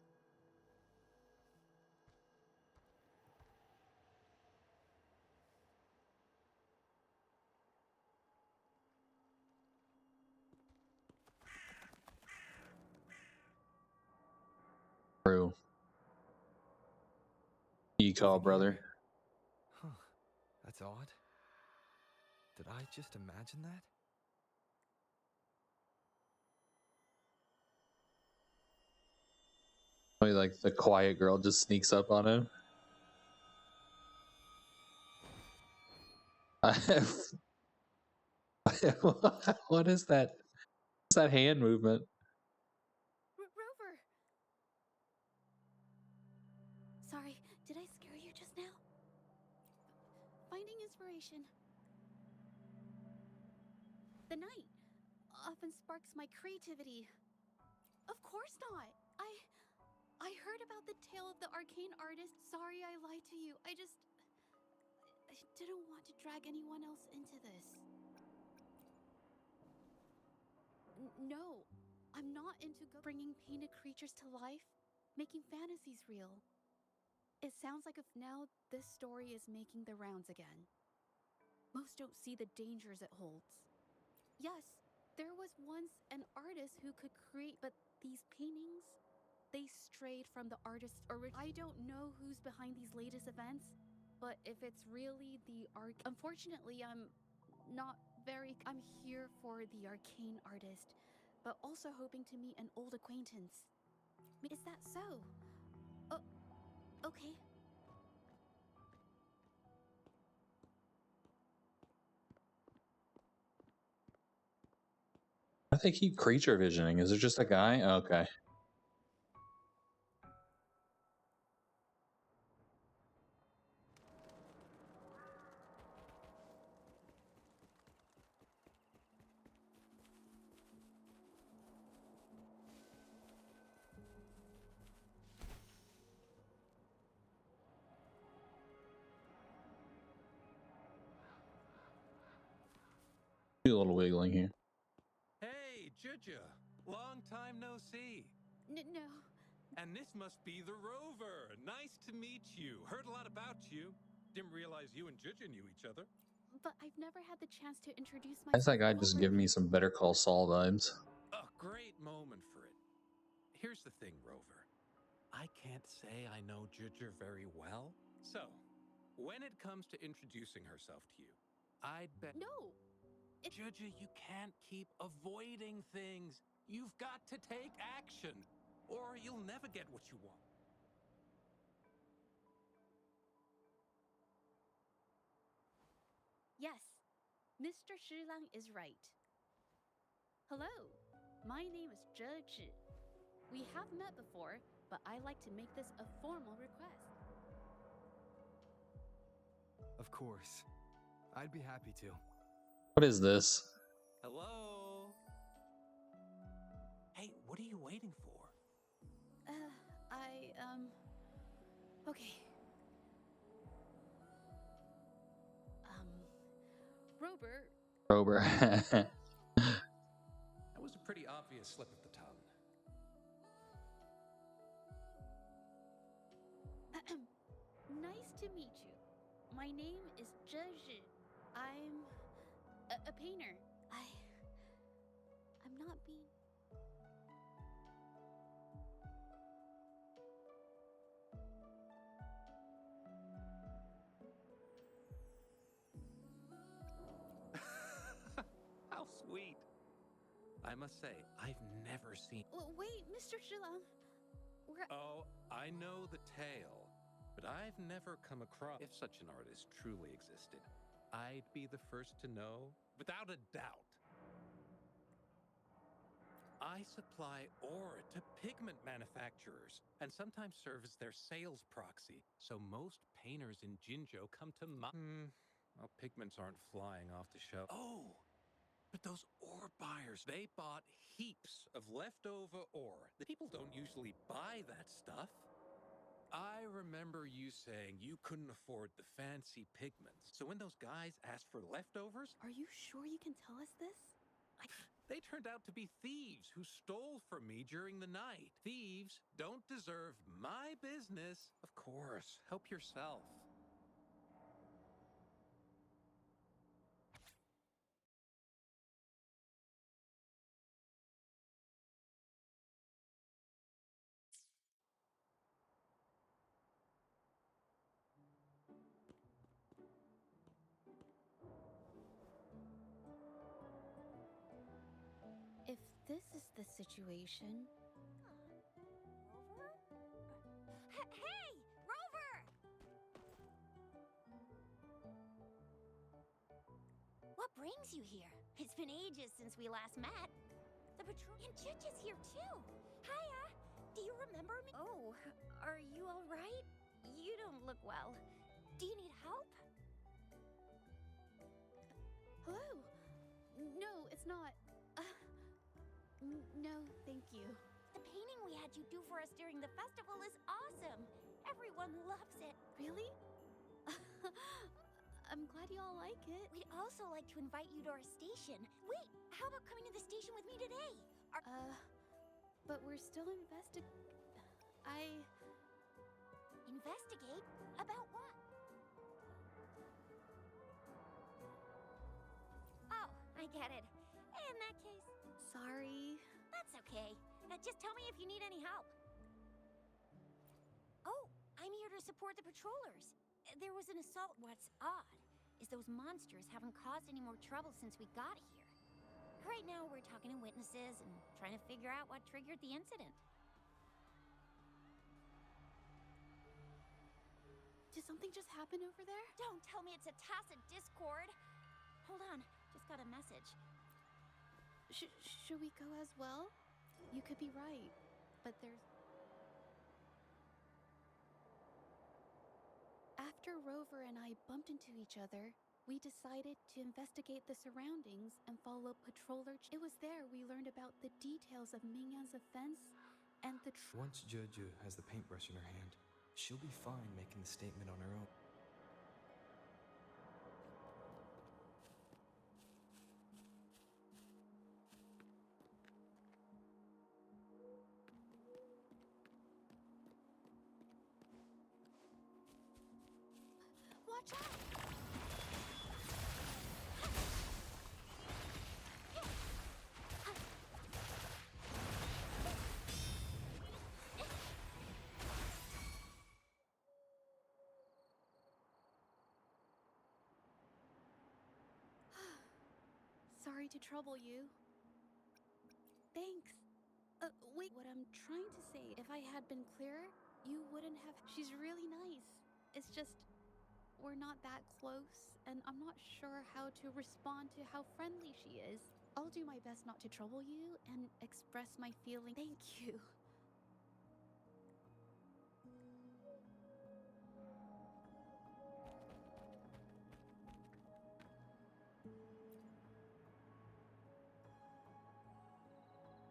True. You call, brother. Huh. That's odd. Did I just imagine that? Probably like the quiet girl just sneaks up on him. What is that? What's that hand movement? Rover! Sorry, did I scare you just now? Finding inspiration. The night often sparks my creativity. Of course not. I heard about the tale of the arcane artist. Sorry I lied to you. I didn't want to drag anyone else into this. No, I'm not into bringing painted creatures to life, making fantasies real. It sounds like if now this story is making the rounds again. Most don't see the dangers it holds. Yes, there was once an artist who could create, but these paintings, they strayed from the artist's original. I don't know who's behind these latest events, but if it's really the unfortunately, I'm here for the arcane artist, but also hoping to meet an old acquaintance. Is that so? Oh, okay. I think he creature visioning. Is it just a guy? Okay. Do a little wiggling here. Hey, Juju! Long time no see. No. And this must be the Rover. Nice to meet you. Heard a lot about you. Didn't realize you and Juju knew each other. But I've never had the chance to introduce myself. Why does that guy just give me some Better Call Saul vibes? A great moment for it. Here's the thing, Rover. I can't say I know Juju very well. So, when it comes to introducing herself to you, I'd bet... No! Juju, you can't keep avoiding things. You've got to take action, or you'll never get what you want. Yes, Mr. Shilang is right. Hello, my name is Zhe Zhi. We have met before, but I like to make this a formal request. Of course. I'd be happy to. What is this? Hello? Hey, what are you waiting for? Okay. Rober. That was a pretty obvious slip of the tongue. Nice to meet you. My name is Zhe Zhi. I'm a painter. I'm not being... How sweet. I must say, I've never seen... Wait, Mr. Shilang. Oh, I know the tale, but I've never come across... If such an artist truly existed, I'd be the first to know, without a doubt. I supply ore to pigment manufacturers, and sometimes serve as their sales proxy, so most painters in Jinzhou come to my... Well, pigments aren't flying off the shelf. Oh! But those ore buyers, they bought heaps of leftover ore. The people don't usually buy that stuff. I remember you saying you couldn't afford the fancy pigments. So when those guys asked for leftovers... Are you sure you can tell us this? They turned out to be thieves who stole from me during the night. Thieves don't deserve my business. Of course, help yourself. If this is the situation... Rover? Hey! Rover! What brings you here? It's been ages since we last met. The patrol... And Juju's here too! Hiya! Do you remember me? Oh, are you alright? You don't look well. Do you need help? Hello? No, it's not. No, thank you. The painting we had you do for us during the festival is awesome! Everyone loves it! Really? I'm glad you all like it. We'd also like to invite you to our station. Wait, how about coming to the station with me today? But we're still investigate? About what? Oh, I get it. In that case... Sorry. That's okay. Just tell me if you need any help. Oh, I'm here to support the patrollers. There was an assault. What's odd is those monsters haven't caused any more trouble since we got here. Right now, we're talking to witnesses and trying to figure out what triggered the incident. Did something just happen over there? Don't tell me it's a tacit discord. Hold on, just got a message. Should we go as well? You could be right, but there's... After Rover and I bumped into each other, we decided to investigate the surroundings and follow patroller... It was there we learned about the details of Mingyan's offense and the... Once Juju has the paintbrush in her hand, she'll be fine making the statement on her own. Watch out! sorry to trouble you. Thanks. Wait, what I'm trying to say, if I had been clearer, you wouldn't have. She's really nice. It's just, we're not that close, and I'm not sure how to respond to how friendly she is. I'll do my best not to trouble you and express my feeling. Thank you.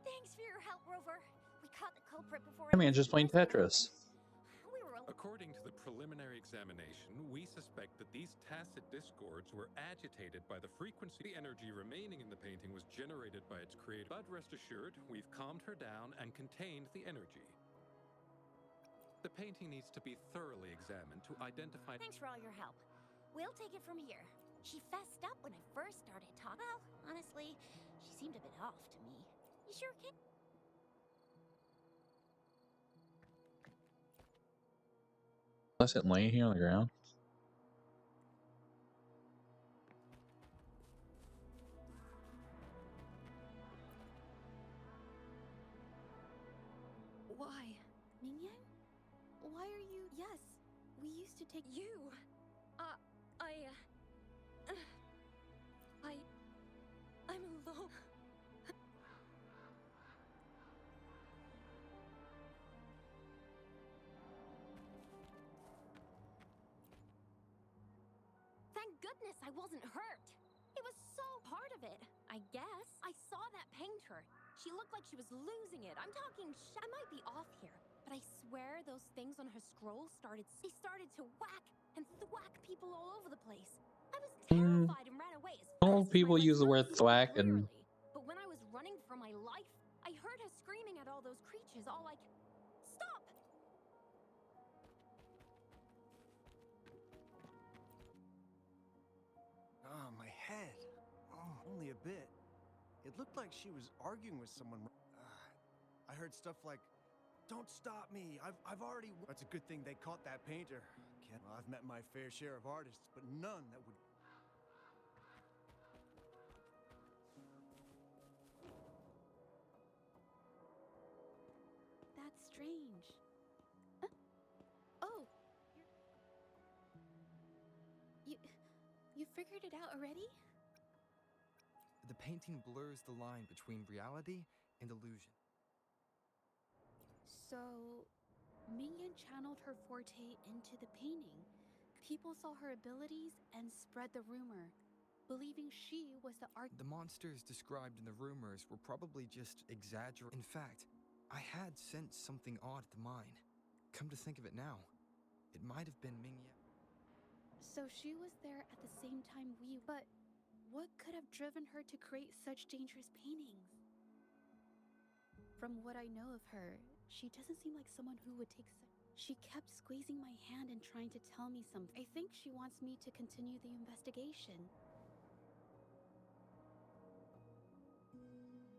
Thanks for your help, Rover. We caught the culprit before. I mean, just playing Tetris. According to the preliminary examination, we suspect that these tacit discords were agitated by the frequency. The energy remaining in the painting was generated by its creator. But rest assured, we've calmed her down and contained the energy. The painting needs to be thoroughly examined to identify. Thanks for all your help. We'll take it from here. She fessed up when I first started talking. Well, honestly, she seemed a bit off to me. You sure can? Unless it laying here on the ground. Why? Mingyang? Why are you? Yes, we used to take you. I'm alone. Thank goodness I wasn't hurt. It was so part of it, I guess. I saw that painter. She looked like she was losing it. I'm talking I might be off here, but I swear those things on her scroll started to whack and thwack people all over the place. I was terrified and ran away as All people use the word thwack and but when I was running for my life, I heard her screaming at all those creatures, all like, "Stop!" Ah, my head. Oh, only a bit. It looked like she was arguing with someone. I heard stuff like, "Don't stop me. I've already." That's a good thing they caught that painter. Well, I've met my fair share of artists, but none that would. That's strange. Oh, you figured it out already? The painting blurs the line between reality and illusion. So, Mingyan channeled her forte into the painting. People saw her abilities and spread the rumor, believing she was the art. The monsters described in the rumors were probably just exaggerated. In fact, I had sensed something odd at the mine. Come to think of it now, it might have been Mingyan. So she was there at the same time but what could have driven her to create such dangerous paintings? From what I know of her, she doesn't seem like someone who would take She kept squeezing my hand and trying to tell me something. I think she wants me to continue the investigation.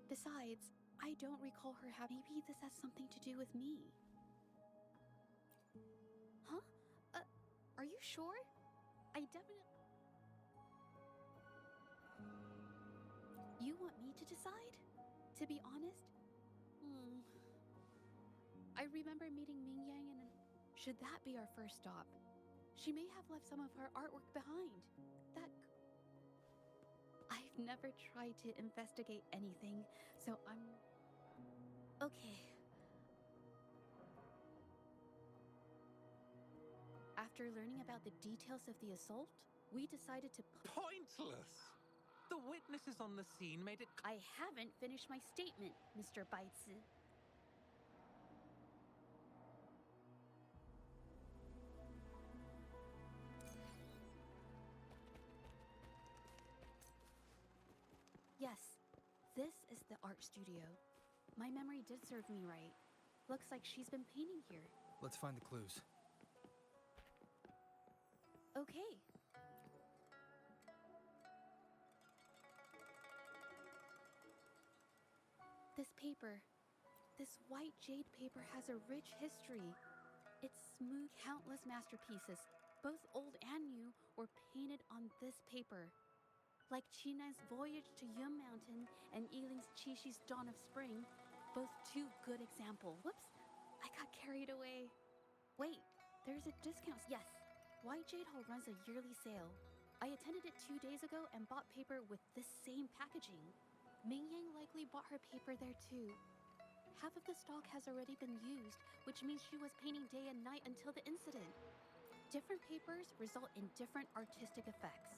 Besides, I don't recall her having. Maybe this has something to do with me. Huh? Are you sure? I definitely. You want me to decide? To be honest? I remember meeting Mingyang and should that be our first stop? She may have left some of her artwork behind. I've never tried to investigate anything, so I'm... Okay. After learning about the details of the assault, we decided to... Pointless! The witnesses on the scene made it... I haven't finished my statement, Mr. Baitsu. Yes, this is the art studio. My memory did serve me right. Looks like she's been painting here. Let's find the clues. Okay. This paper, this white jade paper has a rich history. It's smooth. Countless masterpieces, both old and new, were painted on this paper. like China's Voyage to Yum Mountain and Ealing's Chishi's Dawn of Spring. Both two good examples. Whoops, I got carried away. Wait, there's a discount. Yes, White Jade Hall runs a yearly sale. I attended it 2 days ago and bought paper with this same packaging. Ming Yang likely bought her paper there too. Half of the stock has already been used, which means she was painting day and night until the incident. Different papers result in different artistic effects.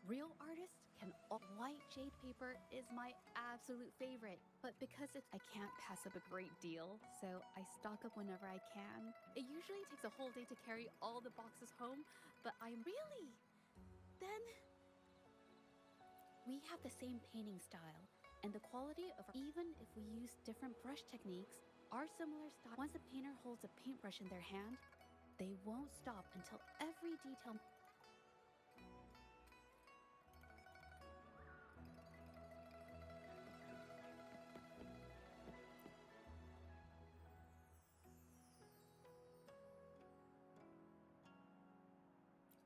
Real artists can White Jade paper is my absolute favorite, but because I can't pass up a great deal, so I stock up whenever I can. It usually takes a whole day to carry all the boxes home, but I'm really... Then... We have the same painting style, and the quality of even if we use different brush techniques, our similar style. Once a painter holds a paintbrush in their hand, they won't stop until every detail.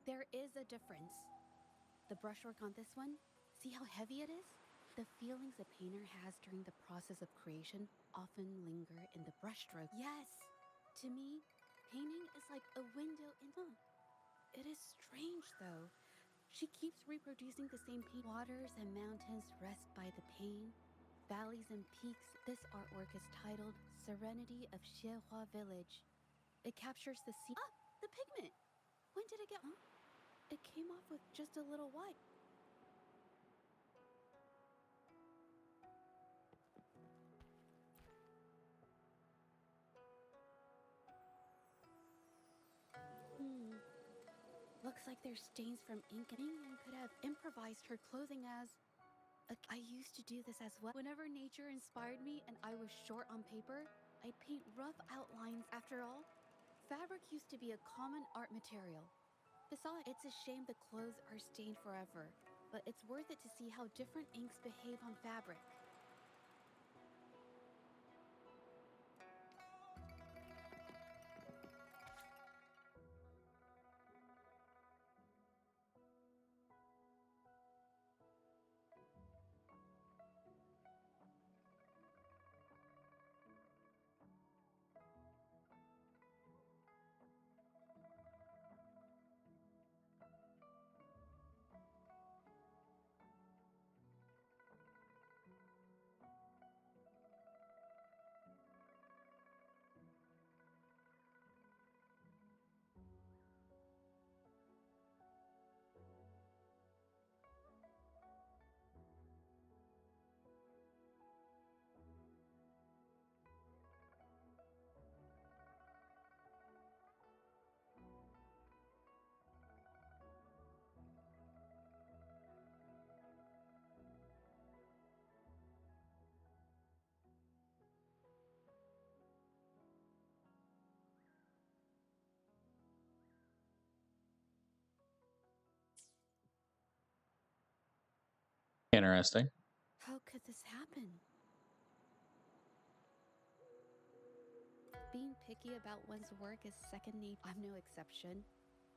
There is a difference. The brushwork on this one, see how heavy it is? The feelings a painter has during the process of creation often linger in the brushstroke. Yes! To me, painting is like a window into... It is strange, though. She keeps reproducing the same paint. Waters and mountains rest by the pain. Valleys and peaks. This artwork is titled Serenity of Xiehua Village. It captures the scene... Ah! The pigment! When did it get... Huh? It came off with just a little white. Looks like there's stains from ink, and could have improvised her clothing as... I used to do this as well. Whenever nature inspired me and I was short on paper, I'd paint rough outlines. After all, fabric used to be a common art material. Besides, it's a shame the clothes are stained forever, but it's worth it to see how different inks behave on fabric. Interesting. How could this happen? Being picky about one's work is second nature. I'm no exception.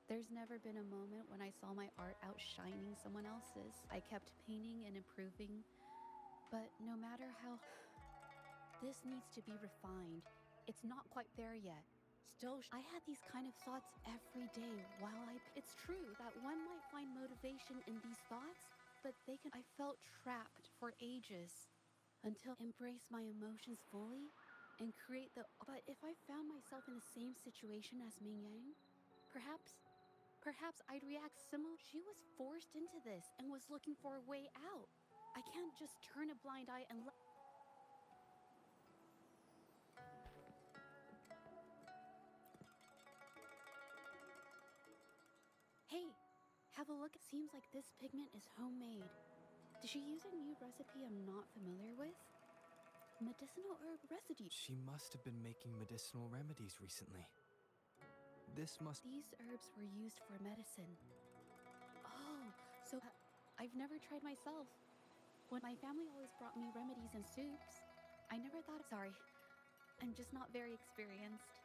There's never been a moment when I saw my art outshining someone else's. I kept painting and improving, but no matter how... This needs to be refined. It's not quite there yet. Still, I had these kind of thoughts every day while It's true that one might find motivation in these thoughts, but I felt trapped for ages until I embrace my emotions fully and create the... But if I found myself in the same situation as Ming Yang, perhaps I'd react similar. She was forced into this and was looking for a way out. I can't just turn a blind eye and let... Hey, have a look. It seems like this pigment is homemade. Did she use a new recipe I'm not familiar with? Medicinal herb residue. She must have been making medicinal remedies recently. These herbs were used for medicine. Oh, so I've never tried myself. When my family always brought me remedies and soups, I never thought... Sorry, I'm just not very experienced.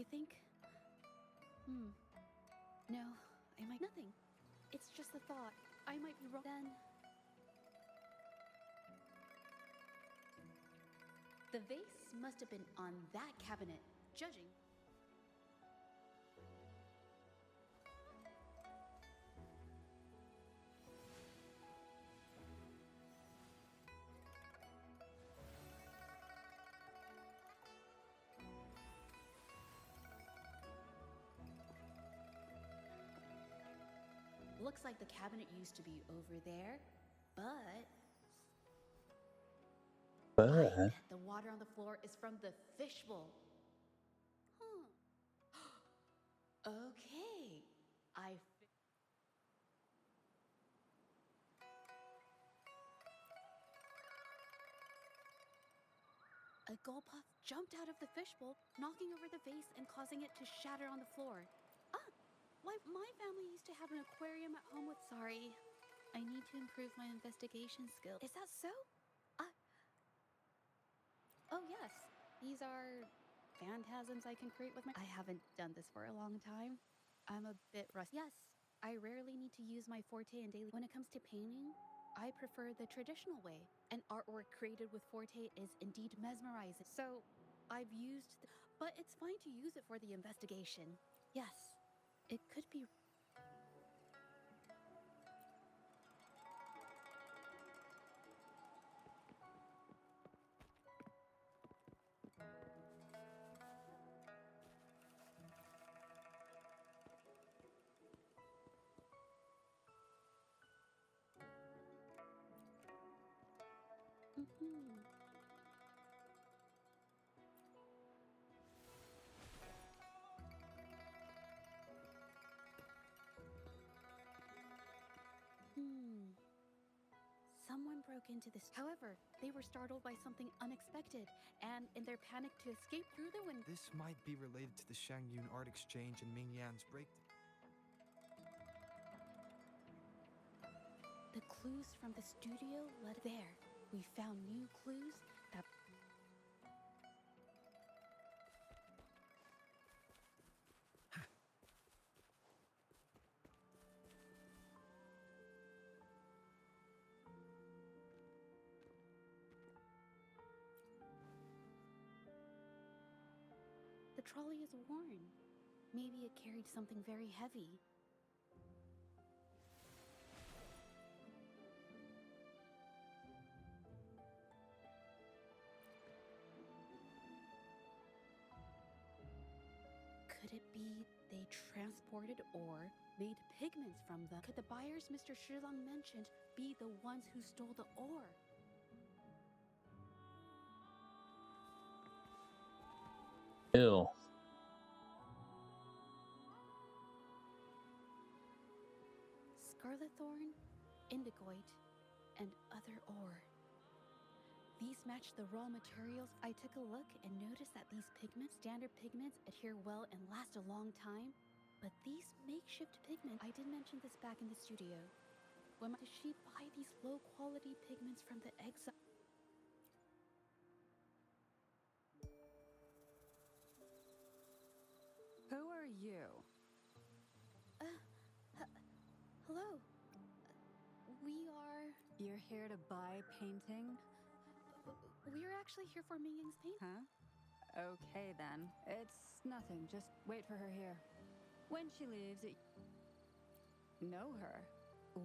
I think. No, I might. Nothing. It's just a thought. I might be wrong. Then. The vase must have been on that cabinet, judging. Looks like the cabinet used to be over there, but the water on the floor is from the fishbowl. Okay, A Gulpuff jumped out of the fishbowl, knocking over the vase and causing it to shatter on the floor. Why, my family used to have an aquarium at home with. Sorry, I need to improve my investigation skills. Is that so? Oh yes, these are phantasms I can create with my. I haven't done this for a long time. I'm a bit rusty. Yes, I rarely need to use my forte in daily. When it comes to painting, I prefer the traditional way. An artwork created with forte is indeed mesmerizing. So, I've used, but it's fine to use it for the investigation. Yes. It could be. Someone broke into this. However, they were startled by something unexpected, and in their panic to escape through the window. This might be related to the Shangyun Art Exchange and Mingyan's break. The clues from the studio led there. We found new clues that. The trolley is worn. Maybe it carried something very heavy. Could it be they transported ore, made pigments from them? Could the buyers Mr. Shizong mentioned be the ones who stole the ore? Ew. Scarlet thorn, indigoite, and other ore. These match the raw materials. I took a look and noticed that these pigments, standard pigments, adhere well and last a long time. But these makeshift pigments, I did mention this back in the studio. Does she buy these low-quality pigments from the exile? Who are you? Hello. We are. You're here to buy painting? We're actually here for Mingyang's paint. Huh? Okay then. It's nothing. Just wait for her here. When she leaves, know her.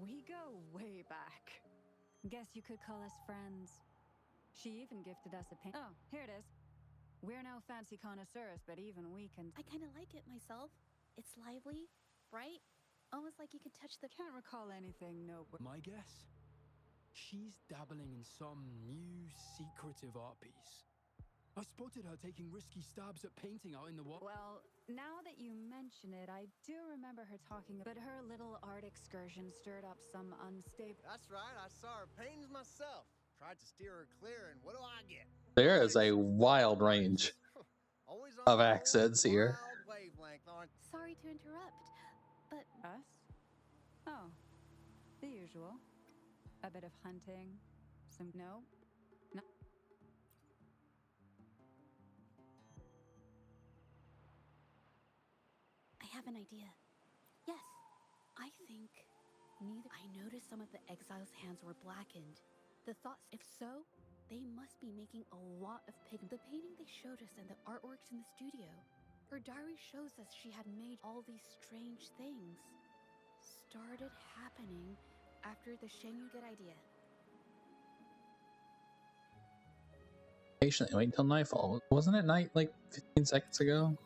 We go way back. Guess you could call us friends. She even gifted us a paint. Oh, here it is. We're no fancy connoisseurs, but even we can. I kind of like it myself. It's lively, bright, almost like you could touch the. Can't recall anything noble. My guess? She's dabbling in some new secretive art piece. I spotted her taking risky stabs at painting out in the water. Well, now that you mention it, I do remember her talking, but her little art excursion stirred up some unstable. That's right, I saw her paintings myself. Tried to steer her clear, and what do I get? There is a wild range of accents here. Sorry to interrupt, but. Us? Oh, the usual. A bit of hunting. Some. No. No. have an idea. Yes, I think neither. I noticed some of the exiles' hands were blackened. The thoughts, if so, they must be making a lot of pigment. The painting they showed us and the artworks in the studio. Her diary shows us she had made all these strange things. Started happening after the Shengyu good idea. Patiently wait until nightfall. Wasn't it night like 15 seconds ago?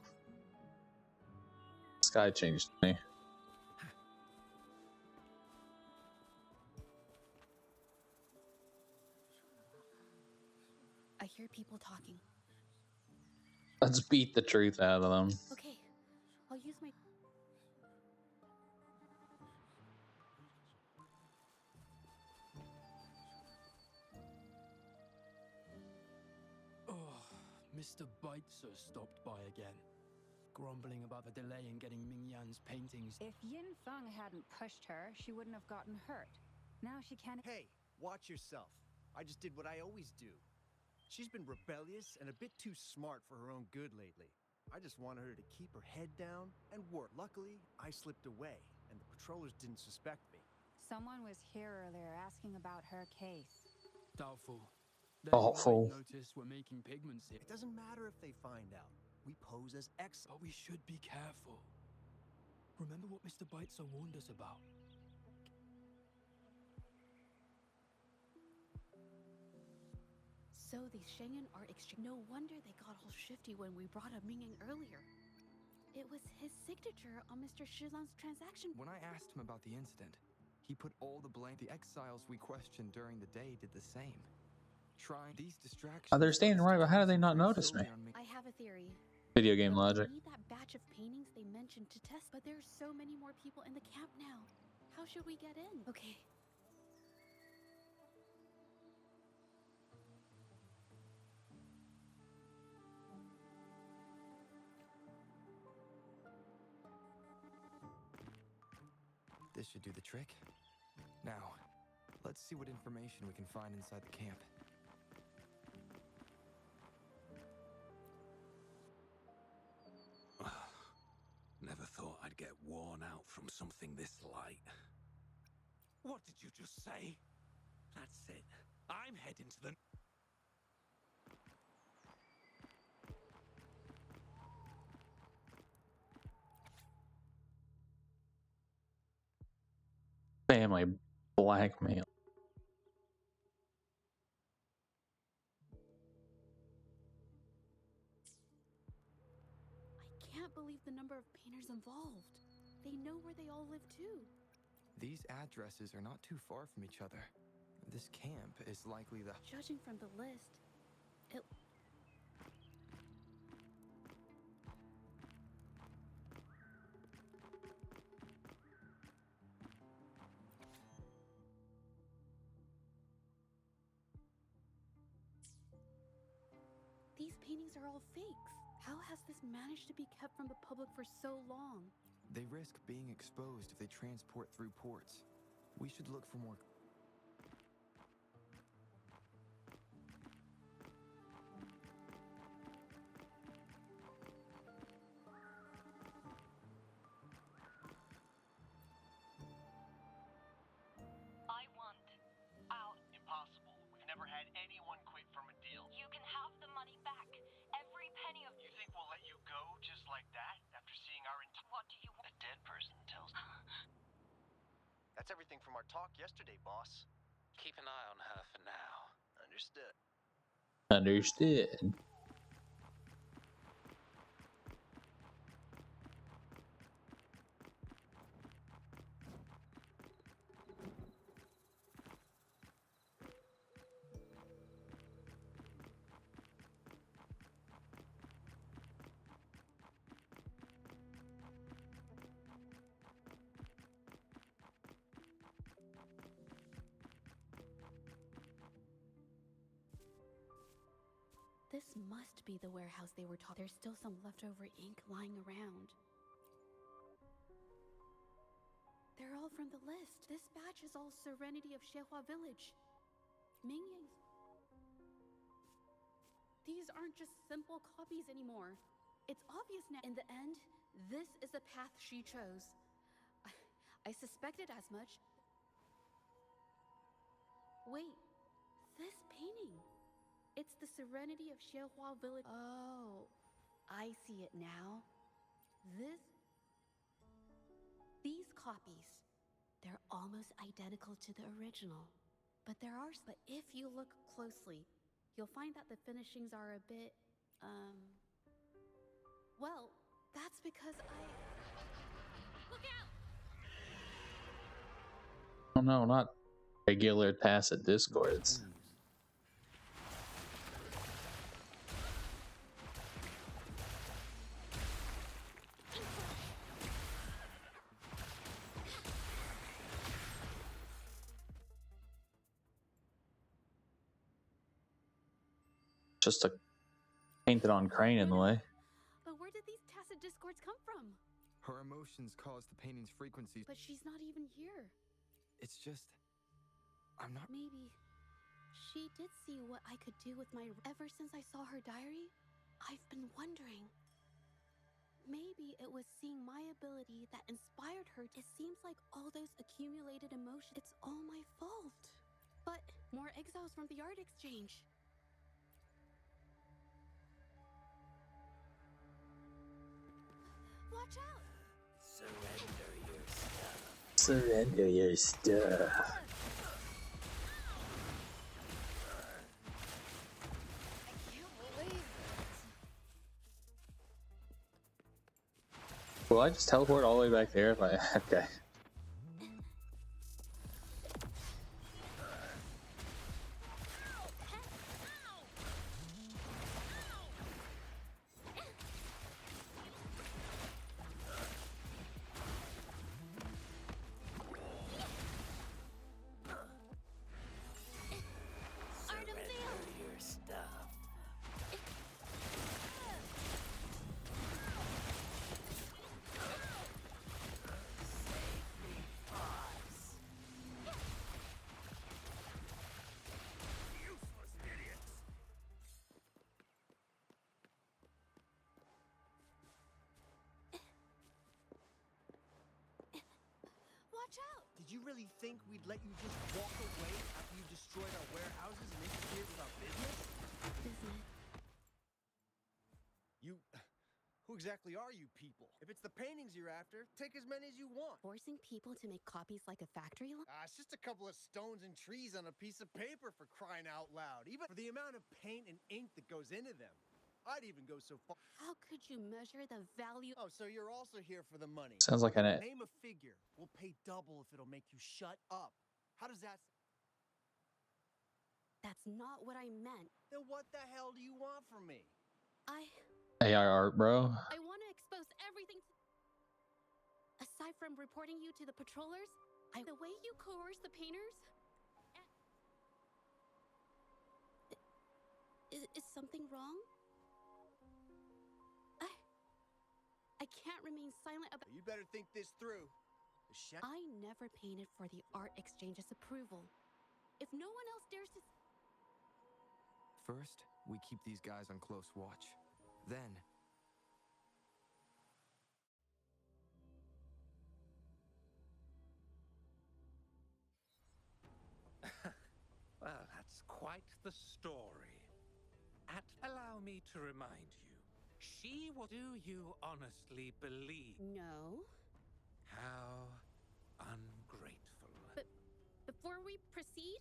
Sky changed me. I hear people talking. Let's beat the truth out of them. Okay, I'll use my... Oh, Mr. Beitzer stopped by again, grumbling about the delay in getting Mingyan's paintings. If Yin Feng hadn't pushed her, she wouldn't have gotten hurt. Now she can't... Hey, watch yourself. I just did what I always do. She's been rebellious and a bit too smart for her own good lately. I just wanted her to keep her head down and work. Luckily, I slipped away, and the patrollers didn't suspect me. Someone was here earlier asking about her case. Doubtful. Doubtful. Notice we're making pigments here. It doesn't matter if they find out. We pose as ex. But we should be careful. Remember what Mr. Beitzer warned us about. So these Shengyun are no wonder they got all shifty when we brought up Mingyang earlier. It was his signature on Mr. Shizan's transaction. When I asked him about the incident, he put all the blame. The exiles we questioned during the day did the same. Trying these distractions. They're standing right, but how did they not notice me? I have a theory. Video game logic. We need that batch of paintings they mentioned to test, but there's so many more people in the camp now. How should we get in? Okay. This should do the trick. Now, let's see what information we can find inside the camp. Never thought I'd get worn out from something this light. What did you just say? That's it. I'm heading to the... Family blackmail. I can't believe the number of painters involved. They know where they all live too. These addresses are not too far from each other. This camp is likely the... Judging from the list, it... These paintings are all fakes. How has this managed to be kept from the public for so long? They risk being exposed if they transport through ports. We should look for more... I want out. Impossible. We've never had anyone quit from a deal. You can have the money back. Every penny of... You think we'll let you go just like that after seeing our What do you want? A dead person tells me. That's everything from our talk yesterday, boss. Keep an eye on her for now. Understood. Understood. This must be the warehouse they were taught. There's still some leftover ink lying around. They're all from the list. This batch is all Serenity of Xiehua Village. Mingyang's. These aren't just simple copies anymore. It's obvious now. In the end, this is the path she chose. I suspected as much. Wait, this painting. It's the Serenity of Xiehua Village. Oh, I see it now. These copies, they're almost identical to the original. But if you look closely, you'll find that the finishings are a bit, well, that's because Look out! Oh no, not regular tacit discords. Just a painted on crane in the way. But where did these tacit discords come from? Her emotions cause the painting's frequencies. But she's not even here. It's just... I'm not... Maybe she did see what I could do with my... Ever since I saw her diary, I've been wondering. Maybe it was seeing my ability that inspired her. It seems like all those accumulated emotions, it's all my fault. But more exiles from the art exchange. Watch out! Surrender your stuff. Surrender your stuff. Will I just teleport all the way back there if I... Okay. Did you really think we'd let you just walk away after you destroyed our warehouses and interfered with our business? You... Who exactly are you people? If it's the paintings you're after, take as many as you want. Forcing people to make copies like a factory line? It's just a couple of stones and trees on a piece of paper, for crying out loud. Even for the amount of paint and ink that goes into them. I'd even go so far. How could you measure the value? Oh, so you're also here for the money. Sounds like an... Name a figure. We'll pay double if it'll make you shut up. How does that... That's not what I meant. Then what the hell do you want from me? AI art, bro. I want to expose everything to... Aside from reporting you to the patrollers, the way you coerce the painters... Is something wrong? I can't remain silent about... You better think this through. I never painted for the art exchange's approval. If no one else dares to... First, we keep these guys on close watch. Then... Well, that's quite the story. Allow me to remind you. Do you honestly believe? No. How ungrateful. But before we proceed,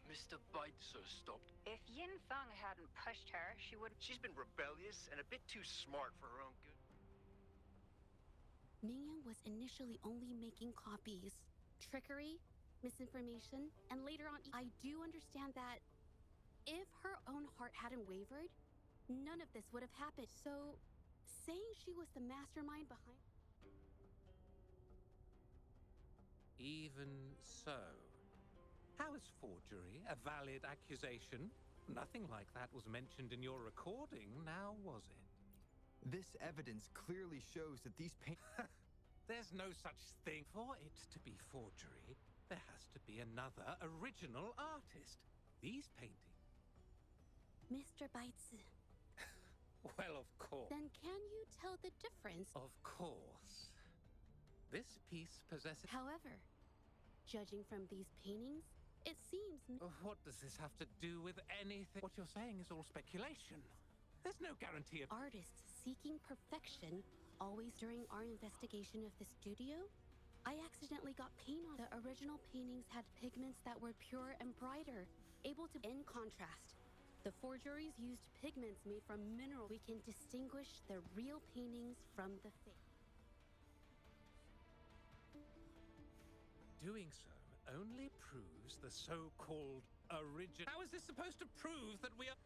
Mr. Baitzer stopped. If Yin Feng hadn't pushed her, she would... She's been rebellious and a bit too smart for her own good. Mingyan was initially only making copies. Trickery, misinformation, and later on... I do understand that if her own heart hadn't wavered, none of this would have happened. So, saying she was the mastermind behind... Even so. How is forgery a valid accusation? Nothing like that was mentioned in your recording, now was it? This evidence clearly shows that these There's no such thing. For it to be forgery, there has to be another original artist. These paintings... Mr. Baitzer. Well, of course. Then can you tell the difference? Of course. This piece possesses... However, judging from these paintings, it seems... What does this have to do with anything? What you're saying is all speculation. There's no guarantee of... Artists seeking perfection. Always during our investigation of the studio, I accidentally got paint on. The original paintings had pigments that were pure and brighter, able to... In contrast, the forgeries used pigments made from mineral. We can distinguish the real paintings from the fake. Doing so only proves the so-called original... How is this supposed to prove that we are...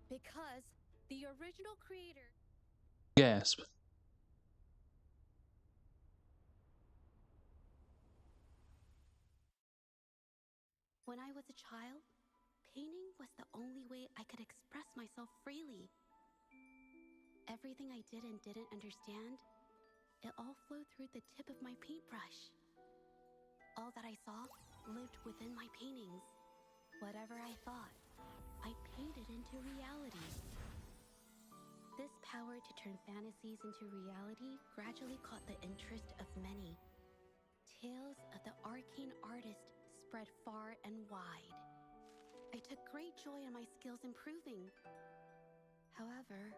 Because the original creator... Gasp. When I was a child, painting was the only way I could express myself freely. Everything I did and didn't understand, it all flowed through the tip of my paintbrush. All that I saw lived within my paintings. Whatever I thought, I painted into reality. This power to turn fantasies into reality gradually caught the interest of many. Tales of the arcane artist spread far and wide. I took great joy in my skills improving. However,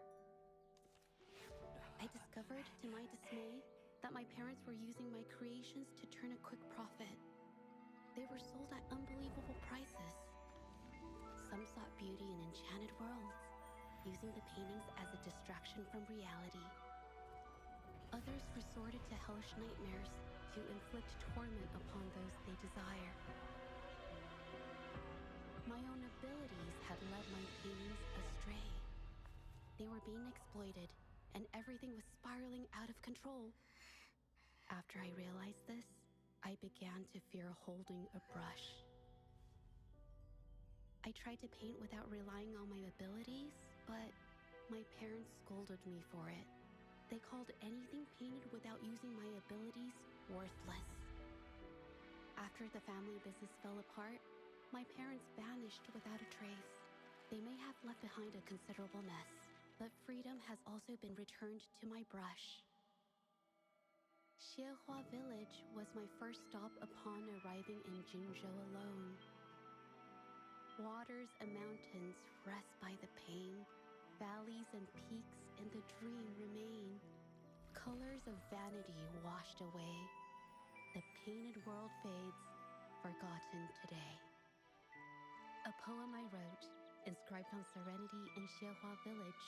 I discovered, to my dismay, that my parents were using my creations to turn a quick profit. They were sold at unbelievable prices. Some sought beauty in enchanted worlds, using the paintings as a distraction from reality. Others resorted to hellish nightmares to inflict torment upon those they desire. My own abilities had led my paintings astray. They were being exploited, and everything was spiraling out of control. After I realized this, I began to fear holding a brush. I tried to paint without relying on my abilities, but my parents scolded me for it. They called anything painted without using my abilities worthless. After the family business fell apart, my parents vanished without a trace. They may have left behind a considerable mess, but freedom has also been returned to my brush. Xiehua Village was my first stop upon arriving in Jinzhou alone. Waters and mountains rest by the pain. Valleys and peaks in the dream remain. Colors of vanity washed away. The painted world fades, forgotten today. A poem I wrote, inscribed on serenity in Xiehua Village.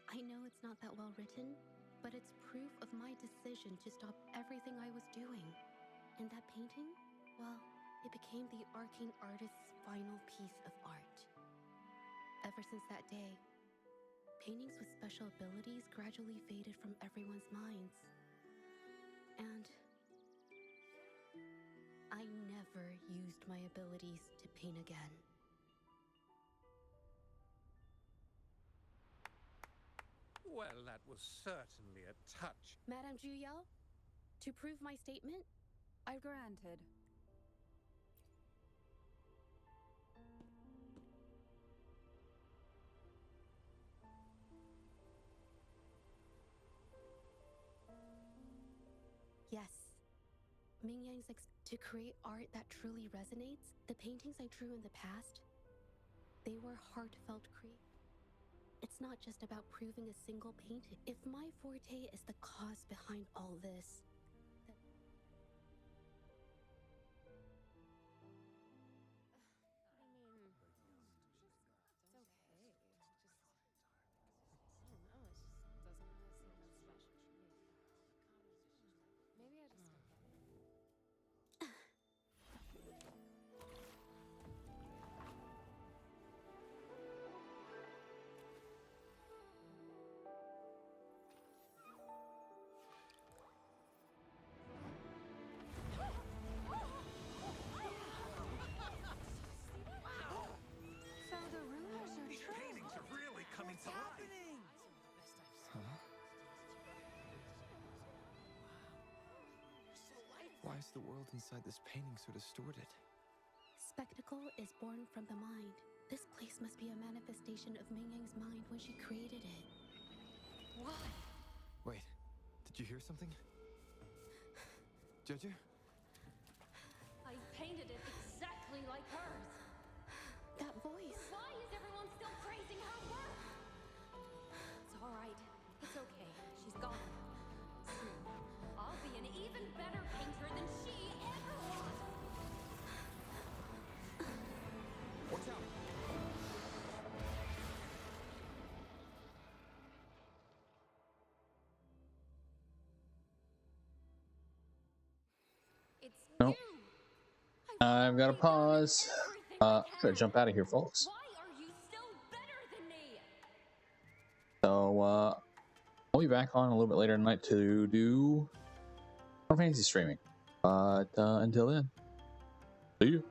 I know it's not that well written, but it's proof of my decision to stop everything I was doing. And that painting, well, it became the arcane artist's final piece of art. Ever since that day, paintings with special abilities gradually faded from everyone's minds. And I never used my abilities to paint again. Well, that was certainly a touch. Madame Zhu Yao, to prove my statement, I granted. Yes. Ming Yang's to create art that truly resonates, the paintings I drew in the past, they were heartfelt It's not just about proving a single painting. If my forte is the cause behind all this, then... Why is the world inside this painting so distorted? Spectacle is born from the mind. This place must be a manifestation of Ming Yang's mind when she created it. What? Wait, did you hear something? Jeju? I painted it exactly like hers. That voice. Why is everyone still praising her work? It's all right. It's okay. She's gone. Soon, I'll be an even better painter than she ever was. Watch out! It's Nope. I've got to pause. Gotta jump out of here, folks. Why are you still better than me? So, I'll be back on a little bit later tonight to do more fantasy streaming. But until then, see you.